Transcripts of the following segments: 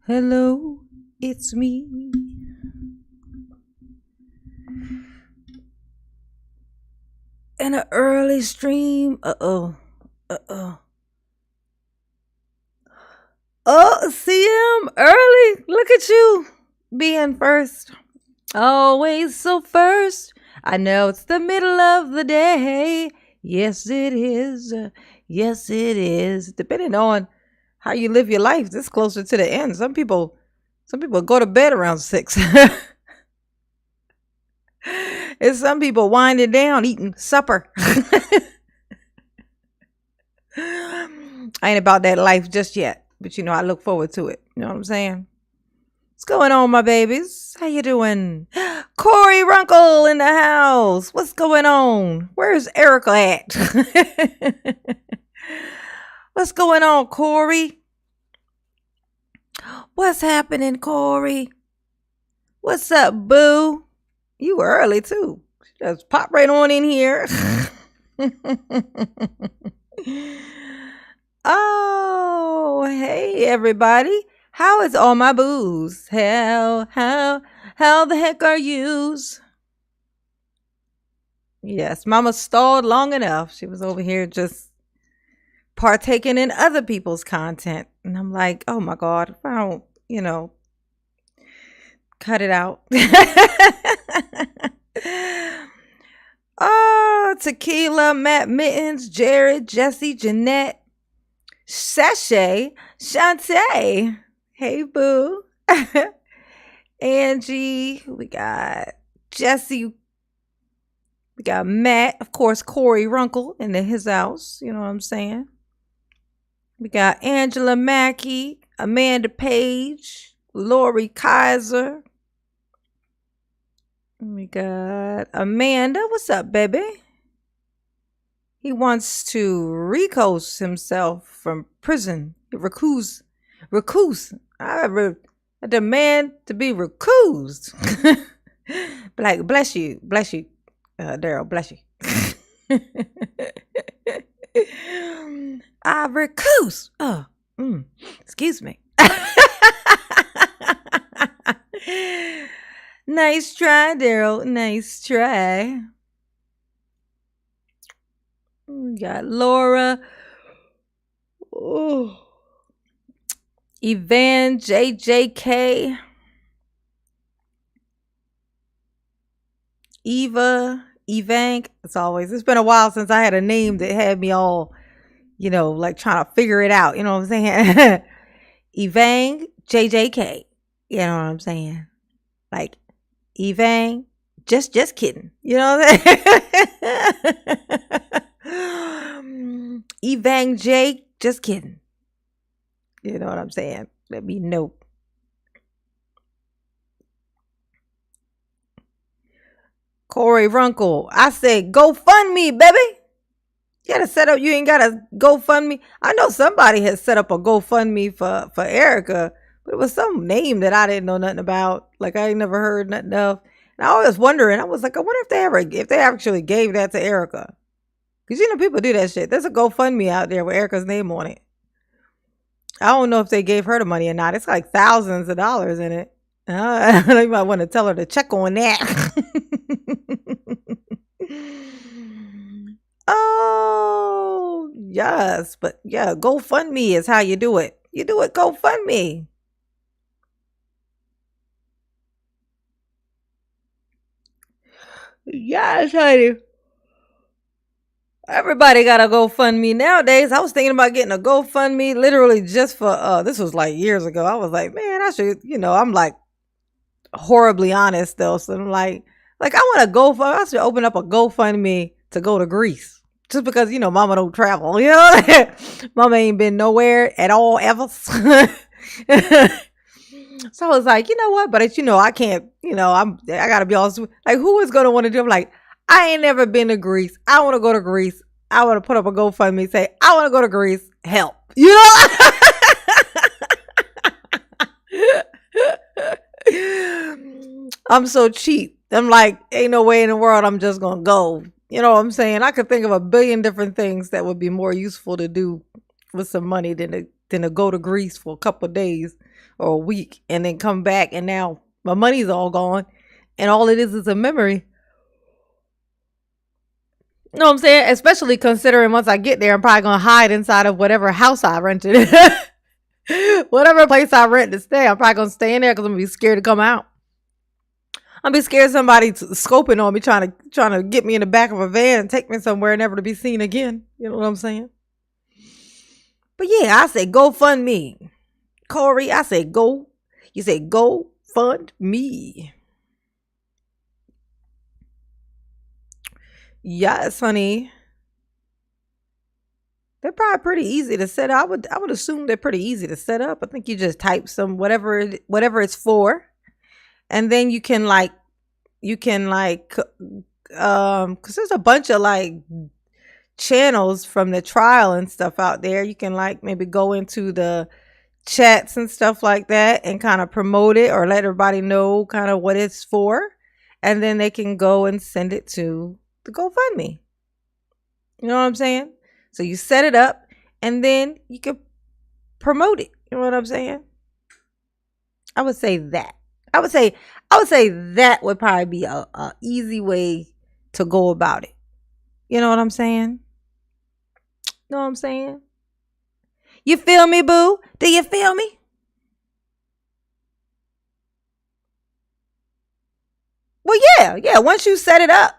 Hello, it's me. And an early stream. Uh oh. Oh, CM, early. Look at you being first. Always so first. I know it's the middle of the day. Yes, it is. Yes, it is. Depending on how you live your life, this closer to the end. Some people go to bed around 6. And some people winding down, eating supper. I ain't about that life just yet, but I look forward to it. You know what I'm saying? What's going on, my babies? How you doing? Corey Runkle in the house. What's going on? Where's Erica at? What's going on, Corey? What's happening, Corey? What's up, boo? You were early too. Just pop right on in here. Oh, hey everybody. How is all my boos? How the heck are yous? Yes, mama stalled long enough. She was over here just partaking in other people's content. And I'm like, oh my God, if I don't, cut it out. Oh, Tequila, Matt Mittens, Jared, Jesse, Jeanette, Sashay, Shantae. Hey, boo. Angie. We got Jesse. We got Matt. Of course, Corey Runkle in his house. You know what I'm saying? We got Angela Mackey, Amanda Page, Lori Kaiser. We got Amanda. What's up, baby? He wants to recuse himself from prison. Recuse. I demand to be recused. Like, bless you, Darrell, bless you. I recuse. Excuse me. Nice try, Darrell. Nice try. We got Laura. Oh. Evan, JJK. Eva, Evank. It's been a while since I had a name that had me all, like trying to figure it out. You know what I'm saying? Evang, JJK. You know what I'm saying? Like, Evang, just kidding. You know what I'm saying? Evang Jake, just kidding. You know what I'm saying? Let me know. Corey Runkle, I said, go fund me, baby. You gotta set up. You ain't gotta GoFundMe. I know somebody has set up a GoFundMe for Erica, but it was some name that I didn't know nothing about. Like I ain't never heard nothing of. And I was wondering. I was like, I wonder if they actually gave that to Erica, because people do that shit. There's a GoFundMe out there with Erica's name on it. I don't know if they gave her the money or not. It's like thousands of dollars in it. You might want to tell her to check on that. Oh, yes. But yeah, GoFundMe is how you do it. You do it GoFundMe. Yes, honey. Everybody got a GoFundMe nowadays. I was thinking about getting a GoFundMe literally just for, this was like years ago. I was like, man, I should, I'm like horribly honest though. So I'm like I want to I should open up a GoFundMe to go to Greece. Just because, mama don't travel, mama ain't been nowhere at all ever. So I was like, you know what? But I can't, I gotta be honest. Like, who is going to want to do? I'm like, I ain't never been to Greece. I want to go to Greece. I want to put up a GoFundMe, say, I want to go to Greece. Help. I'm so cheap. I'm like, ain't no way in the world I'm just going to go. You know what I'm saying? I could think of a billion different things that would be more useful to do with some money than to than to go to Greece for a couple of days or a week and then come back and now my money's all gone and all it is a memory. You know what I'm saying? Especially considering once I get there, I'm probably gonna hide inside of whatever house I rented. Whatever place I rent to stay, I'm probably gonna stay in there because I'm gonna be scared to come out. I'm be scared of somebody scoping on me, trying to get me in the back of a van and take me somewhere never to be seen again. You know what I'm saying? But yeah, I say go fund me. Corey, I say go. You say go fund me. Yes, honey. They're probably pretty easy to set up. I would assume they're pretty easy to set up. I think you just type some whatever it's for, and then you can because there's a bunch of like channels from the trial and stuff out there. You can like maybe go into the chats and stuff like that and kind of promote it or let everybody know kind of what it's for, and then they can go and send it to the GoFundMe. You know what I'm saying? So you set it up and then you can promote it. You know what I'm saying? I would say that. I would say that would probably be a easy way to go about it. You know what I'm saying? Know what I'm saying? You feel me, boo? Do you feel me? Well, yeah. Once you set it up,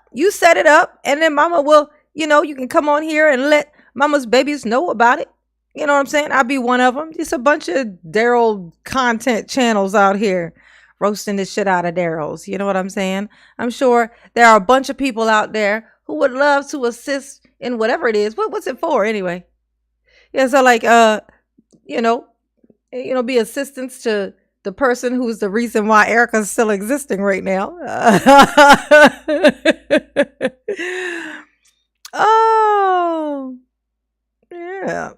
and then mama will, you can come on here and let mama's babies know about it. You know what I'm saying? I'll be one of them. Just a bunch of Darrell content channels out here roasting the shit out of Darrell's. You know what I'm saying? I'm sure there are a bunch of people out there who would love to assist in whatever it is. What's it for anyway? Yeah, so like be assistance to the person who's the reason why Erica's still existing right now. Oh, yeah.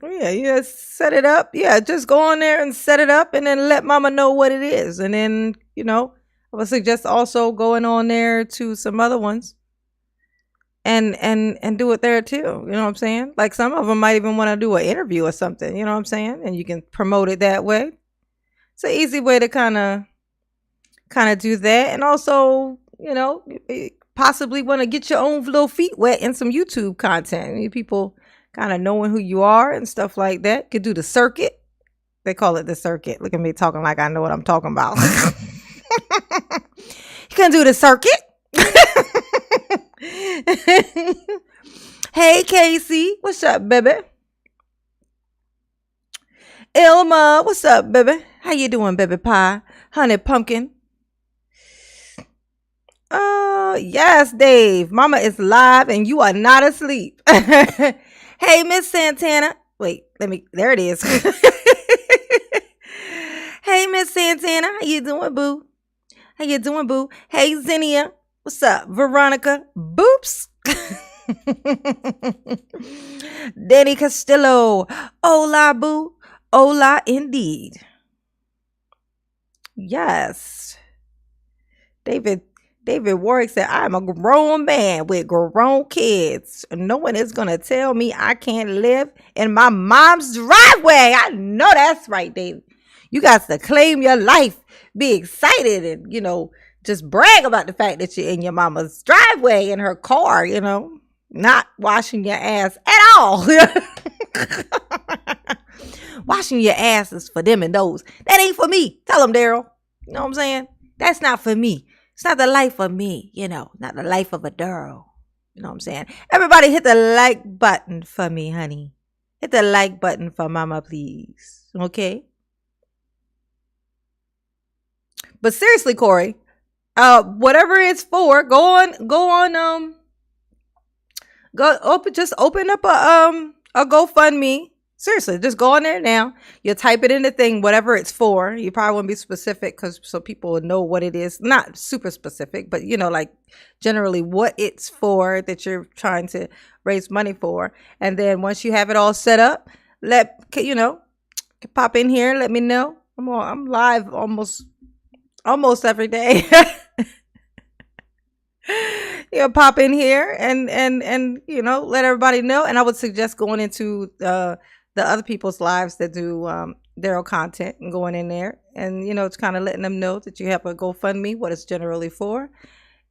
Yeah, you set it up. Yeah, just go on there and set it up and then let mama know what it is. And then, I would suggest also going on there to some other ones and do it there too. You know what I'm saying? Like some of them might even want to do an interview or something, you know what I'm saying? And you can promote it that way. It's an easy way to kind of do that. And also, possibly want to get your own little feet wet in some YouTube content. People kind of knowing who you are and stuff like that. Could do the circuit. They call it the circuit. Look at me talking like I know what I'm talking about. You can do the circuit. Hey, Casey. What's up, baby? Ilma. What's up, baby? How you doing, baby pie? Honey pumpkin. Yes, Dave. Mama is live and you are not asleep. Hey, Miss Santana. Wait, there it is. Hey, Miss Santana. How you doing, boo? How you doing, boo? Hey, Zinnia. What's up? Veronica. Boops. Danny Castillo. Hola, boo. Hola, indeed. Yes. David Warwick said, I'm a grown man with grown kids. No one is going to tell me I can't live in my mom's driveway. I know that's right, David. You got to claim your life, be excited, and, just brag about the fact that you're in your mama's driveway in her car, not washing your ass at all. Washing your ass is for them and those. That ain't for me. Tell them, Darrell. You know what I'm saying? That's not for me. It's not the life of me, not the life of a girl. You know what I'm saying? Everybody hit the like button for me, honey. Hit the like button for mama, please. Okay? But seriously, Corey, whatever it's for, just open up a GoFundMe. Seriously, just go on there now. You type it in the thing, whatever it's for. You probably won't be specific so people would know what it is. Not super specific, but like generally what it's for that you're trying to raise money for. And then once you have it all set up, pop in here, let me know. I'm live almost every day. pop in here and let everybody know. And I would suggest going into the other people's lives that do Darrell content and going in there and it's kind of letting them know that you have a GoFundMe, what it's generally for,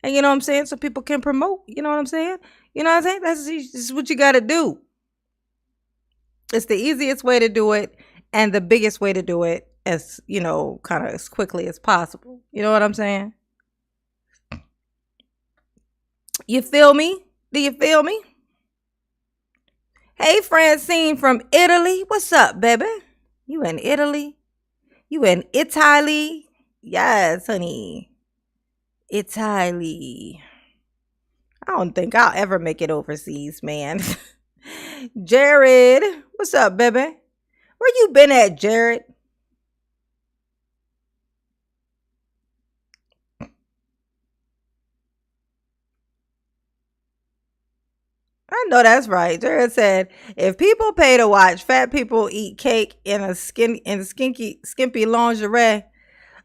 and you know what I'm saying, so people can promote. You know what I'm saying? This is what you got to do. It's the easiest way to do it and the biggest way to do it, as kind of as quickly as possible. You know what I'm saying? You feel me? Do you feel me? Hey, Francine from Italy. What's up, baby? You in Italy? You in Italy? Yes, honey. Italy. I don't think I'll ever make it overseas, man. Jared. What's up, baby? Where you been at, Jared? I know that's right. Jared said, if people pay to watch fat people eat cake in a skimpy lingerie,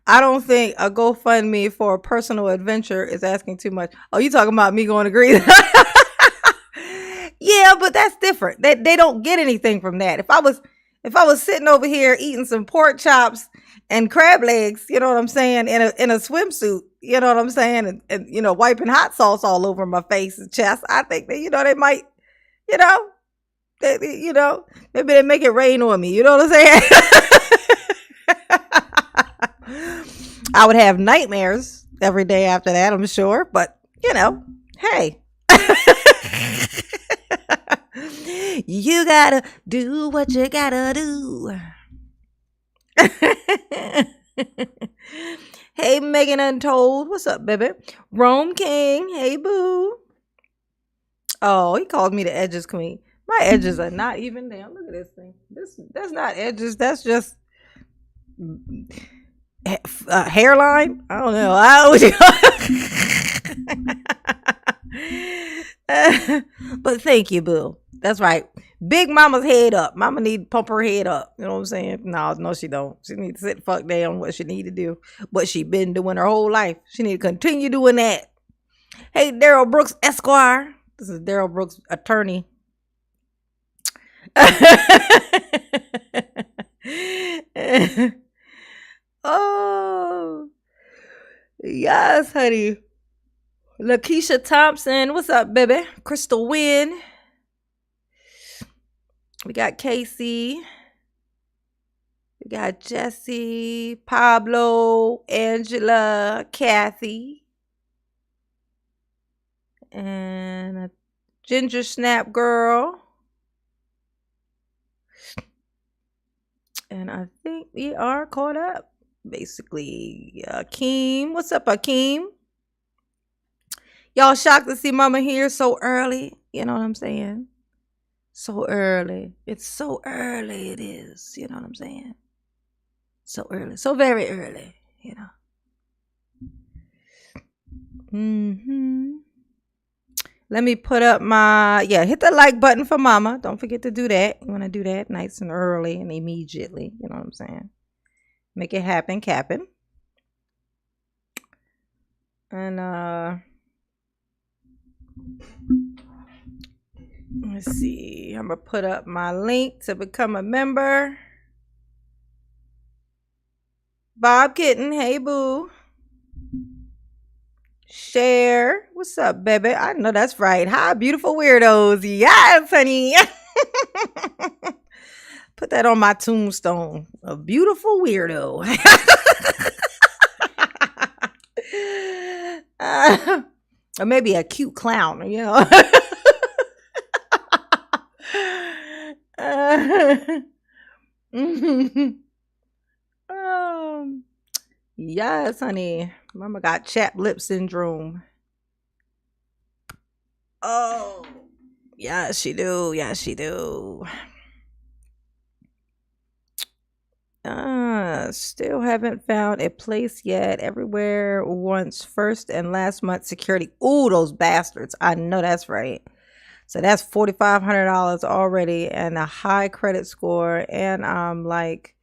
I don't think a GoFundMe for a personal adventure is asking too much. Oh, you talking about me going to Greece? Yeah, but that's different. They don't get anything from that. If I was sitting over here eating some pork chops and crab legs, you know what I'm saying, in a swimsuit, you know what I'm saying, and wiping hot sauce all over my face and chest, I think that they might, maybe they make it rain on me. You know what I'm saying? I would have nightmares every day after that, I'm sure, but hey. You gotta do what you gotta do. Hey, Megan Untold. What's up, baby? Rome King. Hey, boo. Oh, he called me the edges queen. My edges are not even there. Look at this thing. That's not edges. That's just hairline. I don't know. But thank you, boo. That's right. Big mama's head up. Mama need to pump her head up. You know what I'm saying? No, she don't. She need to sit fuck down what she need to do. What she been doing her whole life. She need to continue doing that. Hey, Darrell Brooks Esquire. This is Darrell Brooks, attorney. Oh, yes, honey. Lakeisha Thompson. What's up, baby? Crystal Wynn. We got Casey. We got Jesse, Pablo, Angela, Kathy, and a Ginger Snap Girl. And I think we are caught up, basically. Akeem. What's up, Akeem? Y'all shocked to see Mama here so early? You know what I'm saying? So early. It's so early it is. You know what I'm saying? So early. So very early, Let me put up hit the like button for Mama. Don't forget to do that. You want to do that nice and early and immediately. You know what I'm saying? Make it happen, Cap'n. And, let's see. I'm going to put up my link to become a member. Bob Kitten. Hey, boo. Share. What's up, baby? I know that's right. Hi, beautiful weirdos. Yes, honey. Put that on my tombstone. A beautiful weirdo. Or maybe a cute clown, Yes, honey. Mama got chapped lip syndrome. Oh, yes, she do. Yes, she do. Still haven't found a place yet. Everywhere wants first and last month security. Ooh, those bastards. I know that's right. So that's $4,500 already and a high credit score. And I'm like,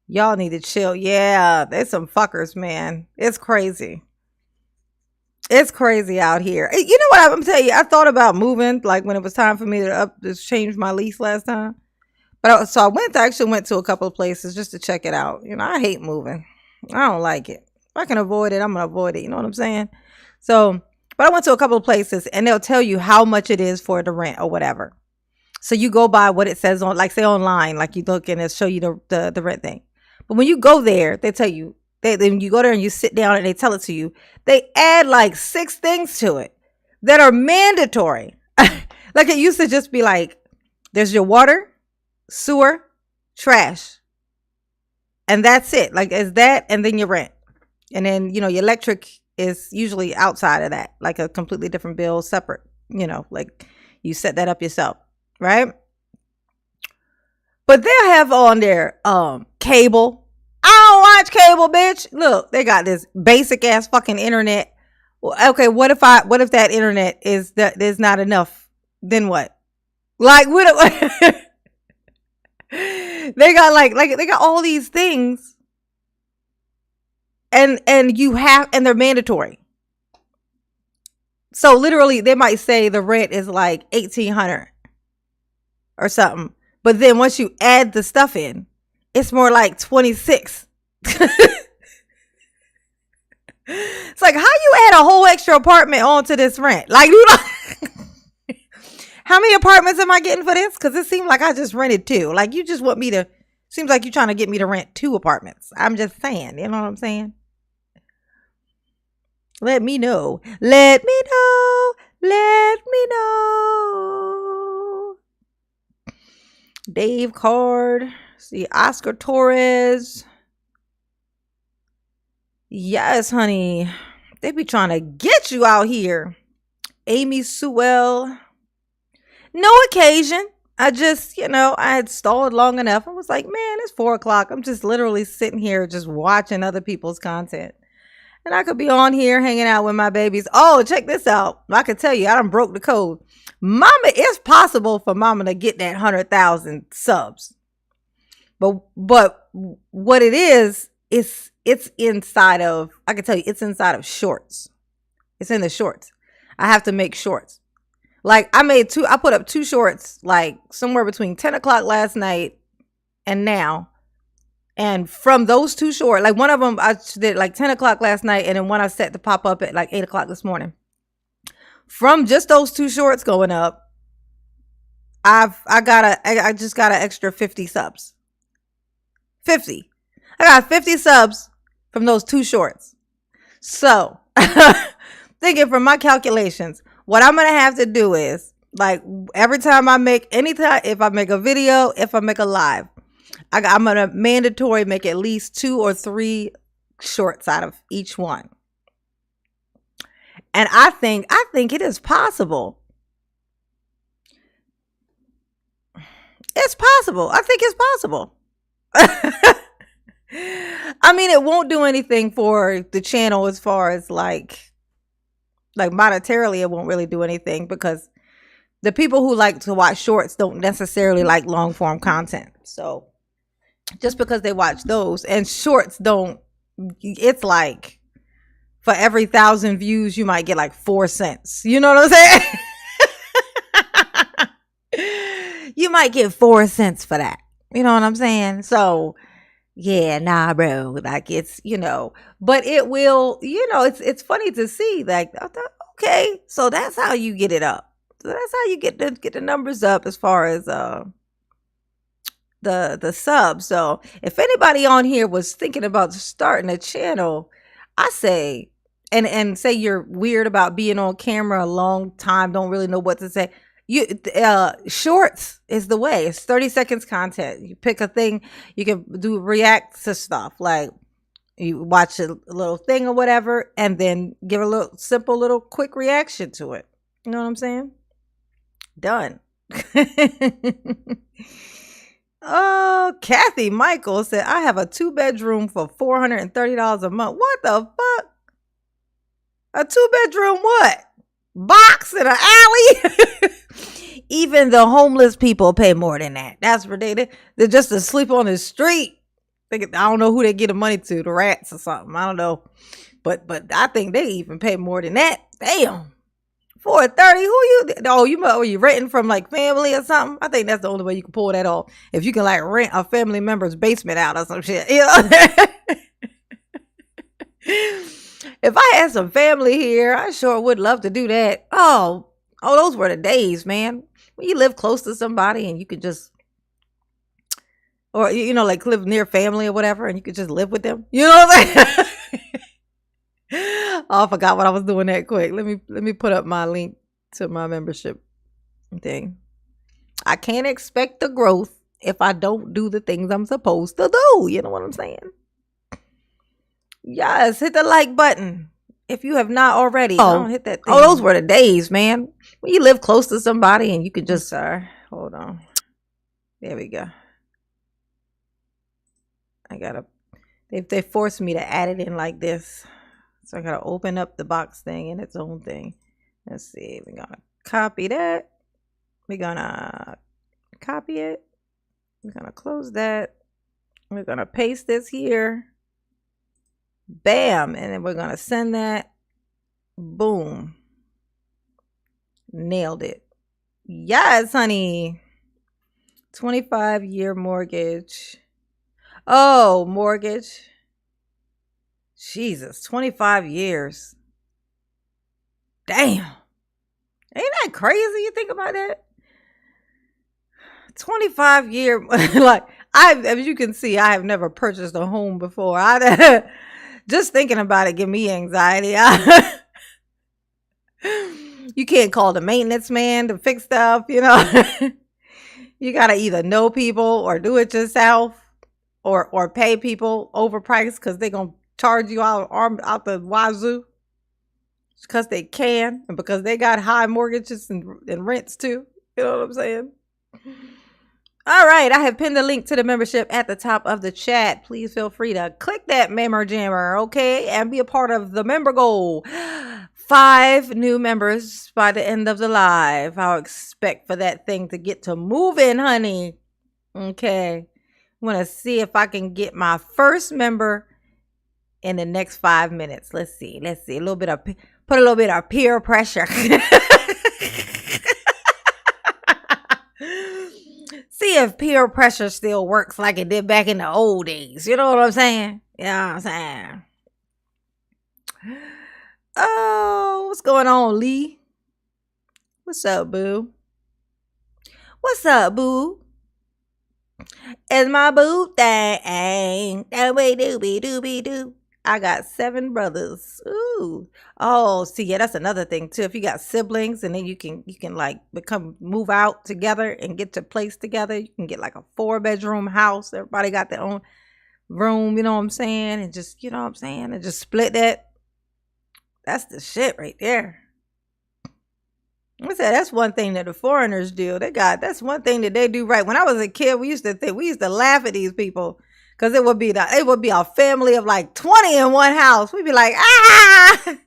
y'all need to chill. Yeah, there's some fuckers, man. It's crazy. It's crazy out here. You know what? I'm gonna tell you. I thought about moving, like when it was time for me to change my lease last time. But so I actually went to a couple of places just to check it out. You know, I hate moving. I don't like it. If I can avoid it, I'm gonna avoid it. You know what I'm saying? So, but I went to a couple of places and they'll tell you how much it is for the rent or whatever. So you go by what it says on, like say online, like you look and it'll show you the rent thing. But when you go there, they tell you, then you go there and you sit down and they tell it to you. They add like 6 things to it that are mandatory. Like it used to just be like, there's your water, sewer, trash. And that's it. Like it's that and then your rent. And then, you know, your electric is usually outside of that, like a completely different bill, separate, you know, like you set that up yourself, right? But they'll have on their cable. I don't watch cable, bitch. Look, they got this basic ass fucking internet. Well, okay, what if that internet is not enough? Then what? Like what? They got like they got all these things, and they're mandatory. So literally, they might say the rent is like $1,800 or something, but then once you add the stuff in, it's more like 26. It's like, how you add a whole extra apartment onto this rent? Like, you know, how many apartments am I getting for this? Because it seemed like I just rented 2. Like, you just want me to, seems like you're trying to get me to rent 2 apartments. I'm just saying, you know what I'm saying? Let me know. Let me know. Let me know. Dave Card. See, Oscar Torres. Yes, honey. They be trying to get you out here. Amy Sewell. No occasion. I just, you know, I had stalled long enough. I was like, man, it's 4 o'clock. I'm just literally sitting here just watching other people's content. And I could be on here hanging out with my babies. Oh, check this out. I can tell you, I done broke the code. Mama, it's possible for mama to get that 100,000 subs. But what it is, it's inside of, I can tell you, it's inside of shorts. It's in the shorts. I have to make shorts. Like I put up 2 shorts, like somewhere between 10 o'clock last night and now. And from those 2 shorts, like one of them I did like 10 o'clock last night, and then one I set to pop up at like 8 o'clock this morning. From just those 2 shorts going up, I just got an extra 50 subs. 50. I got 50 subs from those 2 shorts. So, thinking from my calculations, what I'm going to have to do is, like, every time if I make a video, if I make a live, I'm going to mandatory make at least 2 or 3 shorts out of each one. And I think it is possible. It's possible. I think it's possible. I mean, it won't do anything for the channel as far as like monetarily, it won't really do anything because the people who like to watch shorts don't necessarily like long form content. So just because they watch those, and shorts don't, it's like for every 1,000 views, you might get like 4 cents. You know what I'm saying? You might get 4 cents for that. You know what I'm saying? So yeah, nah, bro. Like it's, you know, but it will, you know, it's funny to see like, okay, so that's how you get it up. So that's how you get the numbers up as far as the subs. So if anybody on here was thinking about starting a channel, I say, and say you're weird about being on camera a long time, don't really know what to say. Shorts is the way. It's 30 seconds content. You pick a thing, you can react to stuff, like you watch a little thing or whatever, and then give a little simple little quick reaction to it. You know what I'm saying? Done. Oh, Kathy Michael said, I have a 2-bedroom for $430 a month. What the fuck? A 2-bedroom what? Box in an alley? Even the homeless people pay more than that. That's ridiculous. They're just asleep on the street. I don't know who they get the money to, the rats or something. I don't know. But I think they even pay more than that. Damn. 430. Who you? Oh, you renting from like family or something? I think that's the only way you can pull that off. If you can like rent a family member's basement out or some shit. You know? If I had some family here, I sure would love to do that. Oh, those were the days, man. When you live close to somebody and you could just, or like live near family or whatever, and you could just live with them. You know what I'm saying? Oh, I forgot what I was doing that quick. Let me put up my link to my membership thing. I can't expect the growth if I don't do the things I'm supposed to do. You know what I'm saying? Yes, hit the like button if you have not already. Don't hit that thing. Oh, those were the days, man. When you live close to somebody and you could just, hold on. There we go. They forced me to add it in like this. So I gotta open up the box thing in its own thing. Let's see. We're gonna copy that. We're gonna copy it. We're gonna close that. We're gonna paste this here. Bam. And then we're gonna send that. Boom. Nailed it. Yes, honey. 25-year mortgage. Oh, mortgage. Jesus, 25 years. Damn. Ain't that crazy? You think about that? 25-year, like, as you can see, I have never purchased a home before. Just thinking about it give me anxiety. You can't call the maintenance man to fix stuff, you know. You gotta either know people or do it yourself, or pay people overpriced because they're gonna charge you out the wazoo because they can, and because they got high mortgages and rents too. You know what I'm saying? All right, I have pinned the link to the membership at the top of the chat. Please feel free to click that member jammer, okay, and be a part of the member goal. 5 new members by the end of the live. I'll expect for that thing to get to moving, honey. Okay, I want to see if I can get my first member in the next 5 minutes. Let's see. Put a little bit of peer pressure. See if peer pressure still works like it did back in the old days. You know what I'm saying? You know what I'm saying? Oh, what's going on, Lee? What's up, boo? What's up, boo? It's my boo thing. Doobie-doobie-doobie-doo. I got 7 brothers. Ooh. Oh, see, yeah, that's another thing too. If you got siblings and then you can like move out together and get to place together. You can get like a 4-bedroom house. Everybody got their own room, you know what I'm saying? And just, you know what I'm saying? And just split that. That's the shit right there. I said that's one thing that the foreigners do. That's one thing that they do right. When I was a kid, we used to laugh at these people. Because it would be a family of like 20 in one house. We'd be like, ah!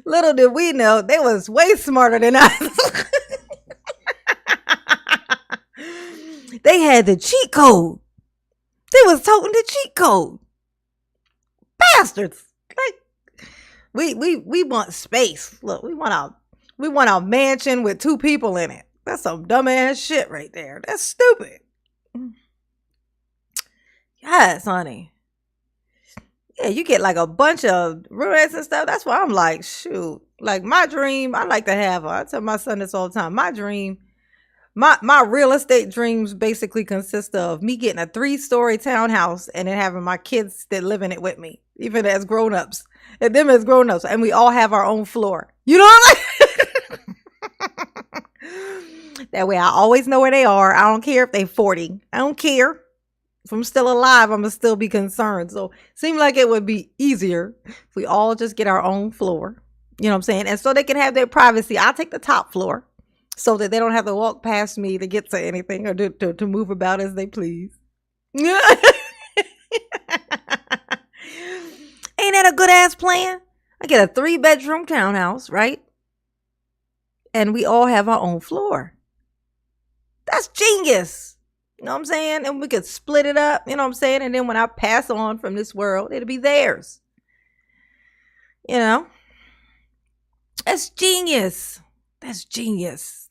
Little did we know, they was way smarter than us. They had the cheat code. They was toting the cheat code. Bastards. Like, we want space. Look, we want a mansion with 2 people in it. That's some dumbass shit right there. That's stupid. Yes, honey. Yeah, you get like a bunch of roommates and stuff. That's why I'm like, shoot. Like my dream, I like to have I tell my son this all the time. My dream, my real estate dreams basically consist of me getting a 3-story townhouse and then having my kids that live in it with me, even as grown-ups. And them as grown-ups. And we all have our own floor. You know what I'm like? That way I always know where they are. I don't care if they 40. I don't care. If I'm still alive, I'm going to still be concerned. So it seemed like it would be easier if we all just get our own floor. You know what I'm saying? And so they can have their privacy. I'll take the top floor so that they don't have to walk past me to get to anything or to move about as they please. Ain't that a good ass plan? I get a 3-bedroom townhouse, right? And we all have our own floor. That's genius. You know what I'm saying? And we could split it up, you know what I'm saying? And then when I pass on from this world, it'll be theirs. You know? That's genius. That's genius.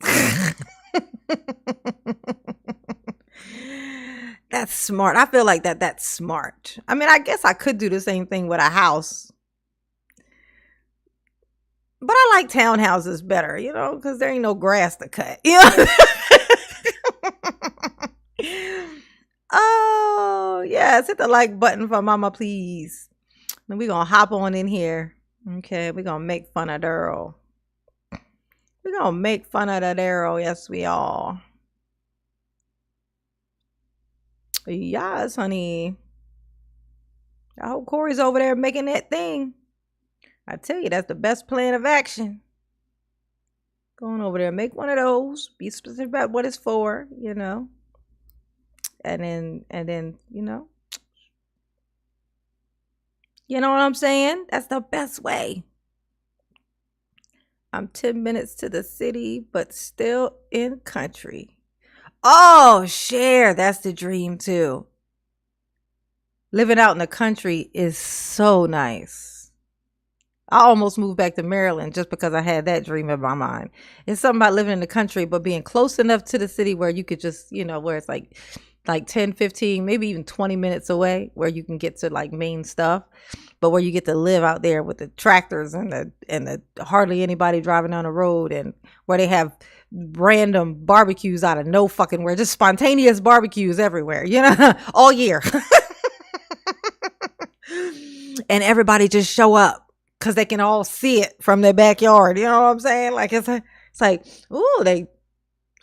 That's smart. I feel like that's smart. I mean, I guess I could do the same thing with a house. But I like townhouses better, you know, because there ain't no grass to cut. You know? Oh, yes. Hit the like button for mama, please. Then we're going to hop on in here. Okay, we're going to make fun of Daryl. We're going to make fun of the Daryl. Yes, we are. Yes, honey. I hope Corey's over there making that thing. I tell you, that's the best plan of action. Going over there, make one of those. Be specific about what it's for, you know. And then, you know. You know what I'm saying? That's the best way. I'm 10 minutes to the city, but still in country. Oh, share. That's the dream too. Living out in the country is so nice. I almost moved back to Maryland just because I had that dream in my mind. It's something about living in the country, but being close enough to the city where you could just, you know, where it's like 10, 15, maybe even 20 minutes away where you can get to like main stuff, but where you get to live out there with the tractors and the hardly anybody driving down the road, and where they have random barbecues out of no fucking where, just spontaneous barbecues everywhere, you know, all year. And everybody just show up because they can all see it from their backyard. You know what I'm saying? Like it's like, ooh,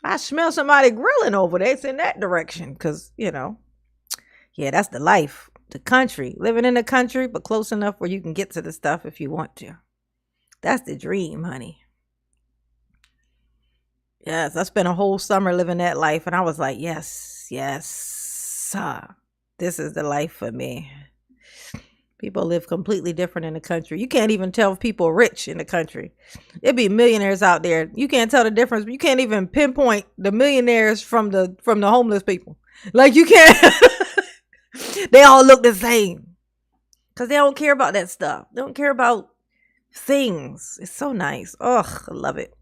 I smell somebody grilling over there. It's in that direction because, you know, yeah, that's the life. The country, living in the country, but close enough where you can get to the stuff if you want to. That's the dream, honey. Yes, I spent a whole summer living that life, and I was like, yes, this is the life for me. People live completely different in the country. You can't even tell if people are rich in the country. It'd be millionaires out there. You can't tell the difference. You can't even pinpoint the millionaires from the homeless people. Like you can't. They all look the same because they don't care about that stuff. They don't care about things. It's so nice. Ugh, I love it.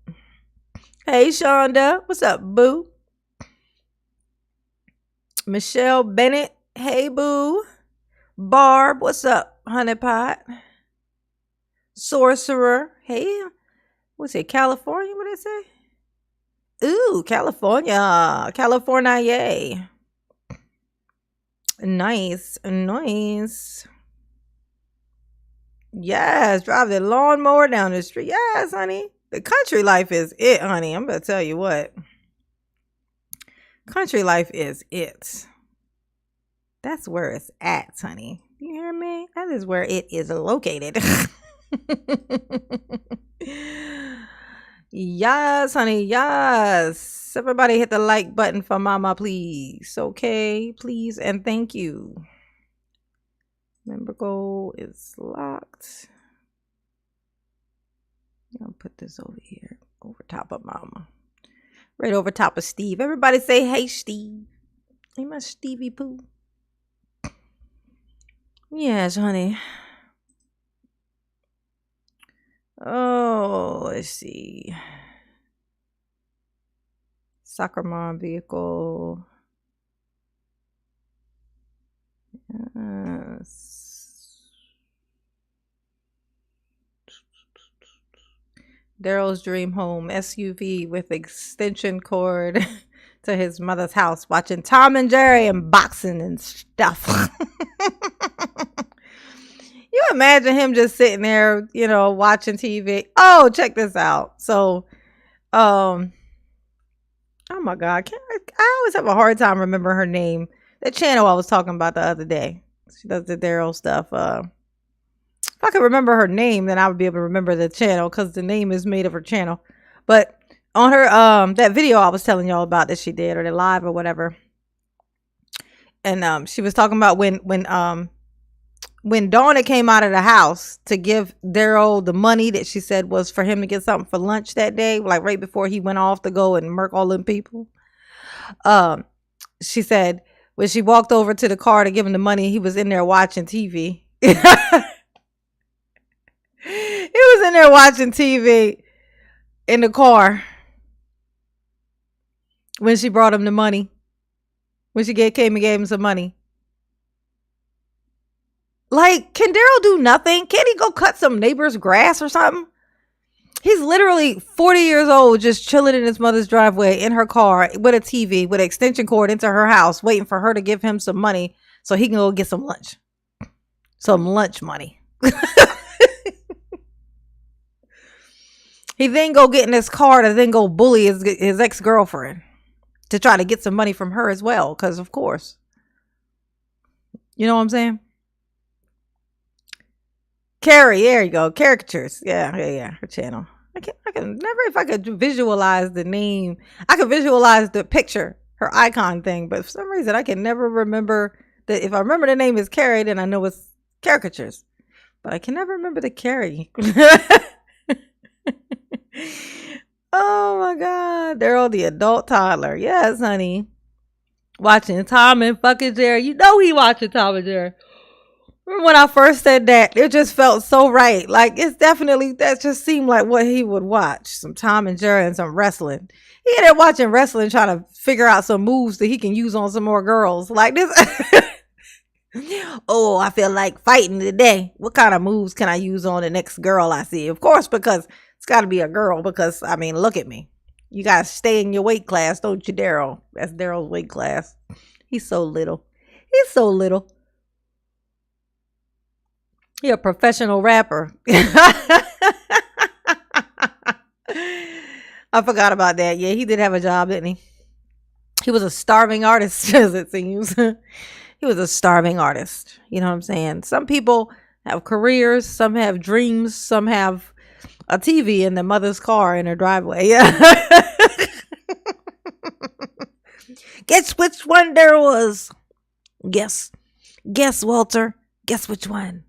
Hey, Shonda. What's up, boo? Michelle Bennett. Hey, boo. Barb. What's up, honeypot? Sorcerer. Hey. What's it? California? What did it say? Ooh, California. California. Yay. Nice. Yes. Drive the lawnmower down the street. Yes, honey. The country life is it, honey. I'm going to tell you what. Country life is it. That's where it's at, honey. You hear me? That is where it is located. Yes, honey. Yes. Everybody hit the like button for mama, please. Okay, please and thank you. Member goal is locked. I'll put this over here, over top of mama. Right over top of Steve. Everybody say, hey, Steve. Hey, my Stevie Pooh. Yes, honey. Oh, let's see. Soccer mom vehicle. Yes. Darrell's dream home SUV with extension cord to his mother's house, watching Tom and Jerry and boxing and stuff. You imagine him just sitting there, you know, watching TV. Oh, check this out. So, oh my God, I always have a hard time remembering her name. That channel I was talking about the other day. She does the Darrell stuff. If I could remember her name, then I would be able to remember the channel because the name is made of her channel. But on her that video I was telling y'all about that she did, or the live or whatever, and she was talking about when Donna came out of the house to give Darrell the money that she said was for him to get something for lunch that day, like right before he went off to go and murk all them people. she said when she walked over to the car to give him the money, he was in there watching TV. He was in there watching TV in the car when she brought him the money. When she came and gave him some money. Like, can Darrell do nothing? Can't he go cut some neighbor's grass or something? He's literally 40 years old, just chilling in his mother's driveway in her car with a TV, with an extension cord into her house, waiting for her to give him some money so he can go get some lunch. Some lunch money. He then go get in his car to then go bully his ex-girlfriend to try to get some money from her as well, because of course. You know what I'm saying? Carrie, there you go. Caricatures. Yeah. Her channel. I can never, if I could visualize the name, I could visualize the picture, her icon thing, but for some reason I can never remember that. If I remember the name is Carrie, then I know it's caricatures. But I can never remember the Carrie. Oh my God. Darrell, the adult toddler. Yes, honey. Watching Tom and fucking Jerry. You know he watching Tom and Jerry. Remember when I first said that, it just felt so right. Like, it's definitely, that just seemed like what he would watch. Some Tom and Jerry and some wrestling. He in there watching wrestling, trying to figure out some moves that he can use on some more girls. Like this. Oh, I feel like fighting today. What kind of moves can I use on the next girl I see? Of course, because it's got to be a girl. Because, I mean, look at me. You got to stay in your weight class, don't you, Darrell? That's Darrell's weight class. He's so little. He's so little. He a professional rapper. I forgot about that. Yeah, he did have a job, didn't he? He was a starving artist, as it seems. He was a starving artist. You know what I'm saying? Some people have careers. Some have dreams. Some have a TV in their mother's car in her driveway. Yeah. Guess which one there was? Guess, Walter. Guess which one?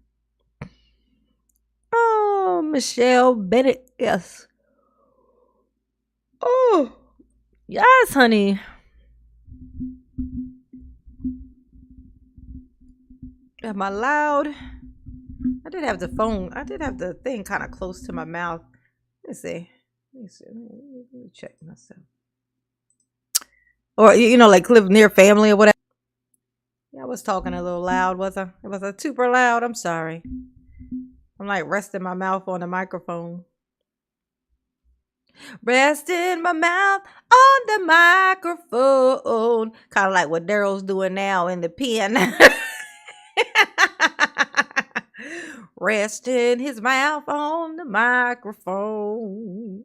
Oh, Michelle Bennett. Yes. Oh, yes, honey. Am I loud? I did have the phone. I did have the thing kind of close to my mouth. Let's see. Let me check myself. Or, you know, like live near family or whatever. Yeah, I was talking a little loud, was I? It was a super loud. I'm sorry. I'm like resting my mouth on the microphone. Resting my mouth on the microphone. Kind of like what Darrell's doing now in the pen. Resting his mouth on the microphone.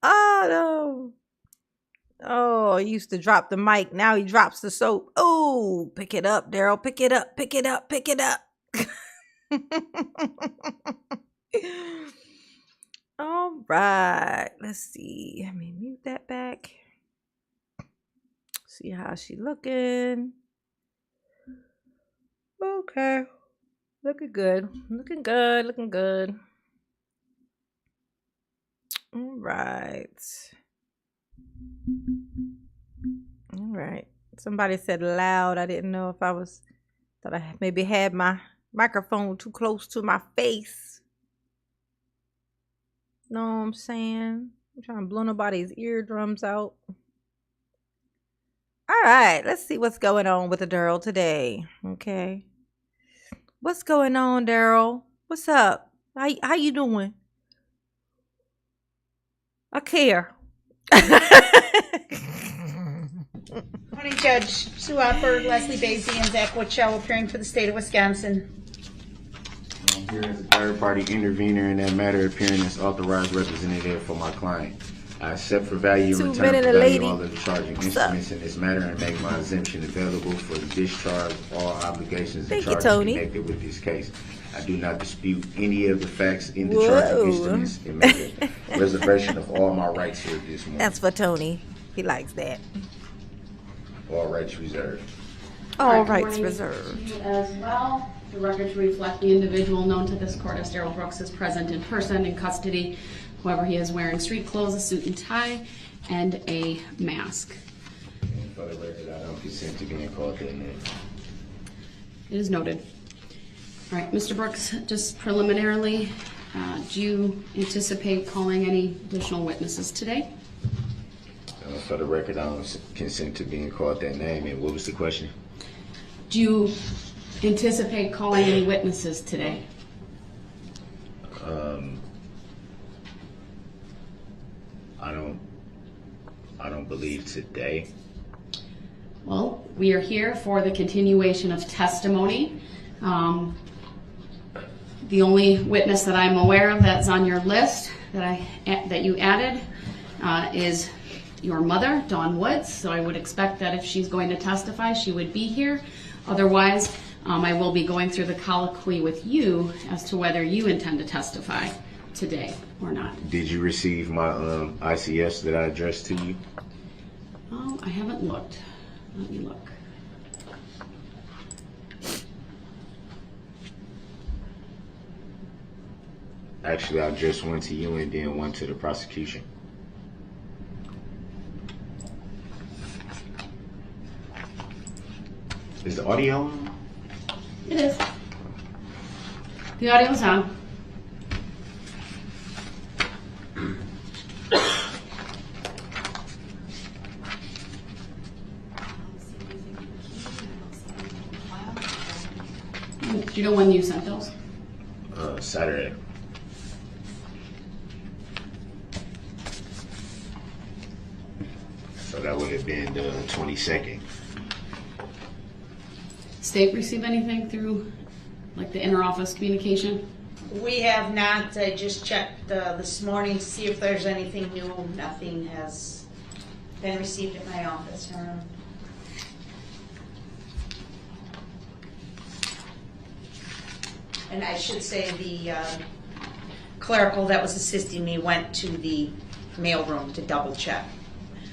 Oh, no. Oh, he used to drop the mic. Now he drops the soap. Oh, pick it up, Darrell. Pick it up. Pick it up. Pick it up. All right. Let's see. Let me mute that back. See how she looking. Okay. Looking good. Looking good. Looking good. All right. All right. Somebody said loud. I didn't know if I was, thought I maybe had my microphone too close to my face. Know what I'm saying? I'm trying to blow nobody's eardrums out. All right. Let's see what's going on with the Darrell today. Okay. What's going on, Darrell? What's up? How you doing? I care. County Judge Sue Oppert, Leslie Basie, and Zach Witchell appearing for the state of Wisconsin. I'm here as a third-party intervener in that matter, appearing as authorized representative for my client. I accept for value and return for value all of the charging instruments in this matter and make my exemption available for the discharge of all obligations and charges connected with this case. I do not dispute any of the facts in the charging instruments and make a reservation of all my rights here this morning. That's for Tony. He likes that. All rights reserved. All rights reserved. As well, the record to reflect the individual known to this court as Darrell Brooks is present in person in custody. However, he is wearing street clothes, a suit and tie, and a mask. For the record, I don't consent to being called that name. It is noted. All right, Mr. Brooks, just preliminarily, do you anticipate calling any additional witnesses today? For the record, I don't consent to being called that name. And what was the question? Do you anticipate calling any witnesses today? I don't believe today. Well, we are here for the continuation of testimony. The only witness that I'm aware of that's on your list that you added is your mother, Dawn Woods. So I would expect that if she's going to testify, she would be here. Otherwise, I will be going through the colloquy with you as to whether you intend to testify today or not. Did you receive my ICS that I addressed to you? Oh, I haven't looked. Let me look. Actually, I addressed one to you and then one to the prosecution. Is the audio on? It is. The audio's on. Do you know when you sent those? Saturday. So that would have been the 22nd. State receive anything through like the inter-office communication? We have not. I just checked this morning to see if there's anything new. Nothing has been received at my office. And I should say the clerical that was assisting me went to the mailroom to double check.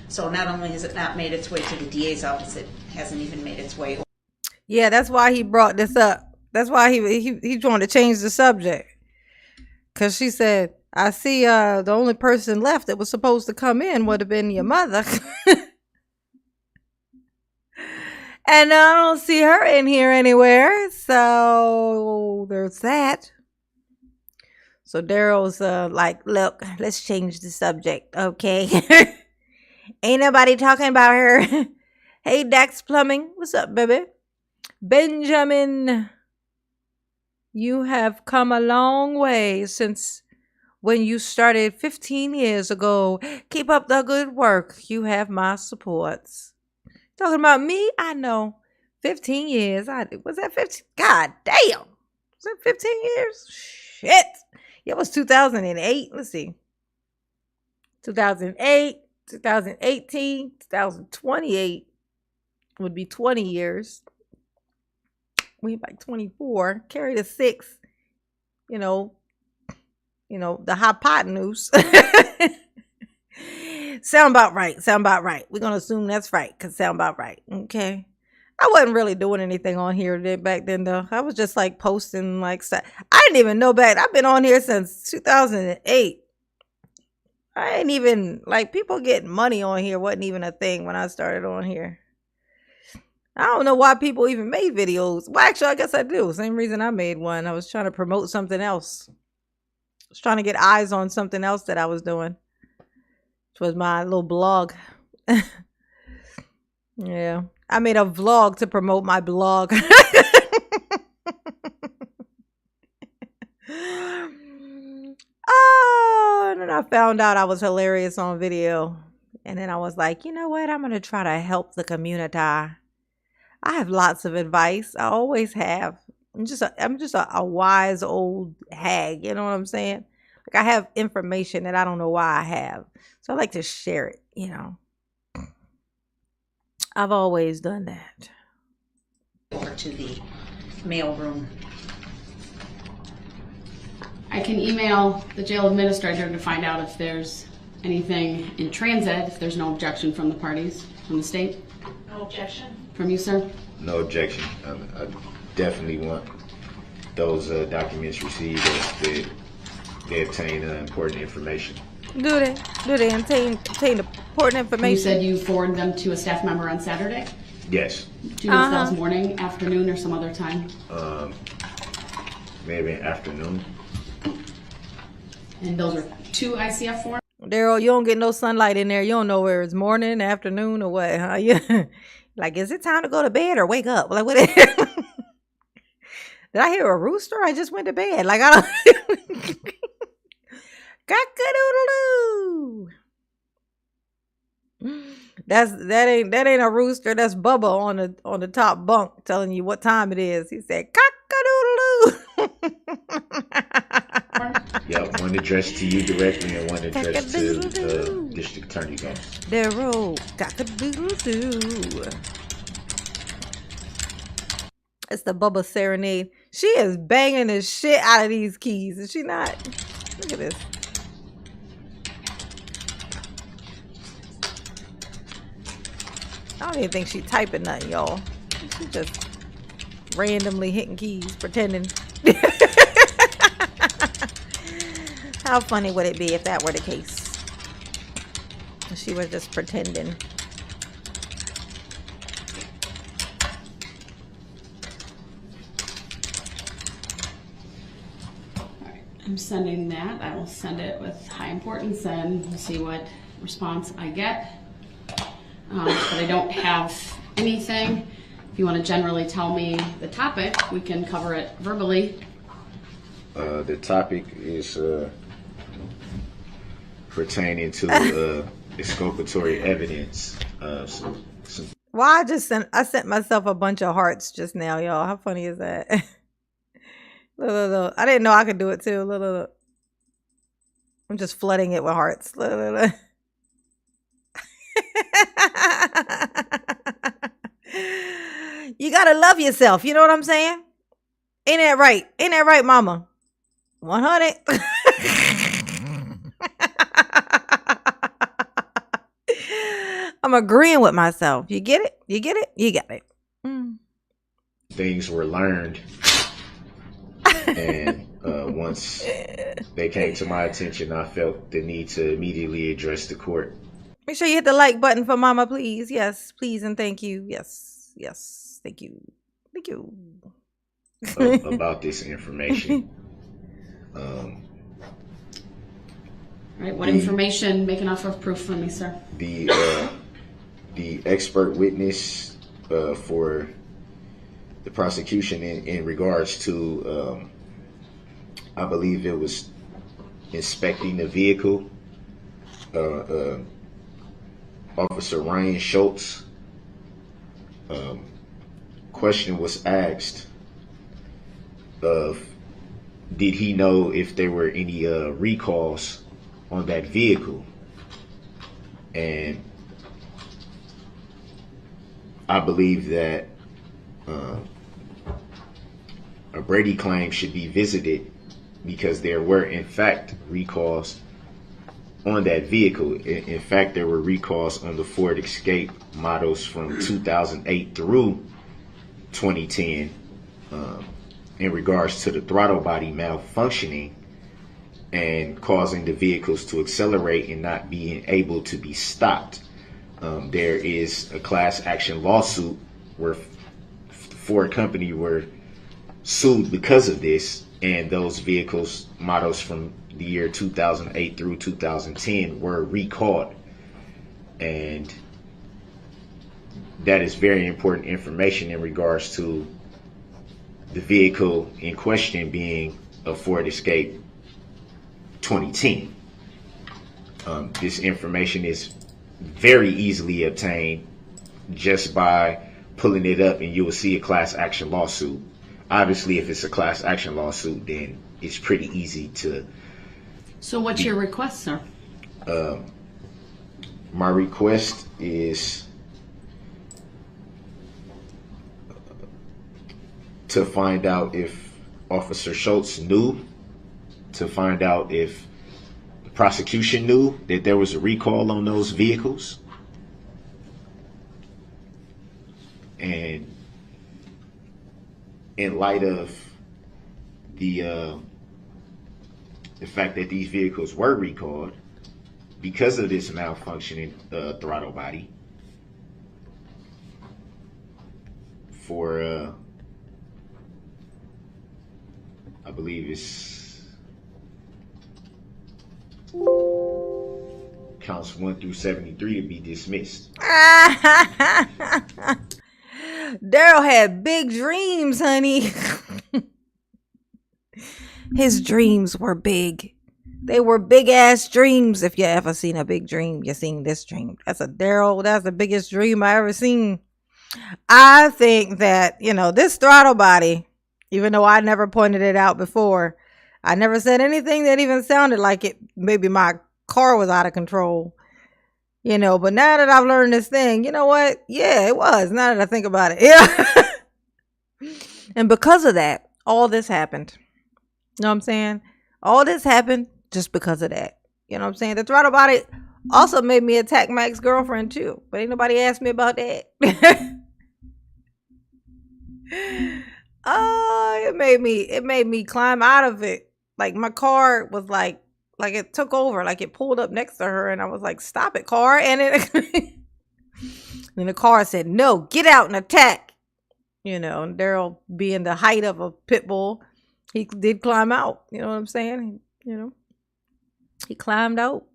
So not only has it not made its way to the DA's office, it hasn't even made its way. Yeah, that's why he brought this up. That's why he trying to change the subject. Cause she said, I see the only person left that was supposed to come in would have been your mother. And I don't see her in here anywhere. So there's that. So Darrell's like, look, let's change the subject, okay? Ain't nobody talking about her. Hey, Dax Plumbing. What's up, baby? Benjamin, you have come a long way since when you started 15 years ago. Keep up the good work. You have my supports. Talking about me? I know. 15 years. Was that 15? God damn. Was that 15 years? Shit. It was 2008. Let's see. 2008, 2018, 2028 would be 20 years. We like 24. Carry the 6. You know, the hypotenuse. Sound about right. Sound about right. We're going to assume that's right because sound about right. Okay. I wasn't really doing anything on here back then, though. I was just like posting like stuff. I didn't even know back. I've been on here since 2008. I ain't even like people getting money on here wasn't even a thing when I started on here. I don't know why people even made videos. Well, actually, I guess I do. Same reason I made one. I was trying to promote something else. I was trying to get eyes on something else that I was doing. Which was my little blog. Yeah. I made a vlog to promote my blog. Oh, and then I found out I was hilarious on video. And then I was like, you know what? I'm going to try to help the community. I have lots of advice. I always have. I'm just a wise old hag. You know what I'm saying? Like I have information that I don't know why I have. So I like to share it, you know. I've always done that. Over to the mailroom. I can email the jail administrator to find out if there's anything in transit, if there's no objection from the parties, from the state. No objection. From you, sir? No objection. I definitely want those documents received as they obtain important information. Do they? Do they obtain important information? You said you forwarded them to a staff member on Saturday? Yes. Do you know if that was morning, afternoon, or some other time? Maybe afternoon. And those are 2 ICF forms? Daryl, you don't get no sunlight in there. You don't know where it's morning, afternoon, or what, huh? Yeah. Like, is it time to go to bed or wake up? Like, what? Did I hear a rooster? I just went to bed. Like, I don't. Cock-a-doodle-doo. That ain't a rooster. That's Bubba on the top bunk telling you what time it is. He said cock-a-doodle-doo. Yep, one addressed to you directly and one addressed to the district attorney's office. Darrell, cock-a-doodle-doo. It's the Bubba serenade. She is banging the shit out of these keys. Is she not? Look at this. I don't even think she's typing nothing, y'all. She just randomly hitting keys, pretending. How funny would it be if that were the case? She was just pretending. I'm sending that. I will send it with high importance and we'll see what response I get. But I don't have anything. If you want to generally tell me the topic, we can cover it verbally. The topic is pertaining to exculpatory evidence. Well, I sent myself a bunch of hearts just now, y'all. How funny is that? Look. I didn't know I could do it too. Look. I'm just flooding it with hearts. Look. You gotta love yourself. You know what I'm saying? Ain't that right? Ain't that right, mama? 100. I'm agreeing with myself. You get it? You get it? You got it. Things were learned. And once they came to my attention, I felt the need to immediately address the court. Make sure you hit the like button for mama, please. Yes, please, and thank you. Yes, thank you. Thank you. About this information. Right, what information? Make an offer of proof for me, sir. The expert witness for the prosecution in regards to, I believe it was inspecting the vehicle. Officer Ryan Schultz. Question was asked of, did he know if there were any recalls on that vehicle? And I believe that a Brady claim should be visited because there were in fact recalls on that vehicle. In fact, there were recalls on the Ford Escape models from 2008 through 2010 in regards to the throttle body malfunctioning and causing the vehicles to accelerate and not being able to be stopped. There is a class action lawsuit where Ford company were sued because of this, and those vehicles models from the year 2008 through 2010 were recalled, and that is very important information in regards to the vehicle in question being a Ford Escape 2010. This information is very easily obtained just by pulling it up, and you will see a class action lawsuit. Obviously, if it's a class action lawsuit, then it's pretty easy to. So what's your request, sir? My request is to find out if Officer Schultz knew, to find out if the prosecution knew that there was a recall on those vehicles, and in light of the fact that these vehicles were recalled, because of this malfunctioning throttle body for I believe it's counts 1 through 73 to be dismissed. Darrell had big dreams, honey. His dreams were big. They were big ass dreams. If you ever seen a big dream, you seen this dream. That's the biggest dream I ever seen. I think that, this throttle body, even though I never pointed it out before, I never said anything that even sounded like it. Maybe my car was out of control, but now that I've learned this thing, you know what? Yeah, it was. Now that I think about it. Yeah. And because of that, all this happened. You know what I'm saying? All this happened just because of that. You know what I'm saying? The throttle body also made me attack my ex-girlfriend too. But ain't nobody asked me about that. Oh, it made me climb out of it. Like my car was like it took over, like it pulled up next to her, and I was like, "Stop it, car!" And and the car said, "No, get out and attack." And Darrell, being the height of a pit bull, he did climb out. You know what I'm saying? He climbed out.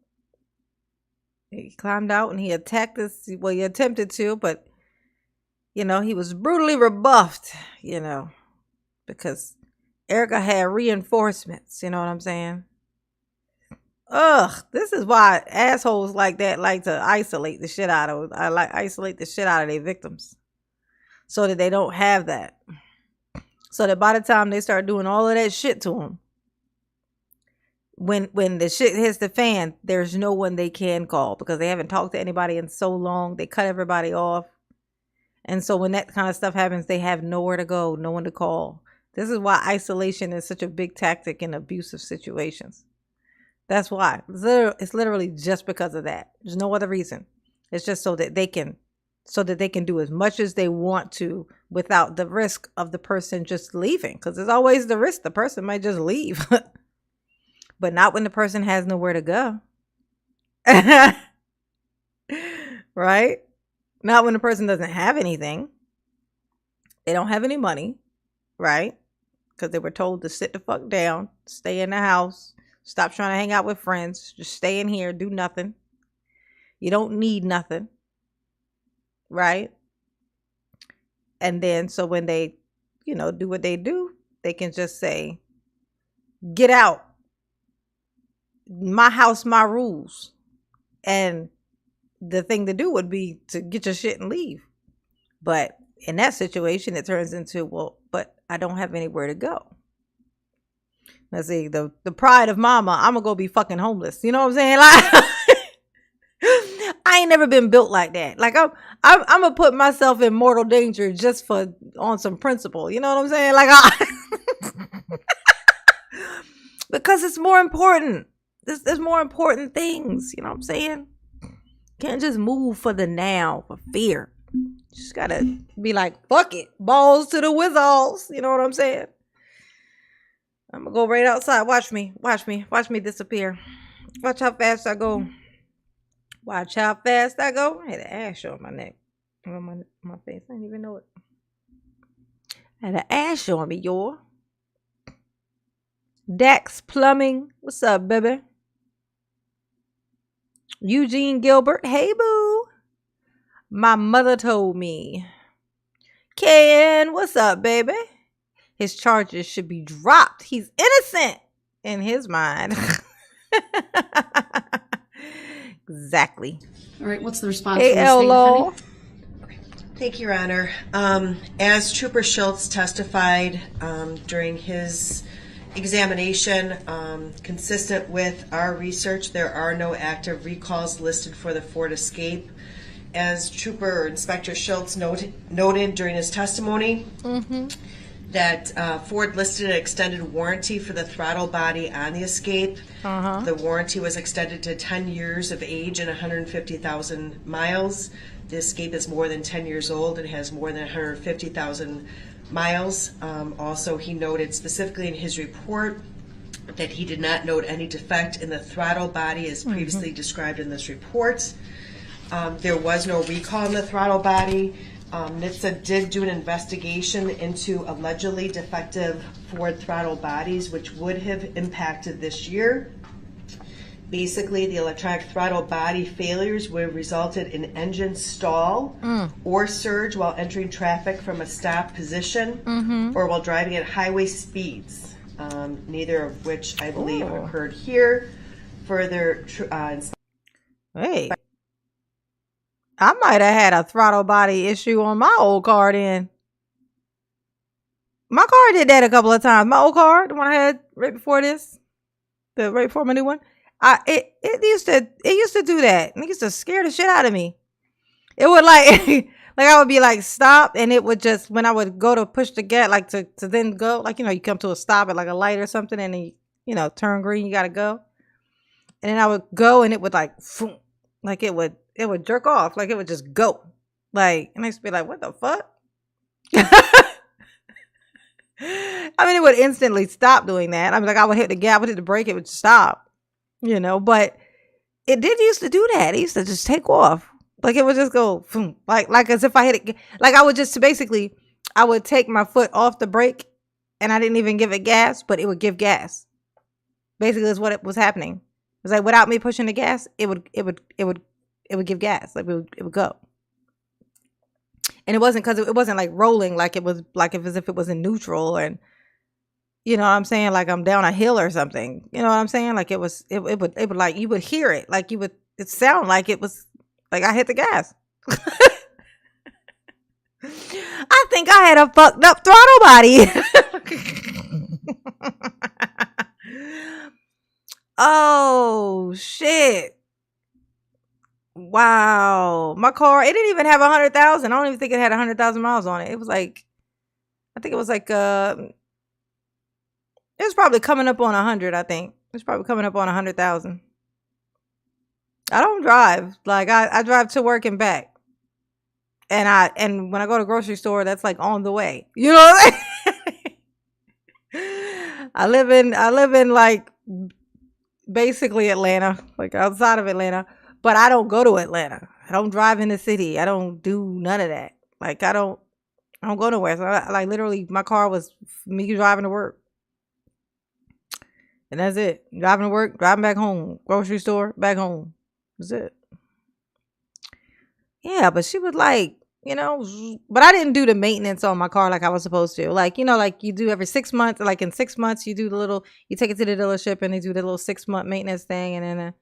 He climbed out and he attacked us. Well, he attempted to, but he was brutally rebuffed. Because Erica had reinforcements. You know what I'm saying? Ugh, this is why assholes like that like to isolate the shit out of their victims, so that they don't have that. So that by the time they start doing all of that shit to them, when the shit hits the fan, there's no one they can call because they haven't talked to anybody in so long. They cut everybody off. And so when that kind of stuff happens, they have nowhere to go, no one to call. This is why isolation is such a big tactic in abusive situations. That's why. It's literally just because of that. There's no other reason. It's just so that they can do as much as they want to without the risk of the person just leaving. Because there's always the risk the person might just leave. But not when the person has nowhere to go. Right? Not when the person doesn't have anything. They don't have any money. Right? Because they were told to sit the fuck down. Stay in the house. Stop trying to hang out with friends. Just stay in here. Do nothing. You don't need nothing. Right? And then so when they, do what they do, they can just say, get out. My house, my rules. And the thing to do would be to get your shit and leave. But in that situation, it turns into, well, but I don't have anywhere to go. Let's see, the pride of mama, I'm gonna go be fucking homeless. You know what I'm saying? Like, I ain't never been built like that. Like I'm gonna put myself in mortal danger just on some principle. You know what I'm saying? Like, because it's more important. There's more important things. You know what I'm saying? Can't just move for the now for fear. Just gotta be like, fuck it, balls to the whizzles. You know what I'm saying? I'm gonna go right outside. Watch me disappear. Watch how fast I go. Watch how fast I go. I had an ash on my neck, on my face. I didn't even know it. I had an ash on me, y'all. Dax Plumbing, what's up, baby? Eugene Gilbert, hey boo. My mother told me. Ken, what's up, baby? His charges should be dropped. He's innocent in his mind. Exactly. All right, what's the response hey, from the state Elo. attorney? Thank you, Your Honor. As Trooper Schultz testified during his examination, consistent with our research, there are no active recalls listed for the Ford Escape. As Trooper Inspector Schultz noted during his testimony, that Ford listed an extended warranty for the throttle body on the Escape. The warranty was extended to 10 years of age and 150,000 miles. The Escape is more than 10 years old and has more than 150,000 miles. Also, he noted specifically in his report that he did not note any defect in the throttle body as previously described in this report. There was no recall in the throttle body. NHTSA did do an investigation into allegedly defective Ford throttle bodies, which would have impacted this year. Basically, the electronic throttle body failures would have resulted in engine stall or surge while entering traffic from a stop position or while driving at highway speeds, neither of which I believe occurred here. Further, Hey, I might have had a throttle body issue on my old car then. My car did that a couple of times. My old car, the one I had right before this, right before my new one, it used to do that. It used to scare the shit out of me. It would like like I would be like stop, and it would just, when I would go to push the gas, like to then go, like, you know, you come to a stop at like a light or something, and then you turn green, you gotta go, and then I would go, and it would like it would jerk off, like it would just go, like, and I used to be like, what the fuck? I mean, it would instantly stop doing that. I mean, like I would hit the gas, I would hit the brake, it would stop. But it did used to do that. It used to just take off. Like it would just go, like as if I hit it. Like I would just basically, I would take my foot off the brake and I didn't even give it gas, but it would give gas. Basically, that's what it was happening. It was like without me pushing the gas, it would give gas. Like it would go. And it wasn't because it wasn't like rolling, like it was like as if it was in neutral, and you know what I'm saying? Like I'm down a hill or something. You know what I'm saying? Like it would like, you would hear it. Like it sound like it was like I hit the gas. I think I had a fucked up throttle body. Oh shit. Wow. My car, it didn't even have 100,000. I don't even think it had 100,000 miles on it. It was like, I think it was like, it was probably coming up on 100, I think. It was probably coming up on 100,000. I don't drive. Like I drive to work and back. And when I go to the grocery store, that's like on the way. You know what I'm saying? I live in like basically Atlanta, like outside of Atlanta, but I don't go to Atlanta. I don't drive in the city. I don't do none of that. Like I don't go nowhere. So like literally my car was me driving to work. And that's it. Driving to work, driving back home, grocery store, back home. That's it. Yeah, but she was like, but I didn't do the maintenance on my car like I was supposed to. Like, like you do every 6 months, like in 6 months, you do you take it to the dealership and they do the little 6-month maintenance thing. And then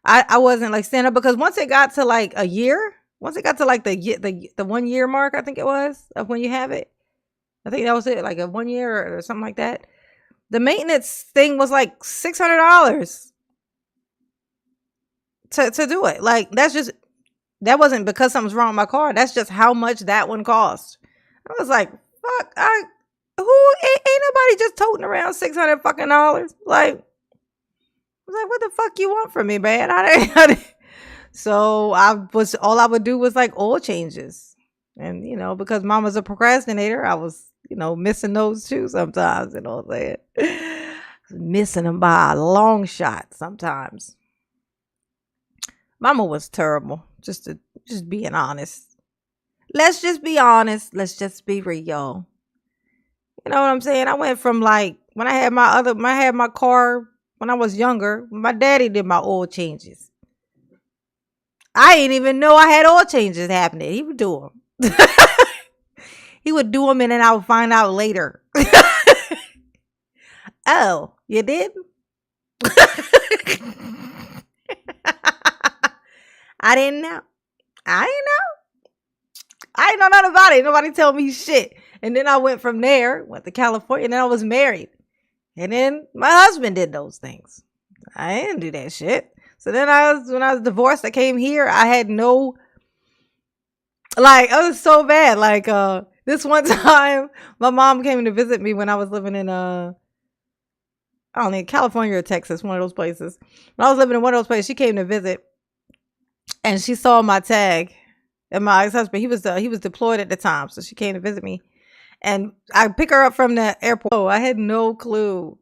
I wasn't like stand up, because once it got to like a year, once it got to like the 1 year mark, I think it was, of when you have it. I think that was it, like a 1 year or something like that. The maintenance thing was like $600 to do it. Like that wasn't because something's wrong with my car. That's just how much that one cost. I was like, fuck, ain't nobody just toting around $600 fucking dollars. Like, I was like, what the fuck you want from me, man? So all I would do was like oil changes. And, because mama's a procrastinator, I was, missing those too sometimes, you know what I'm saying? Missing them by a long shot sometimes. Mama was terrible, just being honest. Let's just be honest. Let's just be real. You know what I'm saying? I went from like, when I had my car when I was younger, my daddy did my oil changes. I didn't even know I had oil changes happening. He would do them. He would do them and then I would find out later. Oh, you did? I didn't know. I didn't know nothing about it. Nobody told me shit. And then I went from there, went to California, and then I was married. And then my husband did those things. I didn't do that shit. So then when I was divorced, I came here. I had no, like, I was so bad. Like, this one time, my mom came to visit me when I was living in, I don't know, California or Texas, one of those places. When I was living in one of those places, she came to visit. And she saw my tag, and my ex-husband, he was deployed at the time. So she came to visit me, and I pick her up from the airport. Oh, I had no clue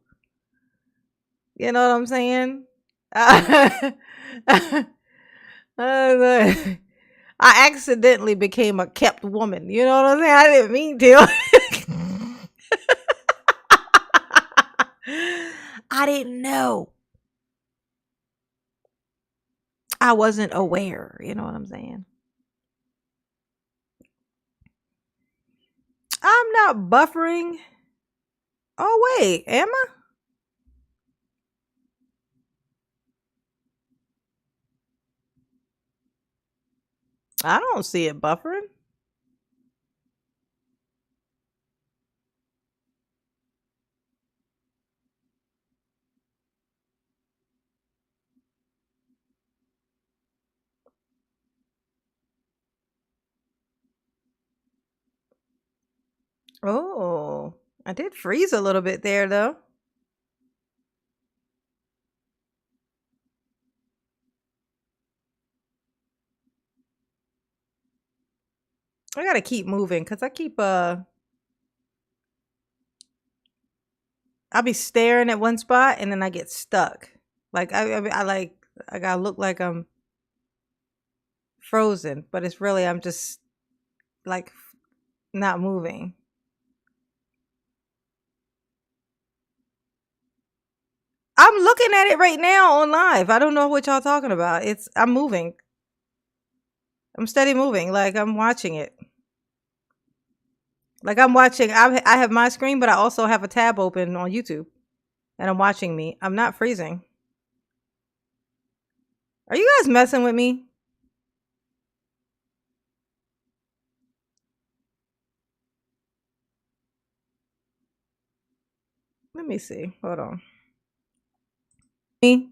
You know what I'm saying? I accidentally became a kept woman. You know what I'm saying? I didn't mean to. I didn't know. I wasn't aware. You know what I'm saying? I'm not buffering. Oh, wait. Am I? I don't see it buffering. Oh, I did freeze a little bit there, though. I gotta keep moving because I keep I'll be staring at one spot and then I get stuck. Like I gotta look like I'm frozen, but it's really I'm just like not moving. I'm looking at it right now on live. I don't know what y'all talking about. I'm moving. I'm steady moving. Like I'm watching it. Like I'm watching. I have my screen, but I also have a tab open on YouTube, and I'm watching me. I'm not freezing. Are you guys messing with me? Let me see. Hold on. Me?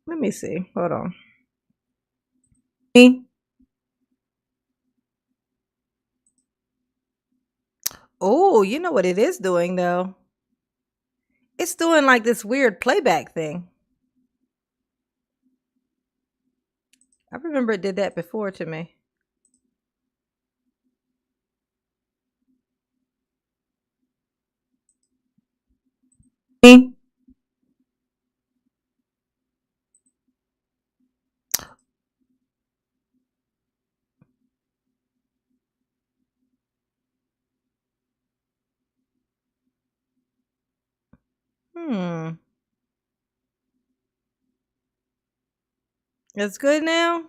Let me see. Hold on. Me? Oh, you know what it is doing though? It's doing like this weird playback thing. I remember it did that before to me. Me? Hmm. It's good now?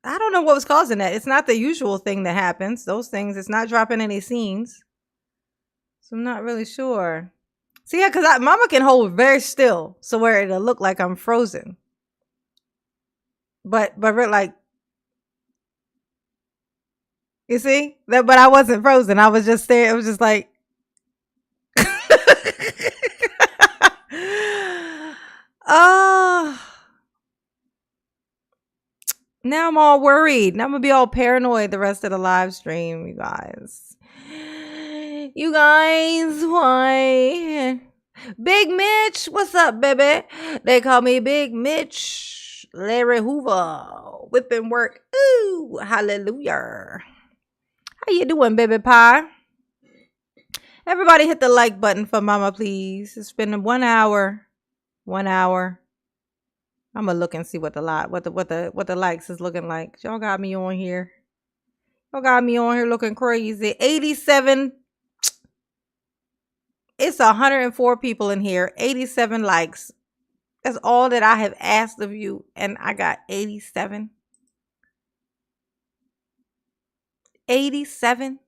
I don't know what was causing that. It's not the usual thing that happens. Those things, it's not dropping any scenes. So I'm not really sure. See, yeah, because Mama can hold very still, so where it'll look like I'm frozen. But we're like, you see? But I wasn't frozen. I was just there. It was just like oh, now I'm all worried. Now I'm gonna be all paranoid the rest of the live stream, you guys. You guys, why? Big Mitch, what's up, baby? They call me Big Mitch. Larry Hoover, whipping work. Ooh, hallelujah. How you doing, baby pie? Everybody hit the like button for Mama, please. It's been 1 hour. 1 hour. I'm gonna look and see what the likes is looking like. Y'all got me on here. Y'all got me on here looking crazy. 87. It's 104 people in here. 87 likes. That's all that I have asked of you, and I got 87. 87.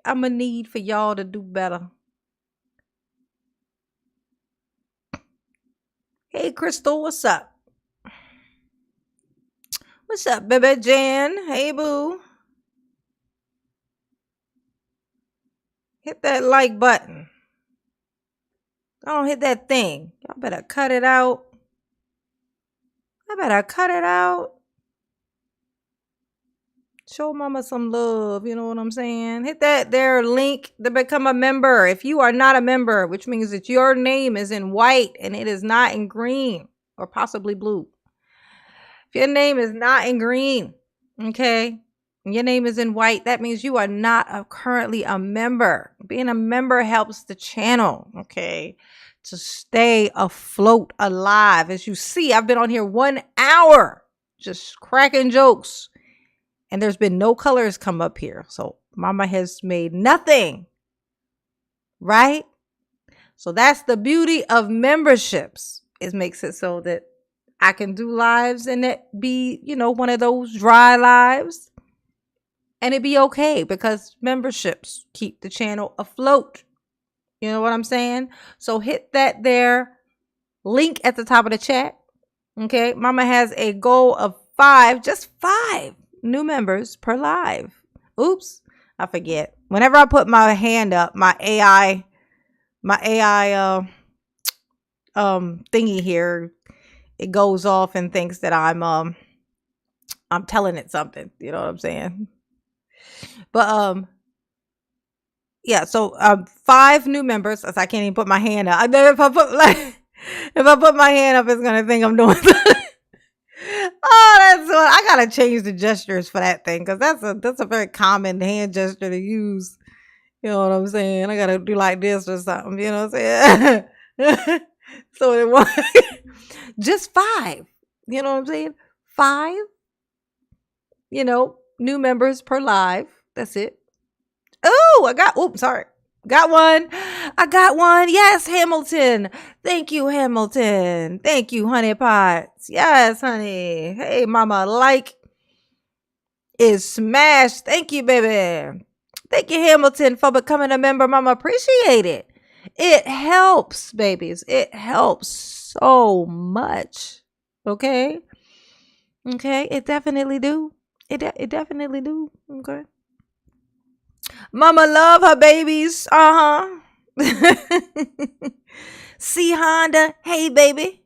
I'm gonna need for y'all to do better. Hey, Crystal, what's up? What's up, baby Jan? Hey, boo. Hit that like button. Don't hit that thing. Y'all better cut it out. I better cut it out. Show mama some love. You know what I'm saying? Hit that there link to become a member. If you are not a member, which means that your name is in white and it is not in green or possibly blue. If your name is not in green, okay, and your name is in white, that means you are not currently a member. Being a member helps the channel, okay, to stay afloat, alive. As you see, I've been on here 1 hour just cracking jokes. And there's been no colors come up here. So mama has made nothing. Right? So that's the beauty of memberships. It makes it so that I can do lives and it be, one of those dry lives. And it be okay because memberships keep the channel afloat. You know what I'm saying? So hit that there link at the top of the chat. Okay. Mama has a goal of 5, just 5. New members per live. Oops, I forget. Whenever I put my hand up, my AI thingy here, it goes off and thinks that I'm telling it something. You know what I'm saying? But yeah. So 5 new members. As I can't even put my hand up. If I put my hand up, it's gonna think I'm doing something. Oh, that's what I gotta change the gestures for that thing because that's a very common hand gesture to use. You know what I'm saying? I gotta do like this or something. You know what I'm saying? So it was just 5. You know what I'm saying? 5. New members per live. That's it. Oh, sorry. Got one. I got one. Yes, Hamilton. Thank you, Hamilton. Thank you, honey pots. Yes, honey. Hey, mama, like is smashed. Thank you, baby. Thank you, Hamilton, for becoming a member. Mama, appreciate it. It helps, babies. It helps so much. Okay? Okay? It definitely do. It definitely do. Okay? Mama love her babies. See Honda. Hey, baby.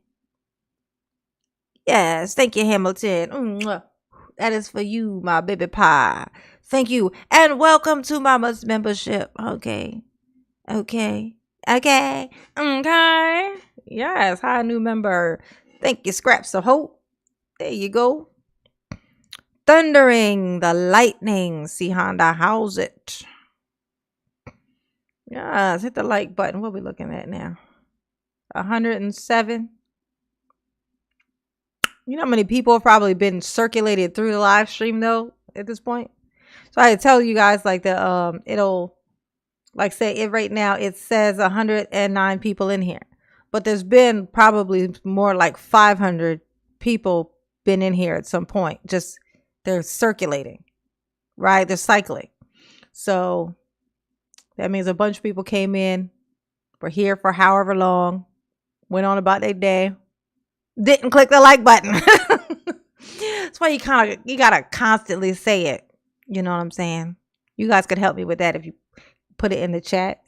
Yes. Thank you, Hamilton. That is for you, my baby pie. Thank you. And welcome to Mama's membership. Okay. Yes. Hi, new member. Thank you, Scraps of Hope. There you go. Thundering the lightning. See Honda, how's it? Yes, hit the like button. What are we looking at now? 107. You know how many people have probably been circulated through the live stream though at this point? So I tell you guys like it'll like say it right now. It says 109 people in here, but there's been probably more like 500 people been in here at some point. Just they're circulating, right? They're cycling. So that means a bunch of people came in, were here for however long, went on about their day, didn't click the like button. That's why you gotta constantly say it. You know what I'm saying? You guys could help me with that if you put it in the chat,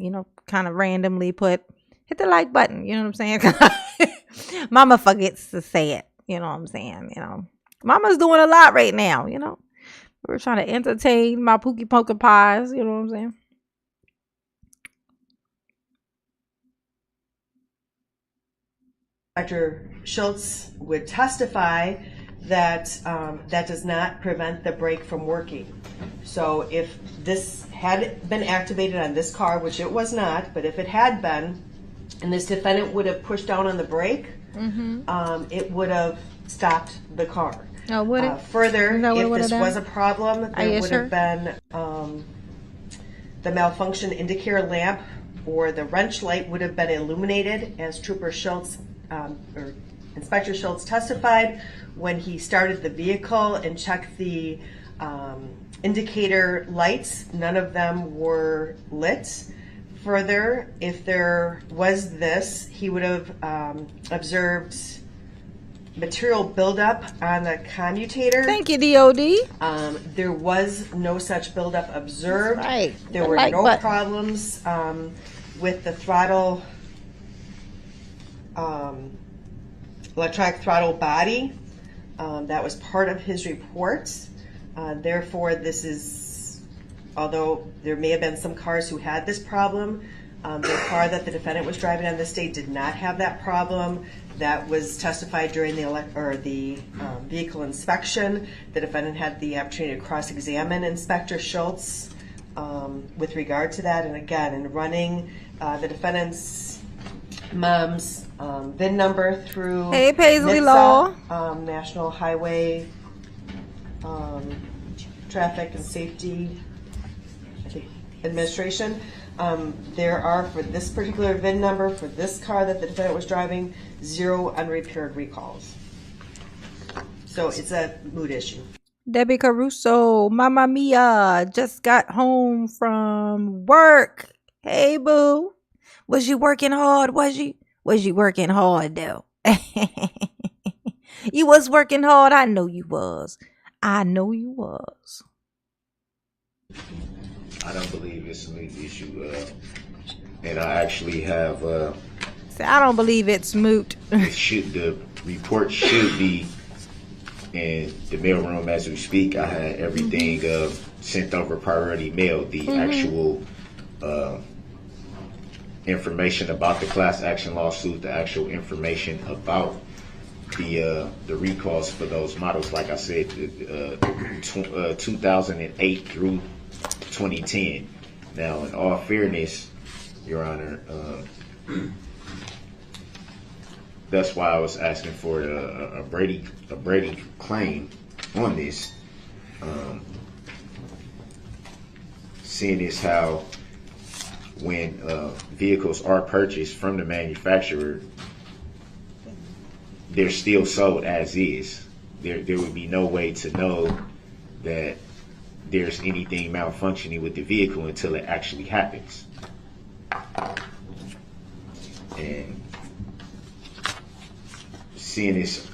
kind of randomly hit the like button. You know what I'm saying? Mama forgets to say it. You know what I'm saying? Mama's doing a lot right now. We're trying to entertain my Pookie Pumpkin Pies. You know what I'm saying? Dr. Schultz would testify that that does not prevent the brake from working. So if this had been activated on this car, which it was not, but if it had been, and this defendant would have pushed down on the brake, it would have stopped the car. Oh, would it? Further, if this was a problem, there would have been the malfunction indicator lamp or the wrench light would have been illuminated, as Trooper Schultz or Inspector Schultz testified when he started the vehicle and checked the indicator lights. None of them were lit. Further, if there was this, he would have observed material buildup on the commutator. Thank you, DOD. There was no such buildup observed. Right. There were no problems with the throttle, electronic throttle body. That was part of his report. Therefore, this is, although there may have been some cars who had this problem, the car that the defendant was driving on this date did not have that problem. That was testified during the vehicle inspection. The defendant had the opportunity to cross-examine Inspector Schultz with regard to that. And again, in running the defendant's mom's VIN number through Hey, Paisley NHTSA, Law. National Highway Traffic and Safety, I think, Administration. There are, for this particular VIN number, for this car that the defendant was driving, 0 unrepaired recalls. So it's a mood issue. Debbie Caruso, Mamma Mia, just got home from work. Hey, boo. Was you working hard, was you? Was you working hard, though? You was working hard. I know you was. I know you was. I don't believe it's a moot issue, and I actually have. See, I don't believe it's moot. The report should be in the mailroom as we speak. I had everything sent over priority mail. The actual information about the class action lawsuit, the actual information about the recalls for those models, like I said, 2008 through 2010. Now, in all fairness, Your Honor, that's why I was asking for a Brady claim on this. Seeing as how when vehicles are purchased from the manufacturer, they're still sold as is. There would be no way to know that there's anything malfunctioning with the vehicle until it actually happens. And seeing this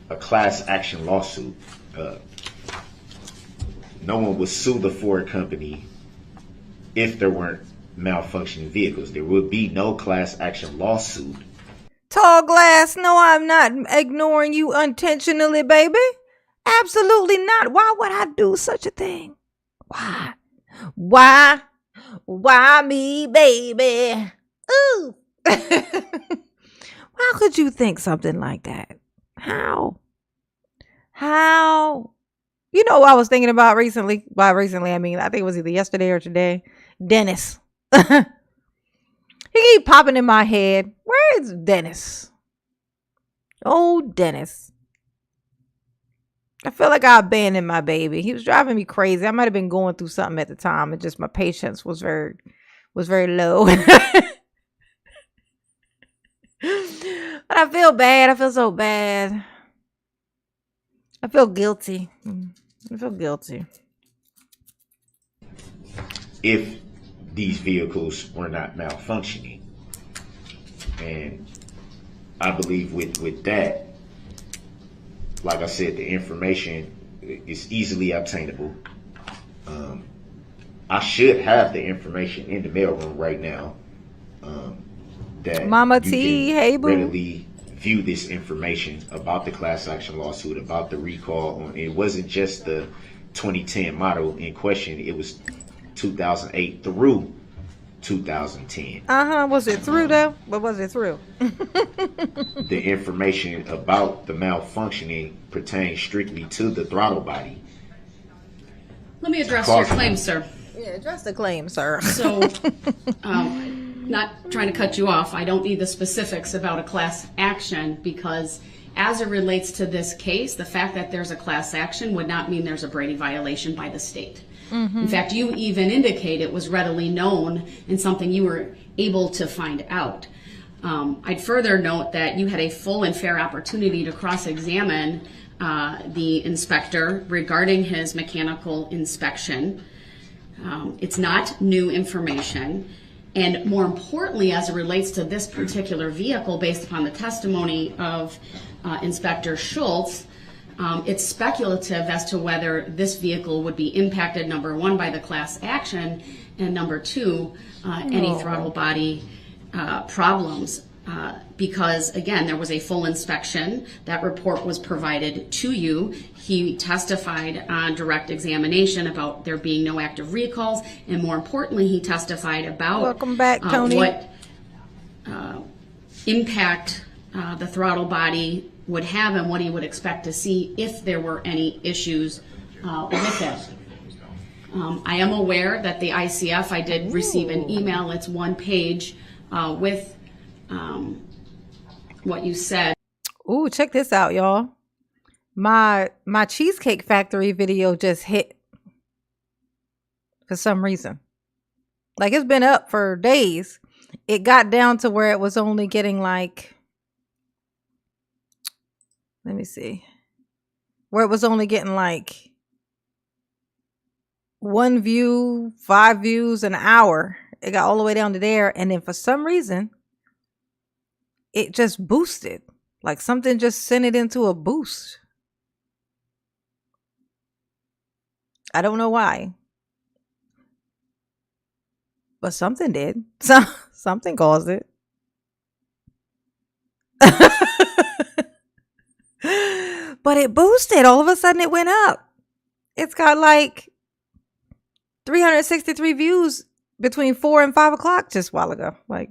a class action lawsuit, no one would sue the Ford company if there weren't malfunctioning vehicles. There would be no class action lawsuit. Tall glass, no, I'm not ignoring you intentionally, baby. Absolutely not. Why would I do such a thing? Why? Why? Why me, baby? Ooh. How could you think something like that? How? You know what I was thinking about recently? By recently, I mean, I think it was either yesterday or today. Dennis. He keep popping in my head. Where is Dennis? Oh, Dennis. I feel like I abandoned my baby. He was driving me crazy. I might have been going through something at the time. It just, my patience was very low. But I feel bad. I feel so bad. I feel guilty. If these vehicles were not malfunctioning. And I believe with that, like I said, the information is easily obtainable. I should have the information in the mailroom right now. That Mama T, hey boo. Readily view this information about the class action lawsuit, about the recall. It wasn't just the 2010 model in question. It was 2008 through 2010. Was it through though? What was it through? The information about the malfunctioning pertains strictly to the throttle body. Let me address your claim, sir. Yeah, address the claim, sir. So, not trying to cut you off, I don't need the specifics about a class action because as it relates to this case, the fact that there's a class action would not mean there's a Brady violation by the state. In fact, you even indicate it was readily known and something you were able to find out. I'd further note that you had a full and fair opportunity to cross-examine the inspector regarding his mechanical inspection. It's not new information. And more importantly, as it relates to this particular vehicle, based upon the testimony of Inspector Schultz, it's speculative as to whether this vehicle would be impacted, number one, by the class action, and number two, any throttle body problems. because, again, there was a full inspection. That report was provided to you. He testified on direct examination about there being no active recalls, and more importantly, he testified about Welcome back, Tony. What impact the throttle body would have and what he would expect to see if there were any issues with it. I am aware that the ICF, I did receive an email, it's one page with what you said. Ooh, check this out, y'all. My Cheesecake Factory video just hit for some reason. Like, it's been up for days. It got down to where it was only getting like, let me see, where it was only getting like 1 view, 5 views an hour. It got all the way down to there. And then for some reason, it just boosted. Like something just sent it into a boost. I don't know why. But something did. Something caused it. But it boosted. All of a sudden it went up. It's got like 363 views between 4 and 5 o'clock just a while ago. Like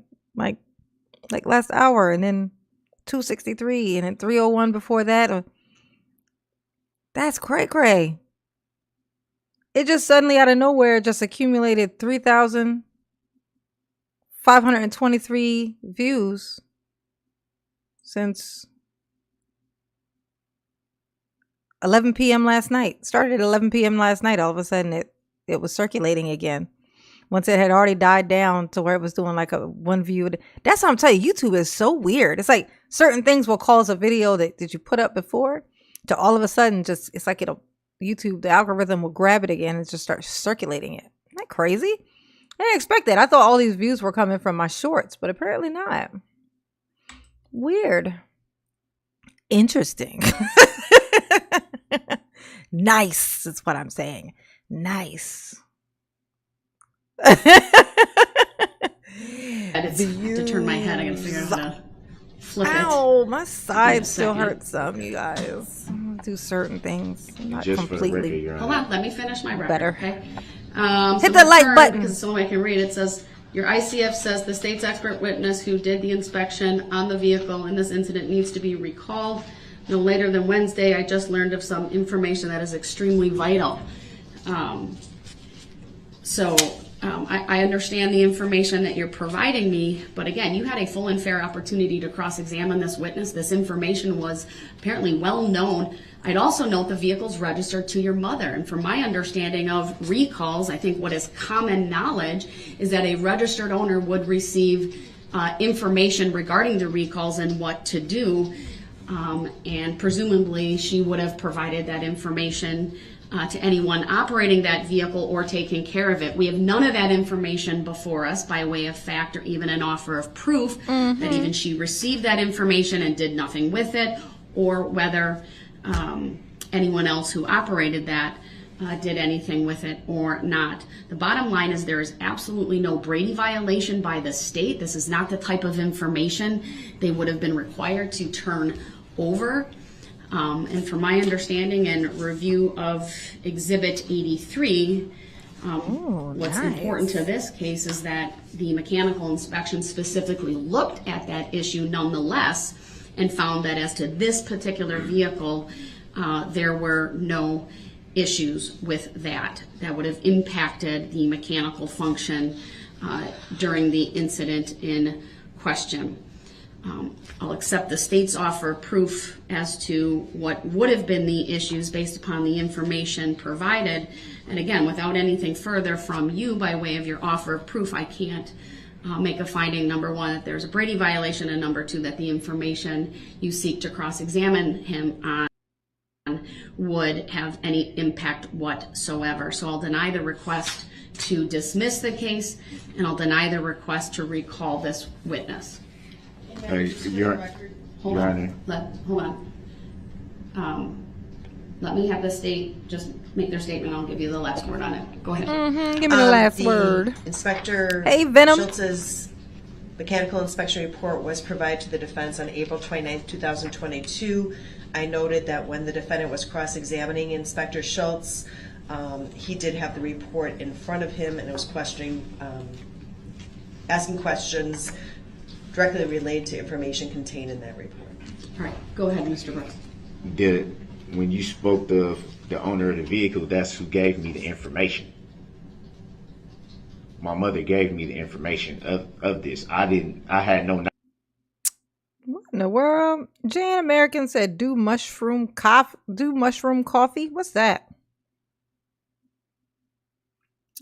last hour, and then 263, and then 301 before that. That's cray. It just suddenly out of nowhere just accumulated 3,523 views since 11 p.m. last night. Started at 11 p.m. last night. All of a sudden it was circulating again. Once it had already died down to where it was doing like a 1 view. That's how I'm telling you, YouTube is so weird. It's like certain things will cause a video that you put up before to all of a sudden just, it's like YouTube, the algorithm will grab it again and just start circulating it. Isn't that crazy? I didn't expect that. I thought all these views were coming from my shorts, but apparently not. Weird. Interesting. Nice. That's what I'm saying. Nice. I have to turn my head. I gotta figure out how to flip it. Ow, my side still hurts some, you guys. Do certain things. Not Just completely. Hold on, let me finish my record. Better. Okay. Hit the like button. Because it's the only way I can read. It says, your ICF says the state's expert witness who did the inspection on the vehicle in this incident needs to be recalled no later than Wednesday. I just learned of some information that is extremely vital. I understand the information that you're providing me, but again, you had a full and fair opportunity to cross-examine this witness. This information was apparently well known. I'd also note the vehicle's registered to your mother, and from my understanding of recalls, I think what is common knowledge is that a registered owner would receive information regarding the recalls and what to do, and presumably she would have provided that information to anyone operating that vehicle or taking care of it. We have none of that information before us by way of fact or even an offer of proof that even she received that information and did nothing with it, or whether anyone else who operated that did anything with it or not. The bottom line is there is absolutely no Brady violation by the state. This is not the type of information they would have been required to turn over. And from my understanding and review of Exhibit 83, what's important to this case is that the mechanical inspection specifically looked at that issue nonetheless and found that as to this particular vehicle, there were no issues with that would have impacted the mechanical function during the incident in question. I'll accept the state's offer of proof as to what would have been the issues based upon the information provided. And again, without anything further from you by way of your offer of proof, I can't make a finding, number one, that there's a Brady violation, and number two, that the information you seek to cross-examine him on would have any impact whatsoever. So I'll deny the request to dismiss the case, and I'll deny the request to recall this witness. Your Honor. Hold on. Let me have the state just make their statement. I'll give you the last word on it. Go ahead. Give me the last word. Inspector Hey, Venom. Schultz's Mechanical inspection report was provided to the defense on April 29, 2022. I noted that when the defendant was cross-examining Inspector Schultz, he did have the report in front of him, and it was asking questions directly related to information contained in that report. All right, go ahead, Mr. Brooks. When you spoke to the owner of the vehicle, that's who gave me the information. My mother gave me the information of this. I had no. What in the world? Jan American said, do mushroom coffee. What's that?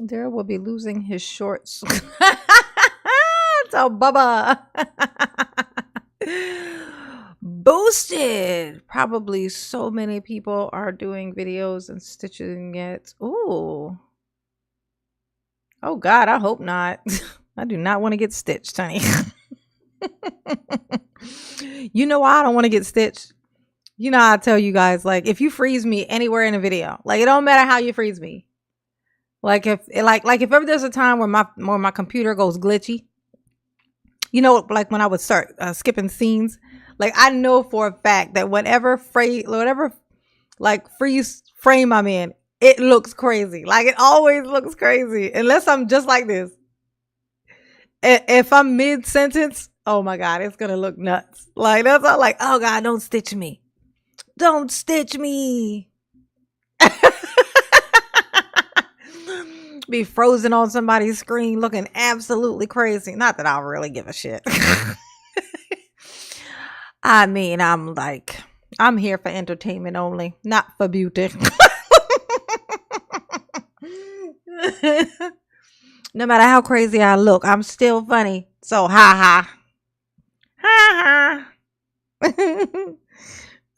Darrell will be losing his shorts. So Bubba. Boosted. Probably so many people are doing videos and stitching it. Ooh. Oh God, I hope not. I do not want to get stitched, honey. You know why I don't want to get stitched? You know, I tell you guys, like, if you freeze me anywhere in a video, like, it don't matter how you freeze me. Like, if ever there's a time where my computer goes glitchy, you know, like when I would start skipping scenes, like, I know for a fact that whatever freeze frame I'm in, it looks crazy. Like, it always looks crazy, unless I'm just like this. If I'm mid-sentence, oh my God, it's going to look nuts. Like, that's all, like, oh God, don't stitch me. Don't stitch me. Be frozen on somebody's screen looking absolutely crazy. Not that I'll really give a shit. I mean, I'm here for entertainment only, not for beauty. No matter how crazy I look, I'm still funny. So ha ha. Ha ha.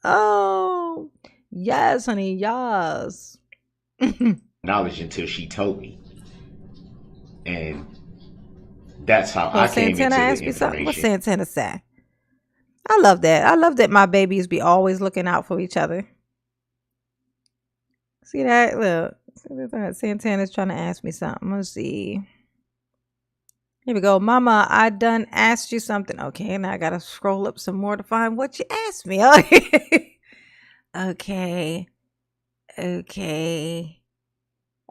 Oh, yes, honey, yes. Knowledge until she told me. And that's how I came into the information. What's Santana say? I love that. I love that my babies be always looking out for each other. See that? Look. Santana's trying to ask me something. Let's see. Here we go. Mama, I done asked you something. Okay, now I gotta scroll up some more to find what you asked me. Okay.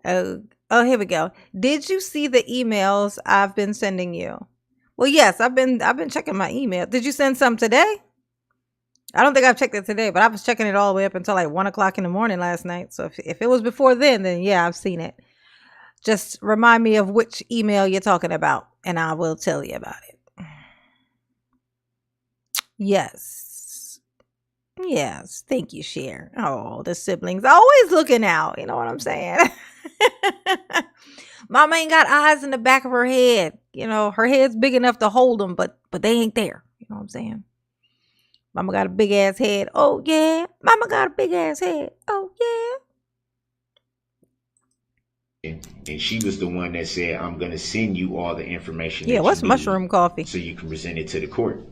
Oh, here we go. Did you see the emails I've been sending you? Well, yes, I've been checking my email. Did you send some today? I don't think I've checked it today, but I was checking it all the way up until like 1 o'clock in the morning last night. So if it was before then yeah, I've seen it. Just remind me of which email you're talking about, and I will tell you about it. Yes. Thank you, Cher. Oh, the siblings always looking out. You know what I'm saying? Mama ain't got eyes in the back of her head. You know, her head's big enough to hold them, but they ain't there. You know what I'm saying? Mama got a big ass head. Oh, yeah. Mama got a big ass head. Oh, yeah. And she was the one that said, I'm going to send you all the information. Yeah, what's mushroom coffee? So you can present it to the court.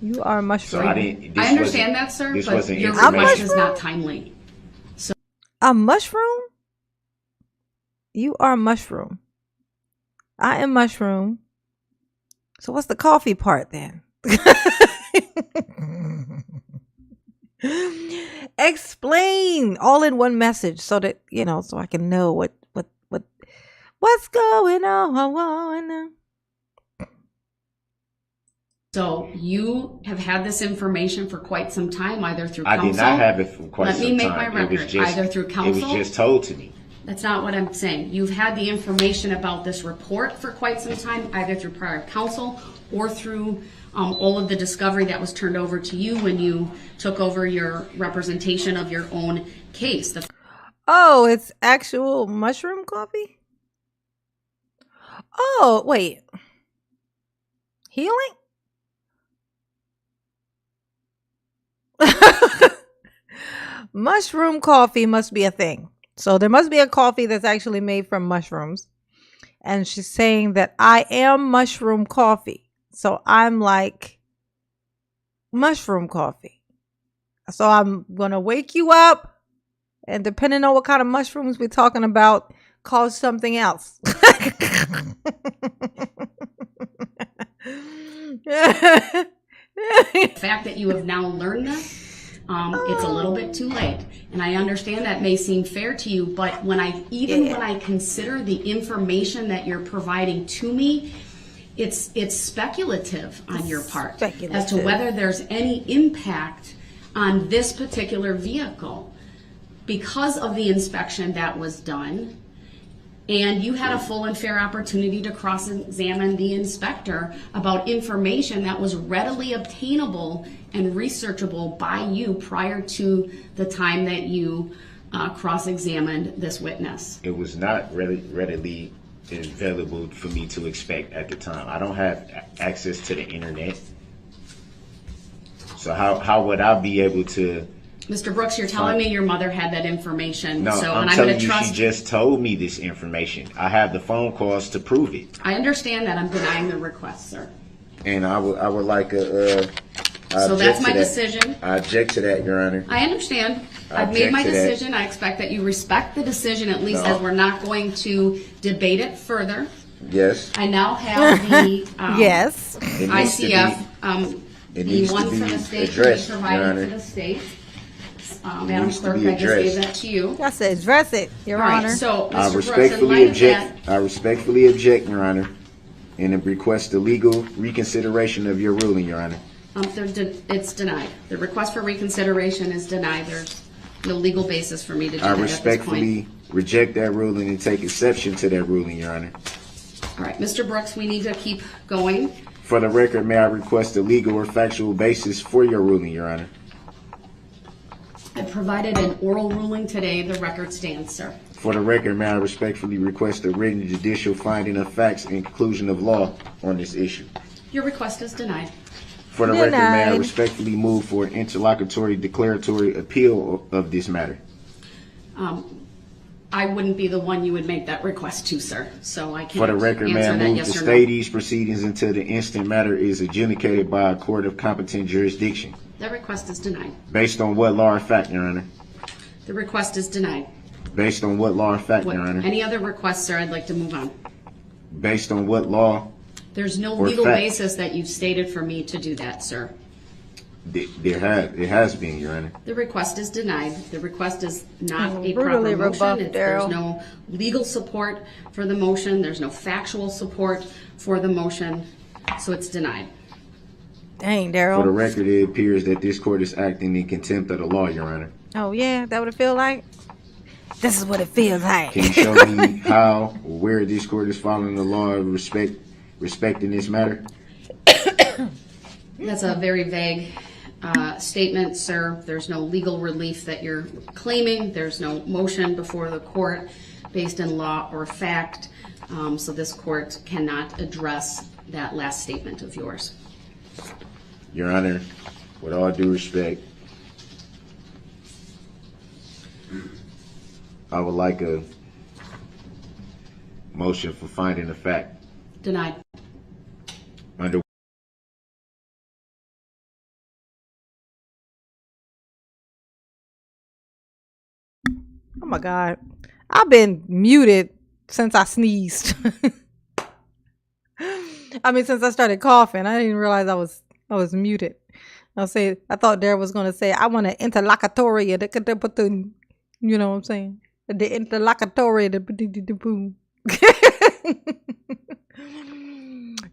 You are mushroom. So I understand that, sir, but your request is not timely. So a mushroom? You are mushroom. I am mushroom. So what's the coffee part then? Explain all in one message so that, you know, so I can know what's going on. So you have had this information for quite some time, either through counsel. I did not have it for quite some time. Let me make my record. Either through counsel. It was just told to me. That's not what I'm saying. You've had the information about this report for quite some time, either through prior counsel or through all of the discovery that was turned over to you when you took over your representation of your own case. Oh, it's actual mushroom coffee? Oh, wait. Healing? Mushroom coffee must be a thing. So there must be a coffee that's actually made from mushrooms. And she's saying that I am mushroom coffee. So I'm like mushroom coffee. So I'm going to wake you up. And depending on what kind of mushrooms we're talking about, cause something else. fact that you have now learned this, it's a little bit too late. And I understand that may seem fair to you, but when I consider the information that you're providing to me, it's speculative on your part as to whether there's any impact on this particular vehicle because of the inspection that was done. And you had a full and fair opportunity to cross-examine the inspector about information that was readily obtainable and researchable by you prior to the time that you cross-examined this witness. It was not readily available for me to expect at the time. I don't have access to the internet. So how would I be able to... Mr. Brooks, you're telling me your mother had that information. No, so, I'm and telling gonna you, she just told me this information. I have the phone calls to prove it. I understand that. I'm denying the request, sir. And I would like a... So that's my decision. I object to that, Your Honor. I understand. I've made my decision. I expect that you respect the decision, at least as we're not going to debate it further. Yes. I now have the Yes. ICF, the one for the state to be provided to the state. Madam Clerk, I just gave that to you. I said address it, Your All right, Honor. so, I Mr. Brooks, in respectfully light of object. that, I respectfully object, Your Honor, and request the legal reconsideration of your ruling, Your Honor. it's denied. The request for reconsideration is denied. There's no legal basis for me to do I that at this point. respectfully reject that ruling and take exception to that ruling, Your Honor. All right, Mr. Brooks, we need to keep going. For the record, may I request a legal or factual basis for your ruling, Your Honor? I provided an oral ruling today. The record stands, sir. For the record, may I respectfully request a written judicial finding of facts and conclusion of law on this issue? Your request is denied. For the record, may I Denied. respectfully move for an interlocutory declaratory appeal of this matter? I wouldn't be the one you would make that request to, sir. So I can't For the record, may I answer that move yes to or stay no. these proceedings until the instant matter is adjudicated by a court of competent jurisdiction? That request is denied. Based on what law or fact, Your Honor? The request is denied. Based on what law or fact, Your Honor? Any other requests, sir? I'd like to move on. Based on what law? There's no Or legal fact. basis that you've stated for me to do that, sir. It has been, Your Honor. The request is denied. The request is not a brutally proper rebuffed, motion. There's Darrell. no legal support for the motion. There's no factual support for the motion. So it's denied. Dang, For the Daryl. record, it appears that this court is acting in contempt of the law, Your Honor. Oh, yeah? That what it feel like? This is what it feels like. Can you show me how or where this court is following the law of respecting this matter? That's a very vague statement, sir. There's no legal relief that you're claiming. There's no motion before the court based in law or fact. So this court cannot address that last statement of yours. Your Honor, with all due respect, I would like a motion for finding of fact Denied. under Oh, my God. I've been muted since I sneezed. I mean, since I started coughing. I didn't realize I was muted. I thought Darryl was going to say, I want an interlocutory. You know what I'm saying? The interlocutory. Boom.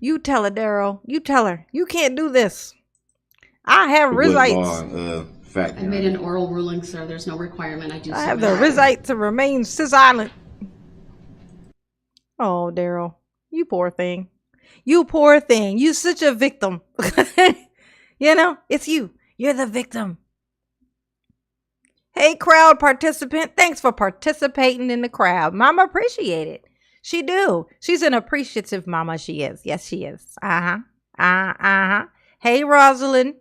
You tell her, Darryl. You tell her. You can't do this. I have what rights. law fact. I Your made Honor. an oral ruling, sir. There's no requirement. I do I so have the now. right to remain silent. Oh, Darryl. You poor thing. You poor thing. You such a victim. You know, it's you. You're the victim. Hey, crowd participant. Thanks for participating in the crowd. Mama appreciate it. She do. She's an appreciative mama. She is. Yes, she is. Uh-huh. Hey, Rosalind.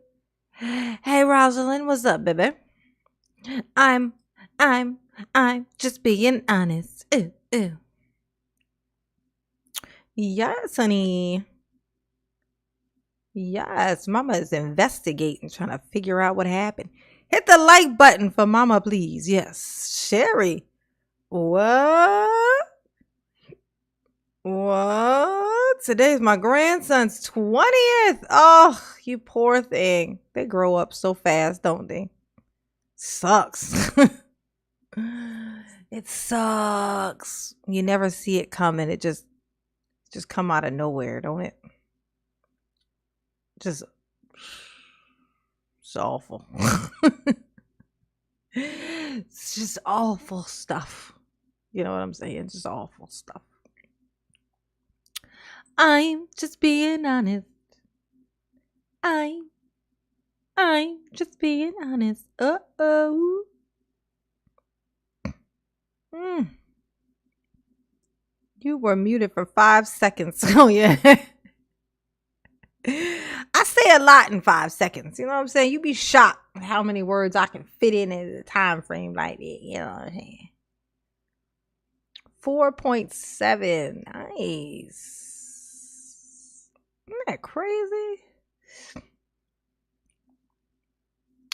Hey, Rosalind. What's up, baby? I'm just being honest. Ooh. Yes, honey. Yes, Mama is investigating, trying to figure out what happened. Hit the like button for Mama, please. Yes, Sherry. What? Today's my grandson's 20th. Oh, you poor thing. They grow up so fast, don't they? Sucks. It sucks. You never see it coming. It just come out of nowhere, don't it? It's awful. It's just awful stuff. You know what I'm saying? Just awful stuff. I'm just being honest. I'm just being honest. Uh-oh. You were muted for 5 seconds. Oh, yeah. I say a lot in 5 seconds. You know what I'm saying? You'd be shocked at how many words I can fit in a time frame like that. You know what I'm saying? 4.7. Nice. Isn't that crazy?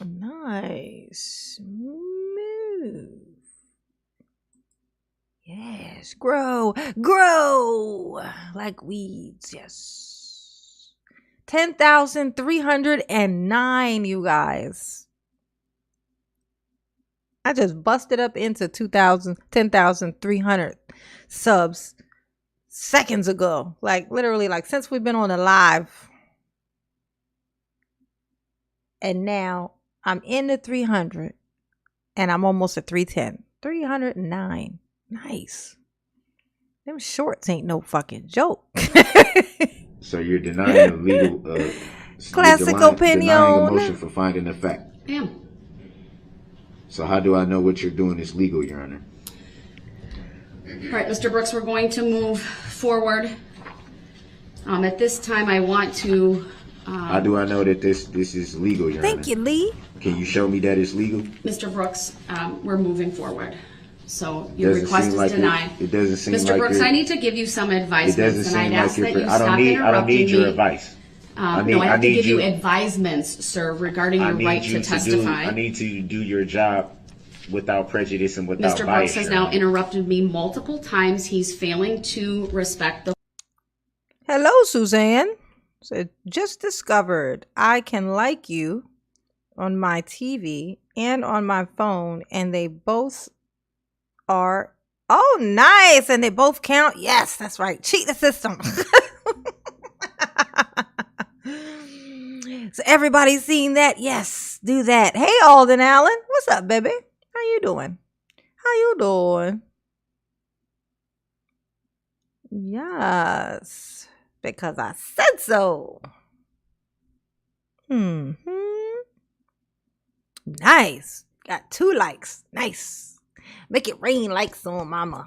Nice. Move. Yes. Grow. Like weeds. Yes. 10,309, you guys. I just busted up into 10,300 subs seconds ago. Like literally, like since we've been on the live. And now I'm in the 300 and I'm almost at 310. 309. Nice. Them shorts ain't no fucking joke. So you're denying a legal classic opinion. Denying a motion for finding a fact. Yeah. So how do I know what you're doing is legal, Your Honor? All right, Mr. Brooks, we're going to move forward. At this time, I want to... how do I know that this is legal, Your Honor? Thank you, Lee. Can you show me that it's legal? Mr. Brooks, we're moving forward. So your request is denied. It doesn't seem like Mr. Brooks, I need to give you some advice. It doesn't seem and I'd ask like that you stop interrupting I don't need your advice. No, I have to give you advisements, sir, regarding your right to testify. I need to do your job without prejudice and without bias. Mr. Brooks has now interrupted me multiple times. He's failing to respect the... Hello, Suzanne. Said, just discovered I can like you on my TV and on my phone, and they both are... Oh, nice. And they both count. Yes, that's right. Cheat the system. So everybody's seen that? Yes, do that. Hey, Alden Allen. What's up, baby? How you doing? How you doing? Yes, because I said so. Nice. Got 2 likes. Nice. Make it rain likes on mama.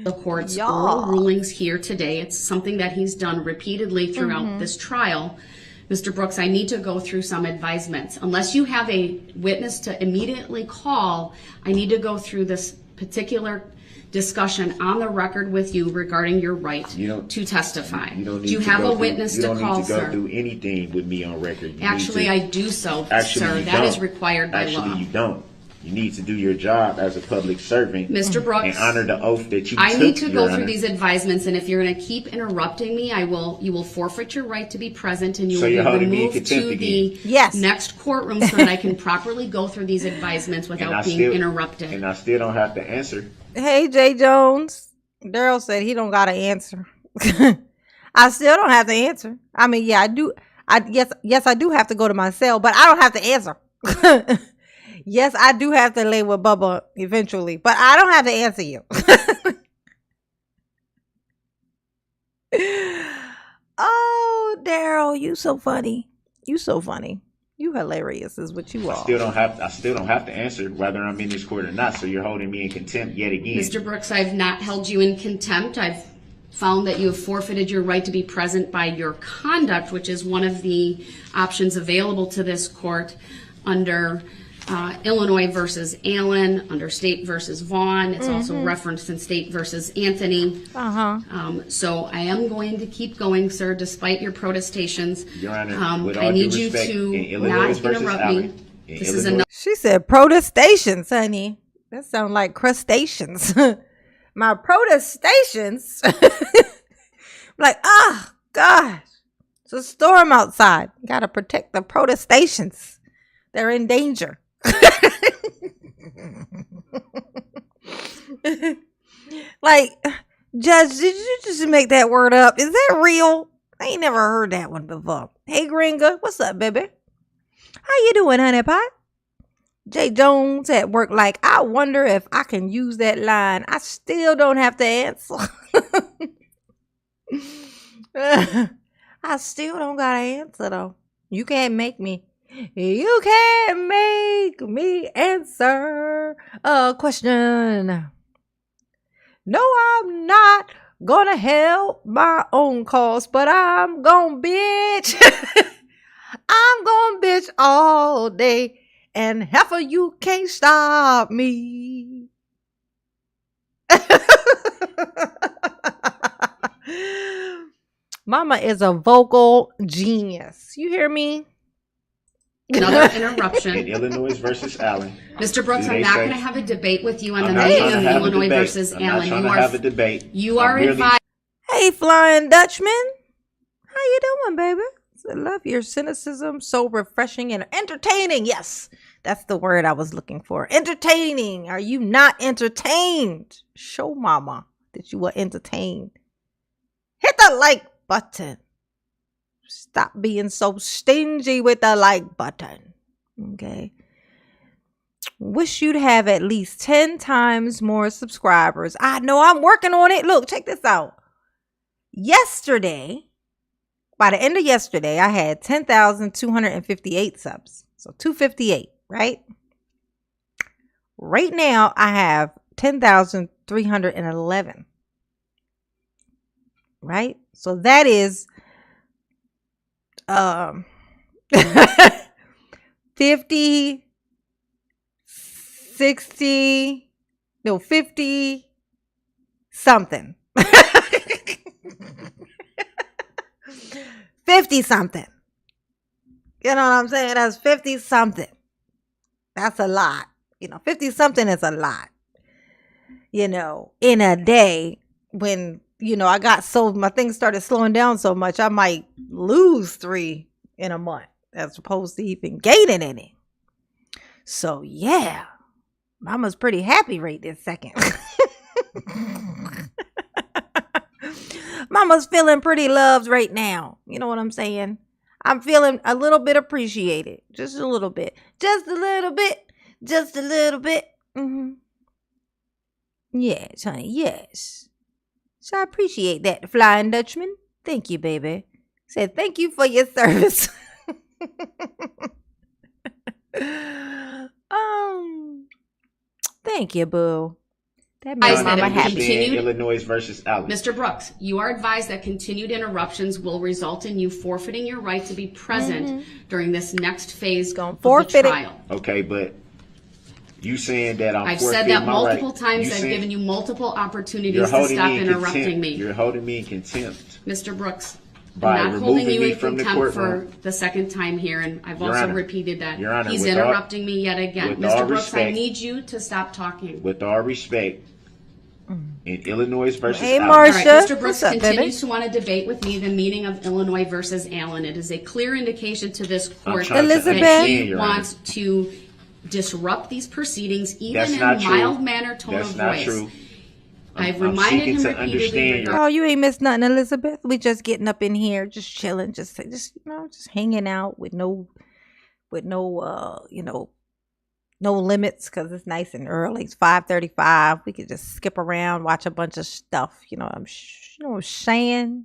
The court's oral rulings here today. It's something that he's done repeatedly throughout this trial. Mr. Brooks, I need to go through some advisements. Unless you have a witness to immediately call, I need to go through this particular discussion on the record with you regarding your right to testify. Do you have a witness to call, sir? You don't need to go through anything with me on record. Actually, I do so, sir. That is required by law. Actually, you don't. You need to do your job as a public servant, Mr. Brooks, and honor the oath that you took. I need to go through these advisements, and if you're going to keep interrupting me, you will forfeit your right to be present, and you will be removed to the next courtroom so that I can properly go through these advisements without being interrupted. And I still don't have to answer. Hey, Jay Jones. Darrell said he don't got to answer. I still don't have to answer. I mean, yeah, I do. Yes, I do have to go to my cell, but I don't have to answer. Yes, I do have to lay with Bubba eventually, but I don't have to answer you. Oh, Darrell, you so funny. You so funny. You hilarious is what you are. I still don't have to answer whether I'm in this court or not, so you're holding me in contempt yet again. Mr. Brooks, I've not held you in contempt. I've found that you have forfeited your right to be present by your conduct, which is one of the options available to this court under Illinois versus Allen, under State versus Vaughn. It's also referenced in State versus Anthony. So I am going to keep going, sir, despite your protestations. Your Honor, with all I need due you respect, to not interrupt me. This is enough. She said protestations, honey. That sounds like crustaceans. my protestations. Like, oh, gosh. It's a storm outside. Got to protect the protestations. They're in danger. Like, Judge, did you just make that word up? Is that real? I ain't never heard that one before. Hey, Gringa, what's up, baby? How you doing, honey pie? Jay Jones at work like, I wonder if I can use that line. I still don't have to answer. I still don't got to answer, though. You can't make me. You can't make me answer a question. No, I'm not gonna help my own cause, but I'm gonna bitch. I'm gonna bitch all day, and half of you can't stop me. Mama is a vocal genius. You hear me? Another interruption. In Illinois versus Allen. Mr. Brooks, I'm not going to have a debate with you on the I'm not meaning trying of to have a Illinois debate. versus I'm Allen. not trying to have a debate. You are I'm merely- advised. Hey, Flying Dutchman. How you doing, baby? I love your cynicism. So refreshing and entertaining. Yes, that's the word I was looking for. Entertaining. Are you not entertained? Show mama that you were entertained. Hit the like button. Stop being so stingy with the like button. Okay. Wish you'd have at least 10 times more subscribers. I know, I'm working on it. Look, check this out. Yesterday, by the end of yesterday, I had 10,258 subs. So 258, right? Right now, I have 10,311. Right? So that is 50 60 no 50 something 50 something, you know what I'm saying? That's 50 something. That's a lot, 50 something is a lot, in a day. When I got my things started slowing down so much, I might lose 3 in a month as opposed to even gaining any. So yeah, mama's pretty happy right this second. Mama's feeling pretty loved right now. You know what I'm saying? I'm feeling a little bit appreciated. Just a little bit. Just a little bit. Just a little bit. Mm-hmm. Yes, honey. Yes. So I appreciate that, Flying Dutchman. Thank you, baby. Said thank you for your service. Thank you, boo. That makes mama happy. Illinois versus Allen. Mr. Brooks, you are advised that continued interruptions will result in you forfeiting your right to be present during this next phase of the trial. Okay, but you saying that I've said that multiple times. I've given you multiple opportunities to stop interrupting me. You're holding me in contempt. Mr. Brooks, by I'm not holding you in from contempt for the second time here, and I've also repeated that. Your Honor, he's interrupting me yet again. Mr. Brooks, I need you to stop talking. With all respect, in Illinois versus Hey, Allen. Marsha. All right, Mr. Brooks up, continues to want to debate with me the meaning of Illinois versus Allen. It is a clear indication to this court that he wants to disrupt these proceedings, even in a mild manner tone of voice. That's not true. I've reminded him repeatedly. Oh, you ain't missed nothing, Elizabeth. We just getting up in here, just chilling, just hanging out with no limits, because it's nice and early. It's 5:35. We could just skip around, watch a bunch of stuff. You know what I'm saying?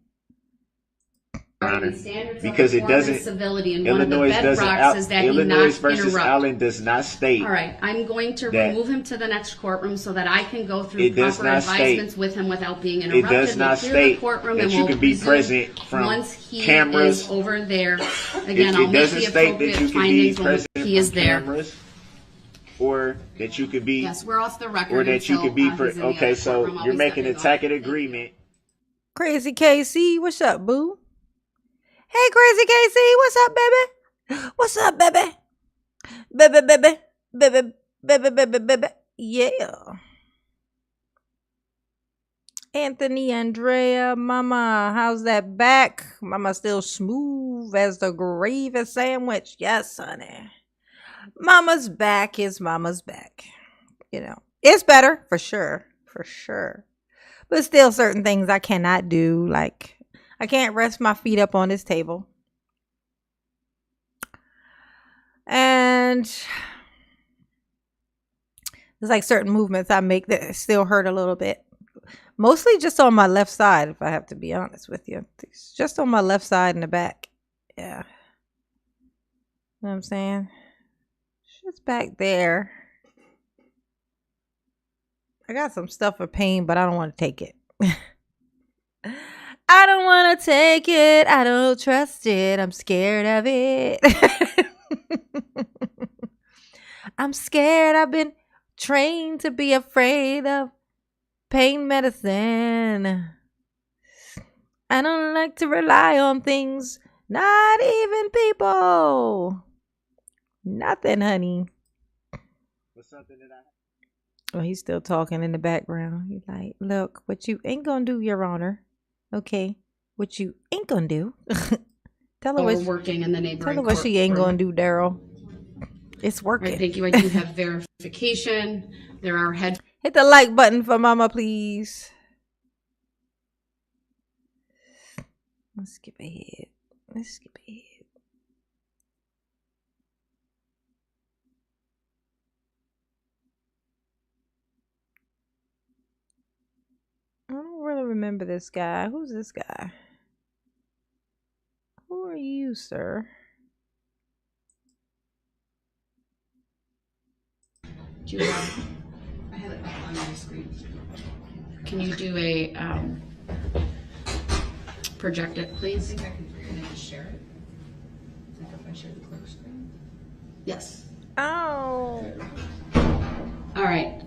Because it doesn't. Civility, and Illinois one of the bedrocks is that Illinois he not versus interrupt. Allen does not state. All right, I'm going to remove him to the next courtroom so that I can go through proper advisements with him without being interrupted. It does not state that you can be present from once he cameras. Is over there. Again, I'll it make doesn't the state that you appropriate can be findings when present he is from there. cameras, or that you could be. Yes, we're off the record. Or that you could be. Okay, so courtroom. you're making a tacit agreement. Crazy KC, what's up, boo? Hey, Crazy KC, what's up, baby? What's up, baby? Baby. Yeah. Anthony, Andrea, Mama, how's that back? Mama still smooth as the gravy sandwich. Yes, honey. Mama's back is Mama's back. You know, it's better for sure. For sure. But still certain things I cannot do. Like, I can't rest my feet up on this table. And there's like certain movements I make that still hurt a little bit. Mostly just on my left side, if I have to be honest with you. It's just on my left side and the back. Yeah. You know what I'm saying? Just back there. I got some stuff for pain, but I don't want to take it. I don't want to take it. I don't trust it. I'm scared of it. I'm scared. I've been trained to be afraid of pain medicine. I don't like to rely on things, not even people. Nothing, honey. What's something that I... Oh, he's still talking in the background. He's like, look, what you ain't gonna do, Your Honor. Okay, what you ain't gonna do. Tell her Or what, working in the neighboring tell her what she ain't courtroom. gonna do, Daryl. It's working. Right, thank you. I do have verification. There are head. Hit the like button for Mama, please. Let's skip ahead. Let's skip ahead. I don't really remember this guy. Who's this guy? Who are you, sir? Do you have? I have it up on my screen. Can you do a project it, please? I can just share it. Like if I share the clear screen. Yes. Oh. All right.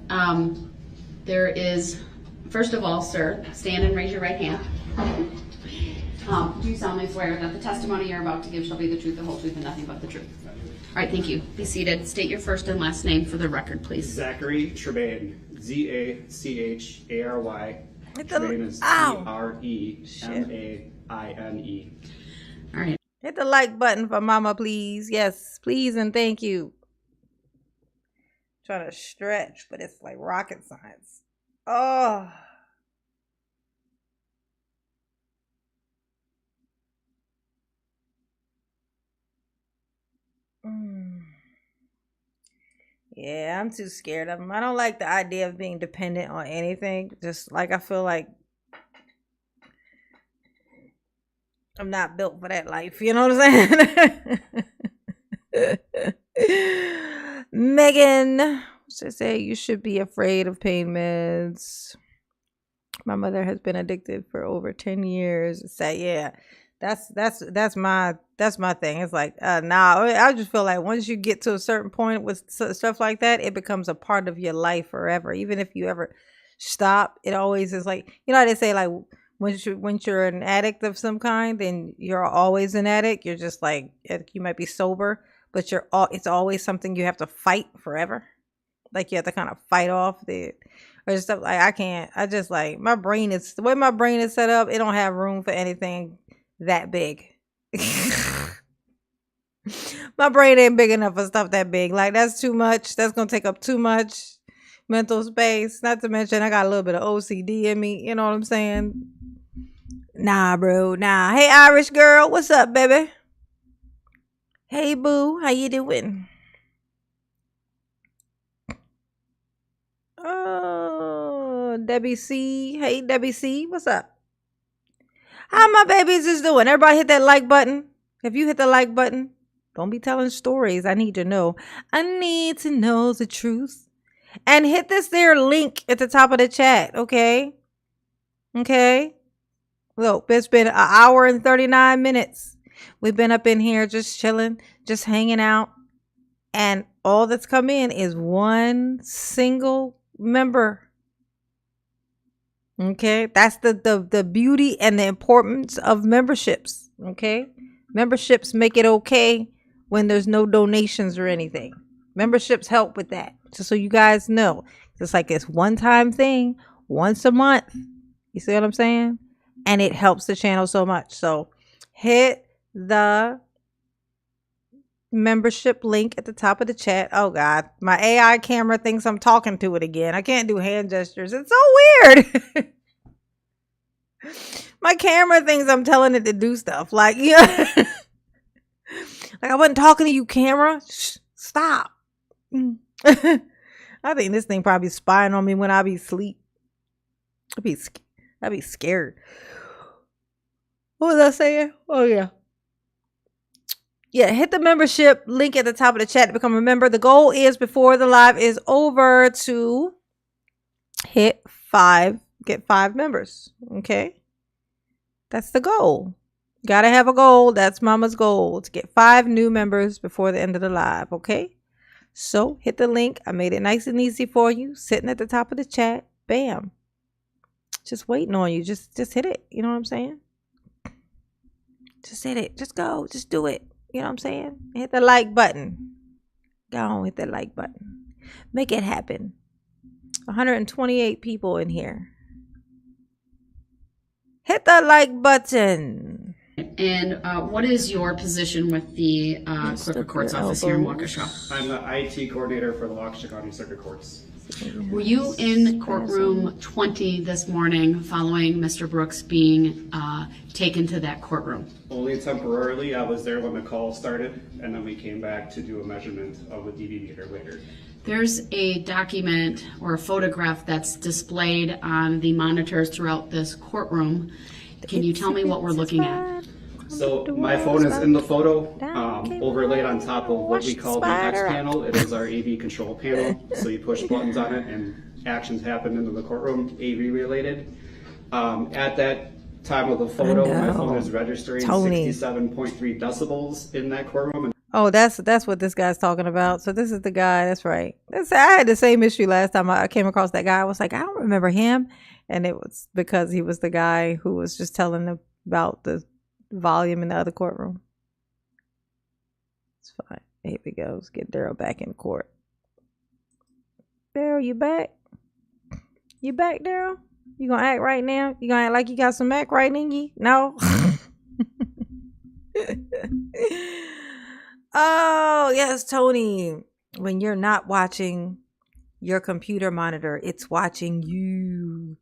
There is, first of all, sir, stand and raise your right hand. Do you solemnly swear that the testimony you're about to give shall be the truth, the whole truth, and nothing but the truth? All right, thank you. Be seated. State your first and last name for the record, please. Zachary Trebain. Zachary. Trebain is Tremaine. All right. Hit the like button for Mama, please. Yes, please and thank you. Trying to stretch, but it's like rocket science. Oh. Yeah, I'm too scared of them. I don't like the idea of being dependent on anything. Just like I feel like I'm not built for that life. You know what I'm saying? Megan, she say you should be afraid of pain meds. My mother has been addicted for over 10 years. Say, yeah, that's my thing. It's like, nah, I just feel like once you get to a certain point with stuff like that, it becomes a part of your life forever. Even if you ever stop, it always is like, you know how they say, like, once you're an addict of some kind, then you're always an addict. You're just like, you might be sober, but it's always something you have to fight forever. Like you have to kind of fight off or stuff. Like I just like, the way my brain is set up, it don't have room for anything that big. My brain ain't big enough for stuff that big. Like that's too much. That's gonna take up too much mental space. Not to mention I got a little bit of OCD in me. You know what I'm saying? Nah, bro. Nah. Hey, Irish girl. What's up, baby? Hey, boo. How you doing? Oh, Debbie C. Hey, Debbie C. What's up? How my babies is doing? Everybody hit that like button. If you hit the like button, don't be telling stories. I need to know. I need to know the truth. And hit this there link at the top of the chat, okay? Okay? Look, it's been an hour and 39 minutes. We've been up in here just chilling, just hanging out. And all that's come in is one single member. Okay? That's the beauty and the importance of memberships. Okay? Memberships make it okay when there's no donations or anything. Memberships help with that. Just so you guys know. It's like this one-time thing once a month. You see what I'm saying? And it helps the channel so much. So hit the membership link at the top of the chat. Oh God, my AI camera thinks I'm talking to it again. I can't do hand gestures. It's so weird. My camera thinks I'm telling it to do stuff. Like, yeah. Like, I wasn't talking to you, camera. Shh, stop. I think this thing probably spying on me when I be asleep. I'd be scared. What was I saying? Oh yeah. Yeah, hit the membership link at the top of the chat to become a member. The goal is, before the live is over, to get 5 members. Okay. That's the goal. Gotta have a goal. That's Mama's goal, to get 5 new members before the end of the live. Okay. So hit the link. I made it nice and easy for you. Sitting at the top of the chat. Bam. Just waiting on you. Just hit it. You know what I'm saying? Just hit it. Just go. Just do it. You know what I'm saying? Hit the like button. Go on, hit that like button. Make it happen. 128 people in here. Hit the like button. And what is your position with the Clerk of Court's office here in Waukesha? I'm the IT coordinator for the Waukesha County Circuit Courts. Were you in courtroom 20 this morning following Mr. Brooks being taken to that courtroom? Only temporarily. I was there when the call started, and then we came back to do a measurement of the DV meter later. There's a document or a photograph that's displayed on the monitors throughout this courtroom. Can you tell me what we're looking at? So my phone is in the photo, overlaid on top of what we call the X panel. It is our AV control panel. So you push buttons on it and actions happen in the courtroom, AV related. At that time of the photo, my phone is registering 67.3 decibels in that courtroom. Oh, that's what this guy's talking about. So this is the guy. That's right. I had the same issue last time I came across that guy. I was like, I don't remember him. And it was because he was the guy who was just telling about the volume in the other courtroom. It's fine. Here we go. Let's get Darrell back in court. Darrell, you back? You back, Darrell? You gonna act right now? You gonna act like you got some act right in you? No? Oh, yes, Tony. When you're not watching your computer monitor, it's watching you.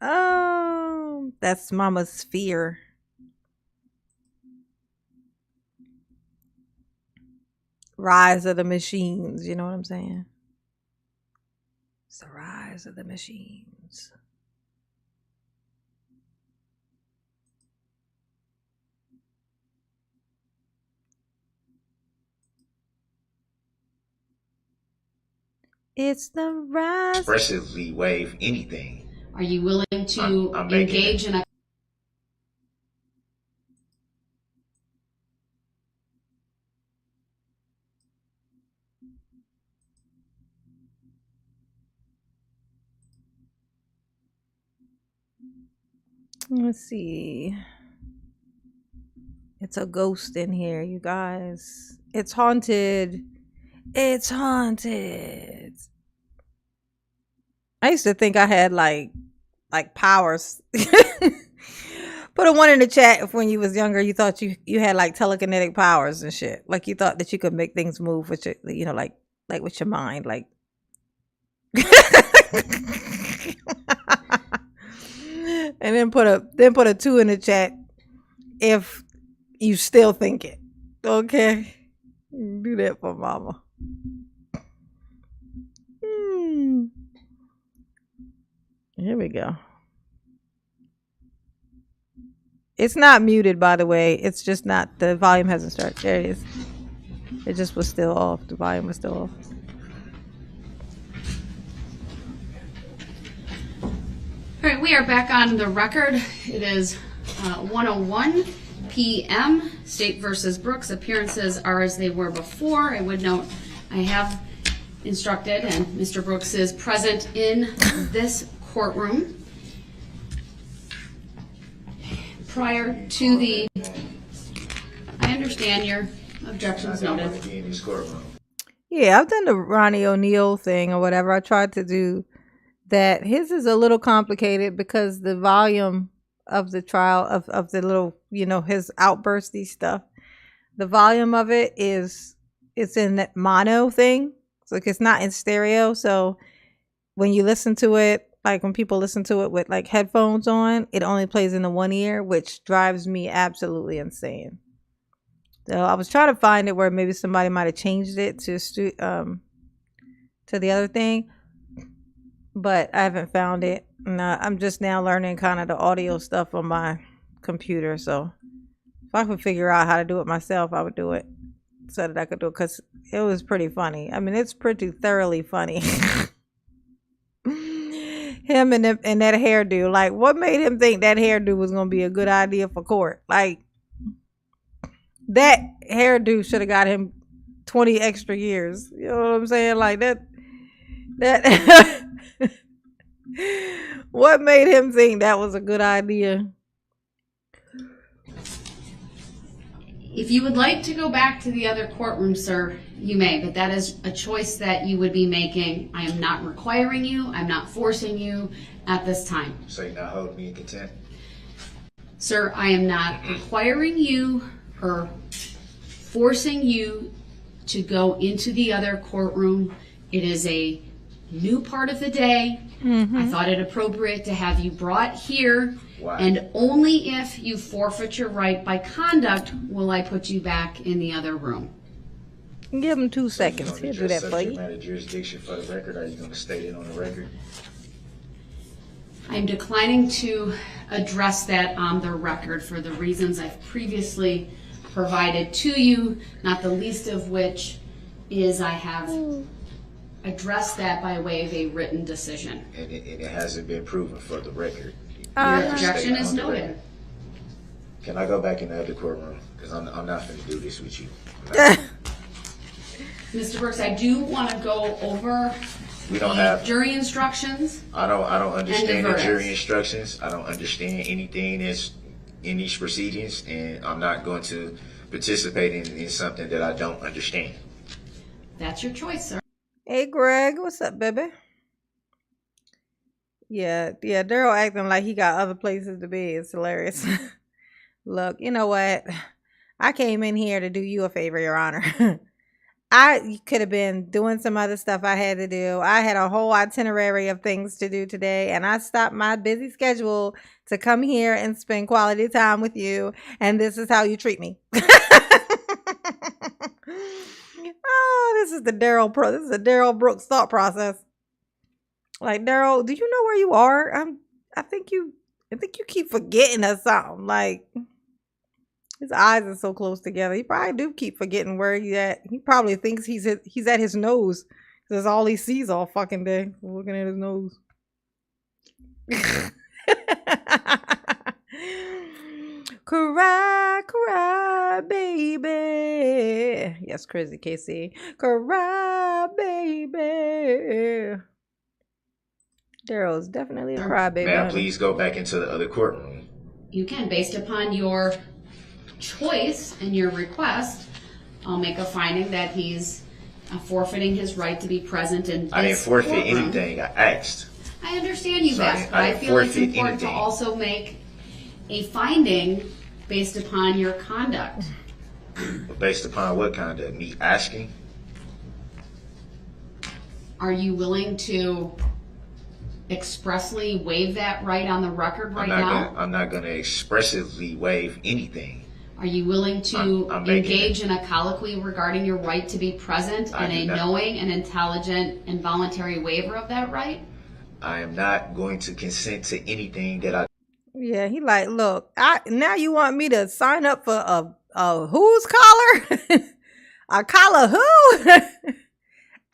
Oh, that's Mama's fear. Rise of the machines, you know what I'm saying? It's the rise of the machines. It's the rise. Expressively waive anything. Are you willing to engage in a... Let's see. It's a ghost in here, you guys. It's haunted. It's haunted. I used to think I had like powers. Put a 1 in the chat if when you was younger you thought you had like telekinetic powers and shit. Like you thought that you could make things move with your, you know, like with your mind, like. And then put a 2 in the chat if you still think it. Okay, do that for Mama. Here we go. It's not muted, by the way. It's just not, the volume hasn't started. There it is. It just was still off. The volume was still off. All right, we are back on the record. It is 1:01 p.m. State versus Brooks. Appearances are as they were before. I would note I have instructed, and Mr. Brooks is present in this courtroom. Prior to the, I understand your objections noted. Yeah, I've done the Ronnie O'Neal thing or whatever. I tried to do that. His is a little complicated because the volume of the trial of the little, his outbursty stuff, the volume of it's in that mono thing. So like it's not in stereo. So when you listen to it, like when people listen to it with like headphones on, it only plays in the one ear, which drives me absolutely insane. So I was trying to find it where maybe somebody might have changed it to the other thing, but I haven't found it. And I'm just now learning kind of the audio stuff on my computer. So if I could figure out how to do it myself, I would do it so that I could do it because it was pretty funny. I mean, it's pretty thoroughly funny. Him and that hairdo. Like, what made him think that hairdo was going to be a good idea for court? Like, that hairdo should have got him 20 extra years. You know what I'm saying? Like, that what made him think that was a good idea? If you would like to go back to the other courtroom, sir, you may, but that is a choice that you would be making. I am not requiring you. I'm not forcing you at this time. So you're not holding me in contempt? Sir, I am not requiring you or forcing you to go into the other courtroom. It is a new part of the day. I thought it appropriate to have you brought here. Why? And only if you forfeit your right by conduct will I put you back in the other room. Give him 2 seconds. He'll do that for you. Matter of jurisdiction for the record, or are you going to state it on the record? I'm declining to address that on the record for the reasons I've previously provided to you, not the least of which is I have addressed that by way of a written decision. And it hasn't been proven for the record. Your objection is noted. Can I go back in the other courtroom? Because I'm not going to do this with you. Mr. Brooks, I do want to go over We don't have jury instructions. I don't understand the verdicts. jury instructions. I don't understand anything that's in these proceedings, and I'm not going to participate in something that I don't understand. That's your choice, sir. Hey, Greg. What's up, baby? Yeah. Daryl acting like he got other places to be. It's hilarious. Look, you know what? I came in here to do you a favor, Your Honor. I could have been doing some other stuff I had to do. I had a whole itinerary of things to do today, and I stopped my busy schedule to come here and spend quality time with you, and this is how you treat me. Oh, this is a Daryl Brooks thought process. Like, Daryl, do you know where you are? I think you keep forgetting or something. Like, his eyes are so close together. He probably do keep forgetting where he's at. He probably thinks he's at his nose. That's all he sees all fucking day. Looking at his nose. Cry, cry, baby. Yes, crazy Casey. Cry, baby. Daryl's definitely a crybaby. May I please go back into the other courtroom? You can, based upon your choice and your request, I'll make a finding that he's forfeiting his right to be present in this I didn't forfeit courtroom. anything. I asked. I understand you've So asked, but I I didn't feel it's forfeit important to anything. also make a finding based upon your conduct. Based upon what conduct? Me asking? Are you willing to expressly waive that right on the record right now? I'm not going to expressively waive anything. Are you willing to I'm making engage in a colloquy regarding your right to be present I and do a not. knowing and intelligent and voluntary waiver of that right? I am not going to consent to anything that I Yeah, he like, look, now you want me to sign up for a who's collar? A collar who?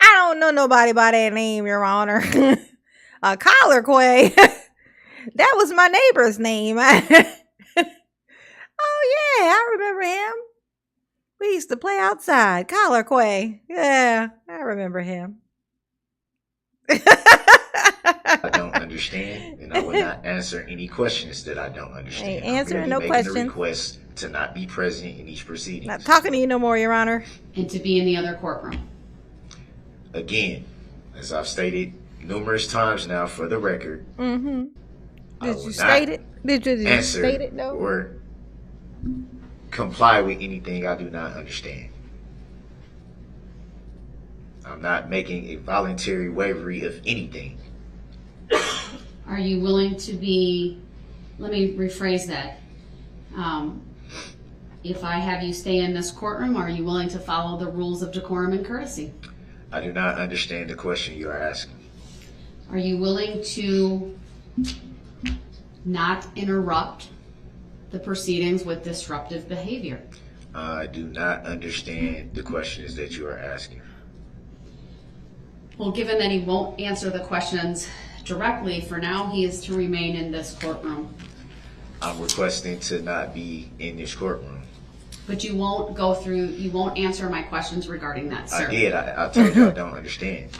I don't know nobody by that name, Your Honor. A collar quay. That was my neighbor's name. Oh yeah, I remember him. We used to play outside. Collar quay. Yeah, I remember him. I don't understand, and I will not answer any questions that I don't understand. Ain't answering I'm no merely making questions. a request to not be present in each proceeding. Not talking to you no more, Your Honor. And to be in the other courtroom. Again, as I've stated numerous times now for the record, Mm-hmm. I Did will you not state it? Did you answer state it though? or comply with anything I do not understand. I'm not making a voluntary waivery of anything. Are you willing to be, let me rephrase that. If I have you stay in this courtroom, are you willing to follow the rules of decorum and courtesy? I do not understand the question you are asking. Are you willing to not interrupt the proceedings with disruptive behavior? I do not understand the questions that you are asking. Well, given that he won't answer the questions directly, for now he is to remain in this courtroom. I'm requesting to not be in this courtroom. But you won't go through, you won't answer my questions regarding that, sir. I did. I told you I don't understand.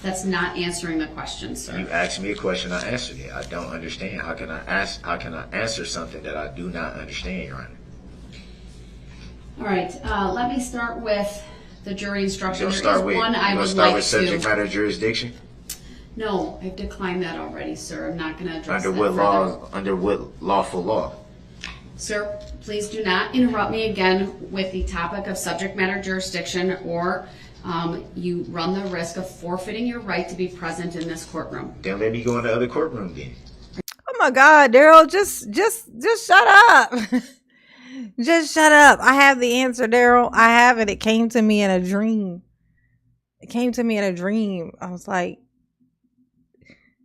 That's not answering the question, sir. You asked me a question, I answered it. I don't understand. How can I answer something that I do not understand, Your Honor? All right, let me start with the jury instruction. You'll There start is with, one I you'll would start like with subject to. matter jurisdiction? No, I've declined that already, sir. I'm not going to address Under that what further. law? Under what lawful law? Sir, please do not interrupt me again with the topic of subject matter jurisdiction, or you run the risk of forfeiting your right to be present in this courtroom. Then let me go in the other courtroom then. Oh my God, Daryl, just shut up. Just shut up. I have the answer, Daryl. I have it. It came to me in a dream. I was like,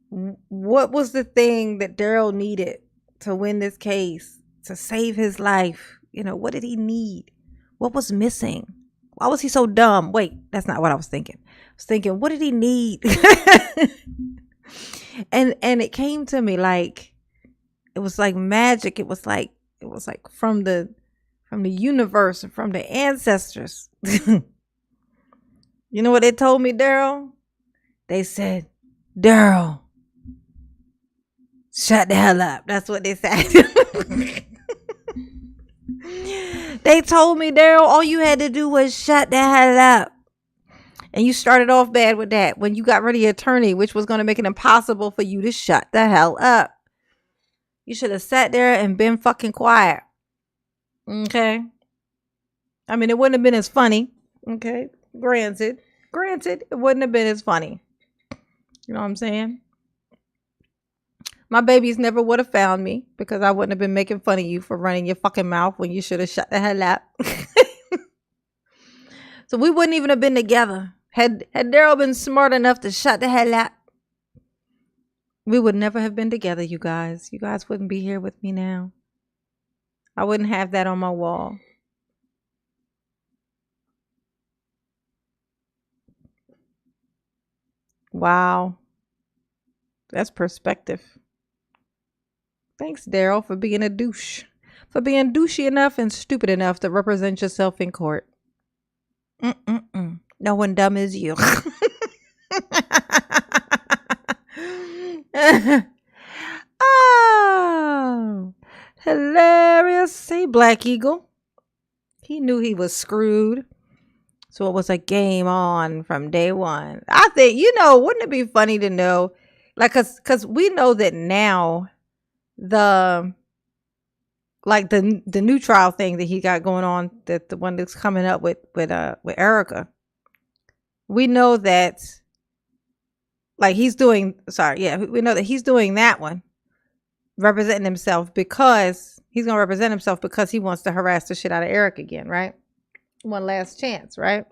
what was the thing that Daryl needed to win this case, to save his life? You know, what did he need? What was missing? Why was he so dumb? Wait, that's not what I was thinking. I was thinking, what did he need? and it came to me like, it was like magic. It was like from the universe and from the ancestors. You know what they told me, Daryl? They said, Daryl, shut the hell up. That's what they said. They told me, Daryl, all you had to do was shut the hell up. And you started off bad with that when you got rid of your attorney, which was going to make it impossible for you to shut the hell up. You should have sat there and been fucking quiet. Okay? I mean, it wouldn't have been as funny. Okay? Granted, it wouldn't have been as funny. You know what I'm saying? My babies never would have found me because I wouldn't have been making fun of you for running your fucking mouth when you should have shut the hell up. So we wouldn't even have been together. Had Daryl been smart enough to shut the hell up, we would never have been together, you guys. You guys wouldn't be here with me now. I wouldn't have that on my wall. Wow. That's perspective. Thanks, Daryl, for being a douche. For being douchey enough and stupid enough to represent yourself in court. No one dumb as you. Oh, hilarious. Say Black Eagle. He knew he was screwed. So it was a game on from day one. I think, wouldn't it be funny to know? Like, cause we know that now the new trial thing that he got going on, that the one that's coming up with Erica. We know that we know that he's doing that one, representing himself because he's going to represent himself because he wants to harass the shit out of Eric again, right? One last chance, right?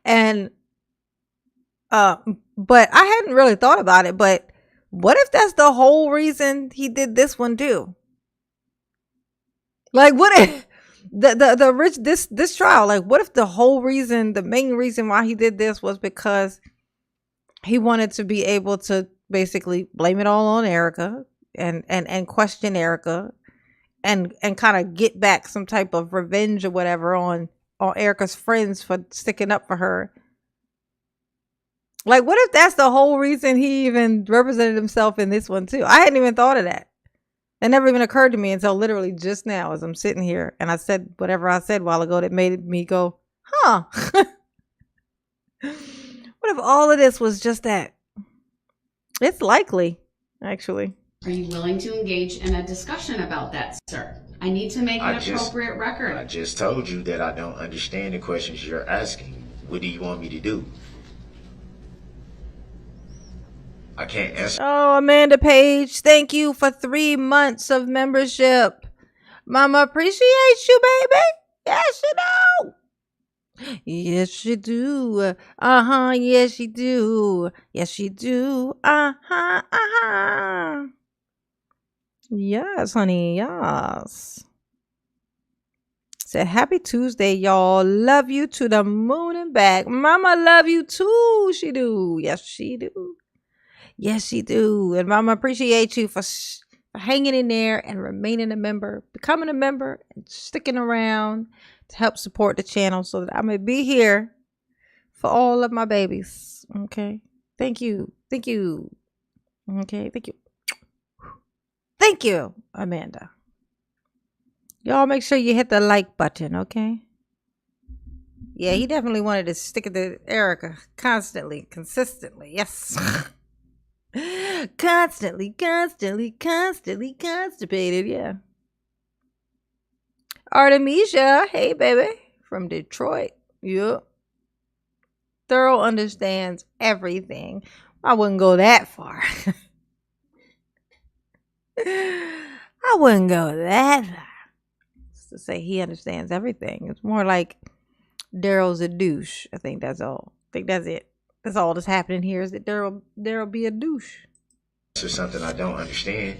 And but I hadn't really thought about it, but what if that's the whole reason he did this one too? Like, what if this trial, like, what if the main reason why he did this was because he wanted to be able to basically blame it all on Erica and question Erica and kind of get back some type of revenge or whatever on Erica's friends for sticking up for her. Like, what if that's the whole reason he even represented himself in this one too? I hadn't even thought of that. It never even occurred to me until literally just now as I'm sitting here and I said whatever I said a while ago that made me go, huh. What if all of this was just that? It's likely, actually. Are you willing to engage in a discussion about that, sir? I need to make an appropriate record. I just told you that I don't understand the questions you're asking. What do you want me to do? I can't answer. Oh, Amanda Page, thank you for 3 months of membership. Mama appreciates you, baby. Yes, you do. Yes, you do. Yes, you do. Yes, you do. Yes, honey. Yes. Said, happy Tuesday, y'all. Love you to the moon and back. Mama love you too. She do. Yes, she do. Yes, she do. And Mama appreciate you for hanging in there and remaining a member, becoming a member, and sticking around to help support the channel so that I may be here for all of my babies. Okay. Thank you. Thank you. Okay. Thank you. Thank you, Amanda. Y'all make sure you hit the like button, okay? Yeah, he definitely wanted to stick it to Erica constantly, consistently. Yes. Constantly constipated. Yeah. Artemisia, hey baby, from Detroit. Yep. Thorough understands everything. I wouldn't go that far. I wouldn't go that far. Just to say he understands everything. It's more like Darrell's a douche. I think that's all. I think that's it. That's all that's happening here is that Darrell be a douche. There's something I don't understand.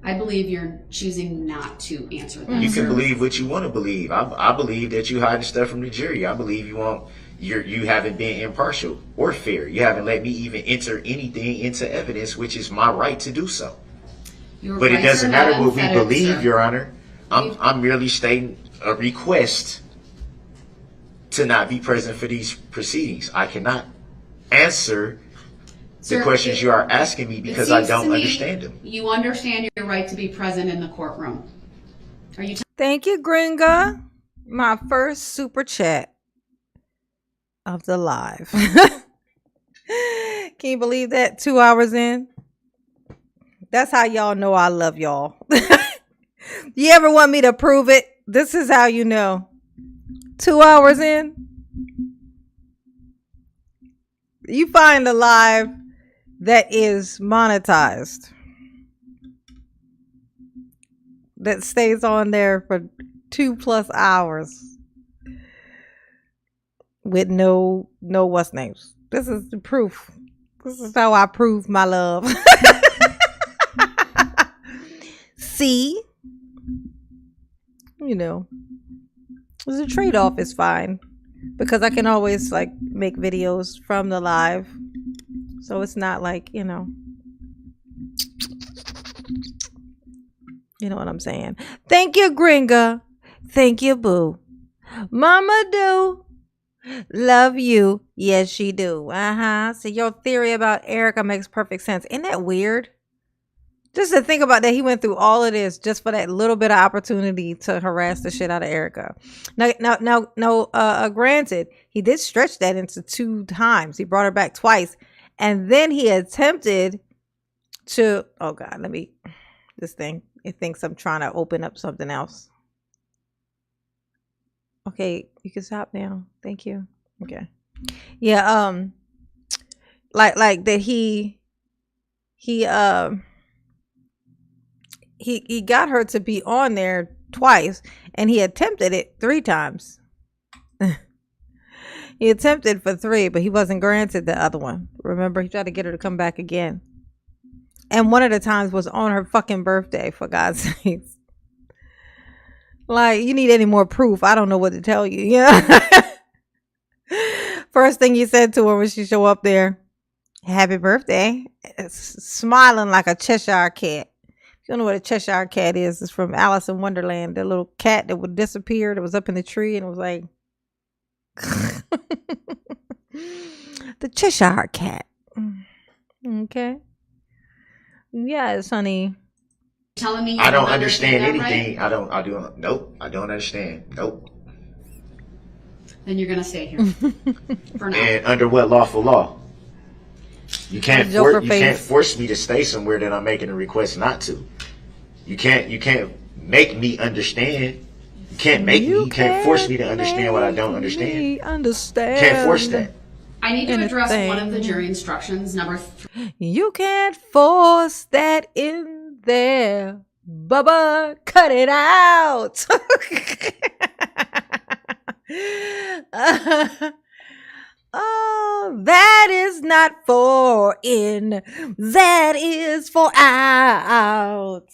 I believe you're choosing not to answer that. You can believe what you want to believe. I believe that you hiding stuff from the jury. I believe you haven't been impartial or fair. You haven't let me even enter anything into evidence, which is my right to do so. But it doesn't matter what we believe, Your Honor. I'm merely stating a request to not be present for these proceedings. I cannot answer the questions you are asking me because I don't understand them. You understand your right to be present in the courtroom. Are you? Thank you, Gringa. My first super chat of the live. Can you believe that? 2 hours in. That's how y'all know I love y'all. You ever want me to prove it? This is how you know. 2 hours in. You find a live that is monetized, that stays on there for 2+ hours with no what's names. This is the proof. This is how I prove my love. See, you know, there's a trade-off. Is fine because I can always like make videos from the live. So it's not like, you know what I'm saying. Thank you, Gringa. Thank you, boo. Mama do love you. Yes, she do. So your theory about Erica makes perfect sense. Isn't that weird? Just to think about that, he went through all of this just for that little bit of opportunity to harass the shit out of Erica. Now, granted, he did stretch that into 2 times. He brought her back twice. And then he attempted to, oh God, this thing, it thinks I'm trying to open up something else. Okay, you can stop now. Thank you. Okay. Yeah, like that he got her to be on there twice and he attempted it 3 times. He attempted for 3, but he wasn't granted the other one. Remember, he tried to get her to come back again. And one of the times was on her fucking birthday, for God's sakes. Like, you need any more proof? I don't know what to tell you. Yeah. First thing he said to her when she showed up there, happy birthday. Smiling like a Cheshire cat. If you don't know what a Cheshire cat is, it's from Alice in Wonderland. The little cat that would disappear, that was up in the tree and it was like, the Cheshire cat. Okay. Yes, honey. Telling me I don't understand anything. Right? I don't. Nope. I don't understand. Nope. then you're going to stay here for now. And under what lawful law? You can't force me to stay somewhere that I'm making a request not to. You can't make me understand. You can't make me. You can't force me to understand what I don't understand. Can't force that. I need to address one of the jury instructions, number 3. You can't force that in there, Bubba. Cut it out. Oh, that is not for in. That is for out.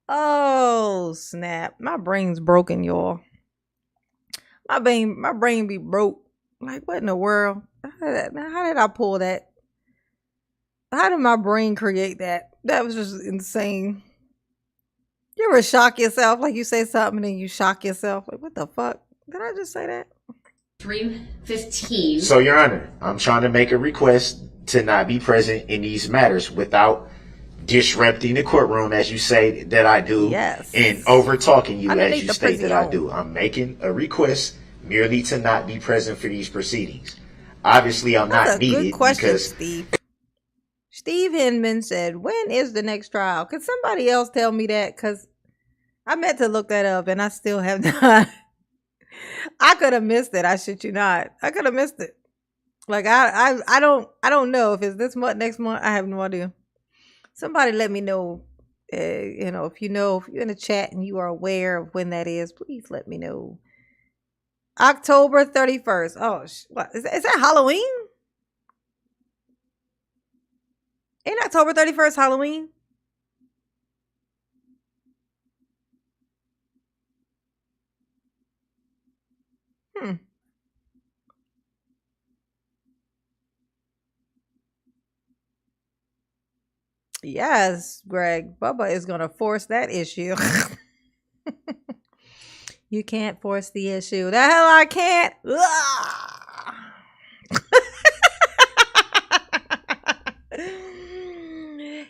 Oh, snap. My brain's broken, y'all. My brain be broke. Like, what in the world? How did I pull that? How did my brain create that? That was just insane. You ever shock yourself? Like you say something and you shock yourself? Like, what the fuck? Did I just say that? 3:15. So, Your Honor, I'm trying to make a request to not be present in these matters without disrupting the courtroom, as you say that I do, yes, and over talking you, underneath as you state that I do. I'm making a request merely to not be present for these proceedings. Obviously, I'm not needed. Good question, because Steve. Steve Hinman said, "When is the next trial?" Could somebody else tell me that? Because I meant to look that up and I still have not. I could have missed it. I shit you not. I could have missed it. Like I don't know if it's this month, next month. I have no idea. Somebody let me know. If you're in the chat and you are aware of when that is, please let me know. October 31st. Oh, what is that Halloween? Ain't October 31st Halloween? Yes, Greg. Bubba is going to force that issue. You can't force the issue. The hell I can't.